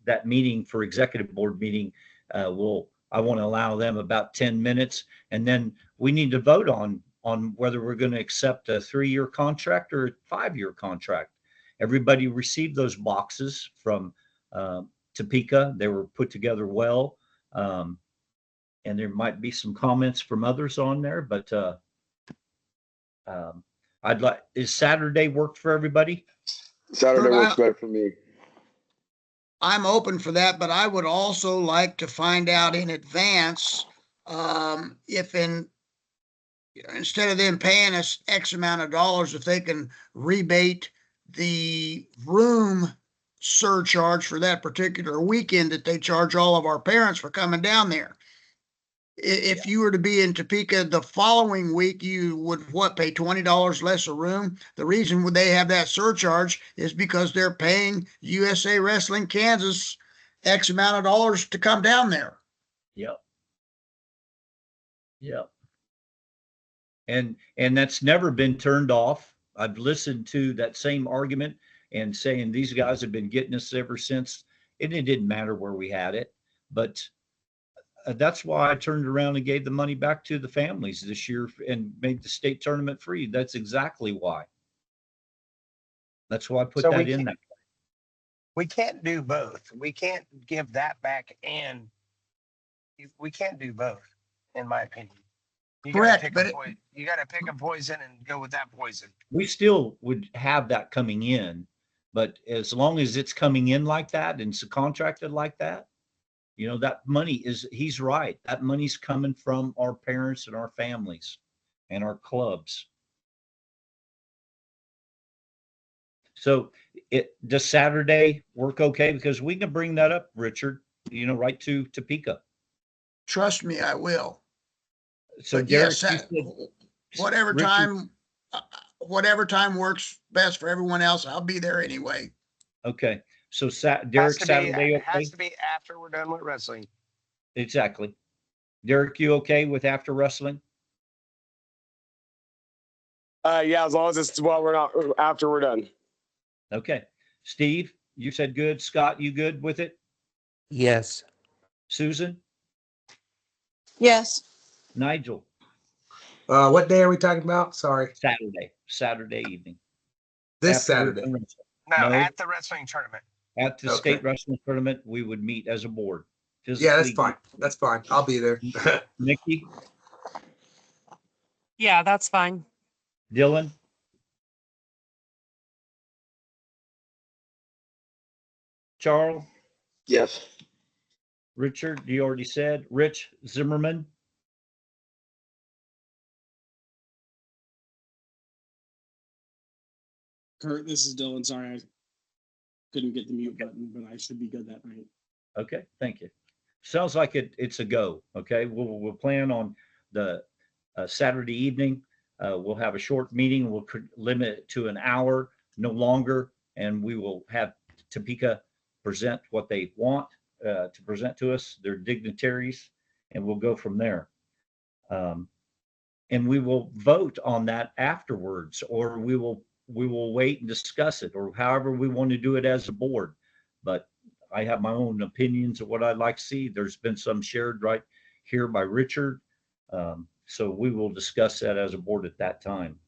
that meeting for executive board meeting, I want to allow them about 10 minutes, and then we need to vote on whether we're going to accept a 3-year contract or a 5-year contract. Everybody received those boxes from Topeka. They were put together well, and there might be some comments from others on there, but is Saturday work for everybody? Saturday works better for me. I'm open for that, but I would also like to find out in advance if instead of them paying us X amount of dollars, if they can rebate the room surcharge for that particular weekend that they charge all of our parents for coming down there. If you were to be in Topeka the following week, you would pay $20 less a room. The reason they have that surcharge is because they're paying USA Wrestling Kansas X amount of dollars to come down there. Yep. And that's never been turned off. I've listened to that same argument and saying these guys have been getting us ever since, and it didn't matter where we had it, but that's why I turned around and gave the money back to the families this year and made the state tournament free. That's exactly why. That's why I put that in there. We can't do both. We can't give that back, and we can't do both, in my opinion. Correct, you got to pick a poison and go with that poison. We still would have that coming in, But as long as it's coming in like that and it's contracted like that, you know, that money is, he's right. That money's coming from our parents and our families and our clubs. So does Saturday work okay? Because we can bring that up, Richard, you know, right to Topeka. Trust me, I will. So But Derek, yes, you said, whatever Richard- time, whatever time works best for everyone else, I'll be there anyway. Okay, so Has Derek, to be, Saturday, it okay? has to be after we're done with wrestling. Exactly. Derek, you okay with after wrestling? Yeah, as long as it's while we're not after we're done. Okay. Steve, you said good. Scott, you good with it? Yes. Susan? Yes. Nigel? What day are we talking about? Sorry. Saturday evening. This After Saturday. the- No, No. at the wrestling tournament. At the Okay. state wrestling tournament, we would meet as a board. Yeah, that's Physically- fine. That's fine. I'll be there. Nikki, Yeah, that's fine. Dylan, Charles, Yes. Richard, you already said, Rich Zimmerman, Kurt, this is Dylan. Sorry, I couldn't get the mute button, but I should be good that night. okay, thank you. Sounds like it's a go, okay? We'll plan on the Saturday evening. We'll have a short meeting. We'll limit it to an hour, no longer, and we will have Topeka present what they want to present to us, their dignitaries, and we'll go from there. And we will vote on that afterwards, or we will wait and discuss it, or however we want to do it as a board. But I have my own opinions of what I'd like to see. There's been some shared right here by Richard. So we will discuss that as a board at that time.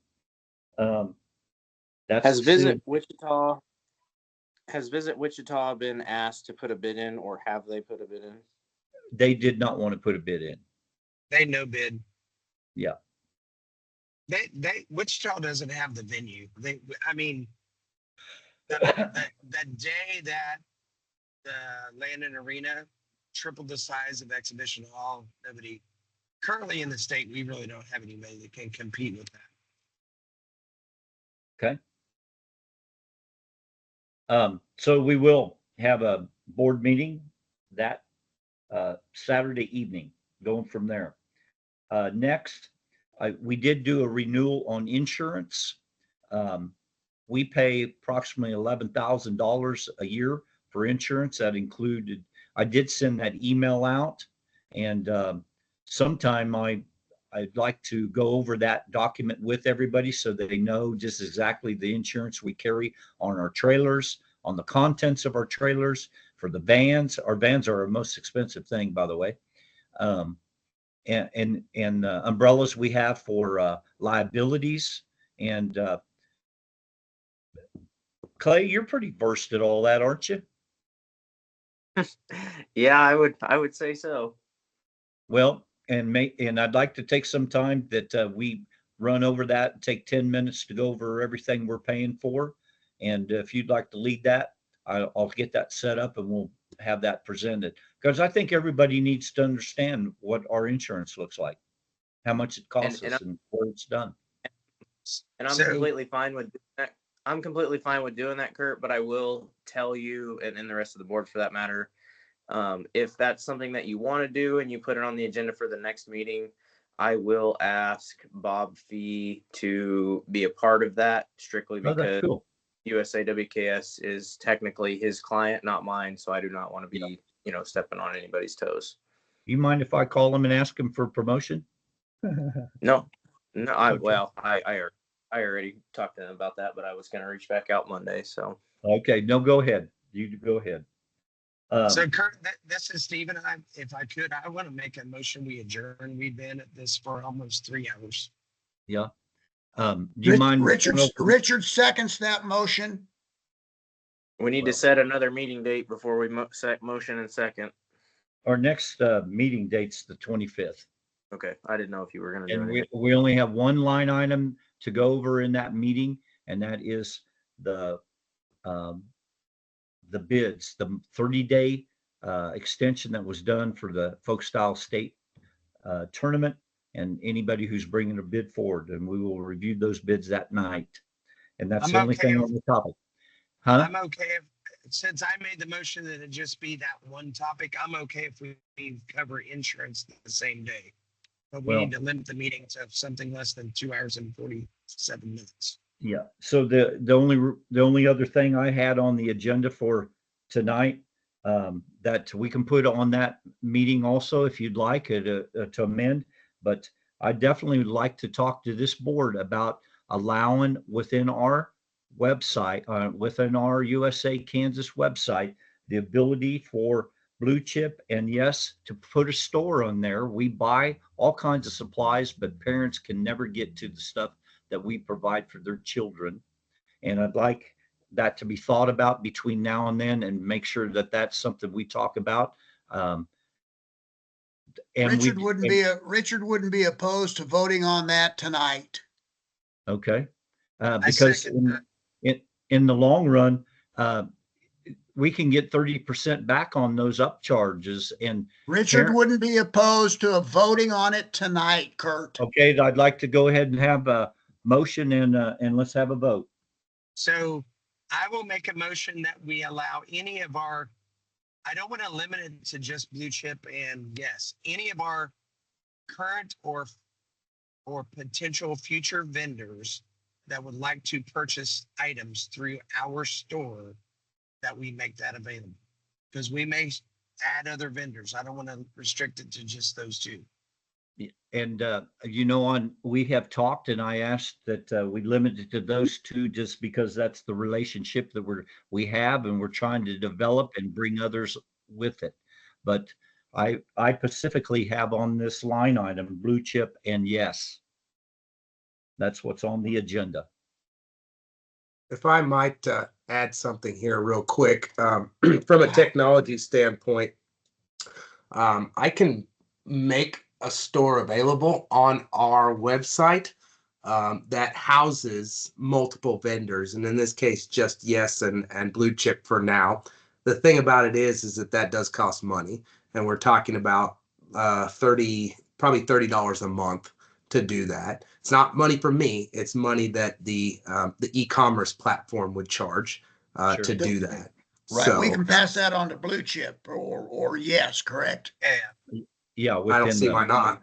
That's Has Visit Wichita been asked to put a bid in, or have they put a bid in? They did not want to put a bid in. They no bid. Yeah. Wichita doesn't have the venue. I mean, the day that the Landon Arena tripled the size of Exhibition Hall, nobody currently in the state, we really don't have anybody that can compete with that. Okay. So we will have a board meeting that Saturday evening, going from there. Next, we did do a renewal on insurance. We pay approximately $11,000 a year for insurance. That included, I did send that email out, and sometime I'd like to go over that document with everybody so they know just exactly the insurance we carry on our trailers, on the contents of our trailers, for the vans. Our vans are our most expensive thing, by the way. And umbrellas we have for liabilities. And Clay, you're pretty versed at all that, aren't you? Yeah, I would say so. Well, and I'd like to take some time that we run over that and take 10 minutes to go over everything we're paying for. And if you'd like to lead that, I'll get that set up and we'll have that presented. Because I think everybody needs to understand what our insurance looks like, how much it costs us, and where it's done. And I'm completely fine with that. I'm completely fine with doing that, Kurt, but I will tell you, and the rest of the board for that matter, if that's something that you want to do and you put it on the agenda for the next meeting, I will ask Bob Fee to be a part of that, strictly because cool. USAWKS is technically his client, not mine. So I do not want to be, stepping on anybody's toes. You mind if I call him and ask him for promotion? No, I already talked to them about that, but I was going to reach back out Monday. So, okay, no, go ahead. You go ahead. So Kurt, this is Stephen. If I could, I want to make a motion. We adjourn. We've been at this for almost 3 hours. Yeah. Do you mind? Richard seconds that motion. We need to set another meeting date before we set motion and second. Our next meeting date's the 25th. Okay. I didn't know if you were going to do And anything. we only have one line item to go over in that meeting, and that is the the bids, the 30-day extension that was done for the folk style state tournament, and anybody who's bringing a bid forward, and we will review those bids that night. And that's I'm the only okay thing if- on the topic. Huh? I'm okay if, since I made the motion that it just be that one topic, I'm okay if we cover insurance the same day. But we Well- need to limit the meeting to something less than 2 hours and 47 minutes. Yeah. So the only other thing I had on the agenda for tonight, that we can put on that meeting also, if you'd like to amend, but I definitely would like to talk to this board about allowing within our website, within our USA Kansas website, the ability for Blue Chip and Yes to put a store on there. We buy all kinds of supplies, but parents can never get to the stuff that we provide for their children. And I'd like that to be thought about between now and then, and make sure that that's something we talk about. And Richard wouldn't be opposed to voting on that tonight. Okay. I Because second in the long run, we can get 30% back on those upcharges. And Richard wouldn't be opposed to voting on it tonight, Kurt. okay, I'd like to go ahead and have a motion, and let's have a vote. So I will make a motion that we allow any of our, I don't want to limit it to just Blue Chip and Yes, any of our current or potential future vendors that would like to purchase items through our store, that we make that available. Because we may add other vendors. I don't want to restrict it to just those two. And, we have talked, and I asked that we limit it to those two, just because that's the relationship that we have, and we're trying to develop and bring others with it. But I specifically have on this line item, Blue Chip and Yes. That's what's on the agenda. If I might add something here real quick, from a technology standpoint, I can make a store available on our website that houses multiple vendors, and in this case, just Yes and Blue Chip for now. The thing about it is that does cost money, and we're talking about probably $30 a month to do that. It's not money for me; it's money that the e-commerce platform would charge to do that. Right. So, We can pass that on to Blue Chip or Yes, correct? Yeah. Yeah. I don't see why not.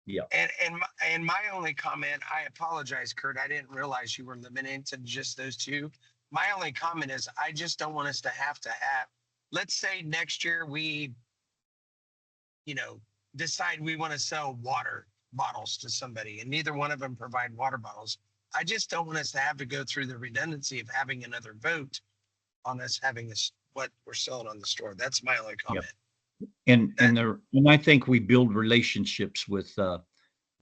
Yeah. And my only comment, I apologize, Kurt. I didn't realize you were limiting to just those two. My only comment is I just don't want us to have, let's say next year we, decide we want to sell water bottles to somebody and neither one of them provide water bottles. I just don't want us to have to go through the redundancy of having another vote on us having this, what we're selling on the store. That's my only comment. And I think we build relationships with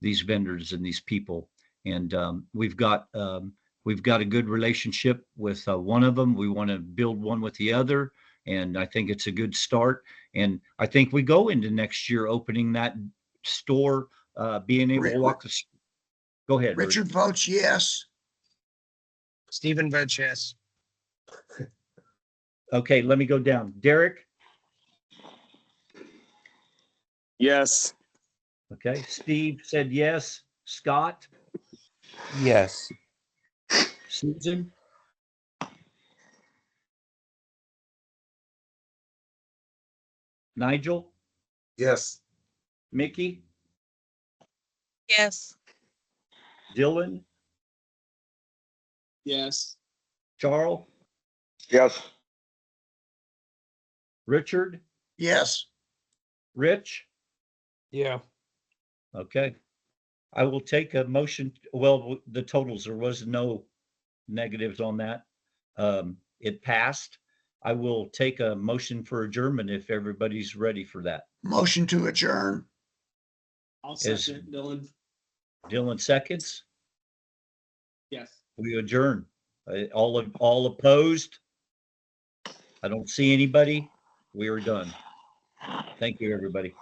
these vendors and these people, and we've got a good relationship with one of them. We want to build one with the other, and I think it's a good start. And I think we go into next year opening that store, being able to walk the. Go ahead, Richard votes yes. Stephen votes yes. Okay, let me go down. Derek. Yes. Okay, Steve said yes. Scott? Yes. Susan? Nigel? Yes. Mickey? Yes. Dylan? Yes. Charles? Yes. Richard? Yes. Rich? Yeah. Okay. I will take a motion. Well, the totals, there was no negatives on that. It passed. I will take a motion for adjournment if everybody's ready for that. Motion to adjourn. I'll Is- second Dylan. Dylan seconds. Yes. We adjourn. All opposed? I don't see anybody. We are done. Thank you, everybody.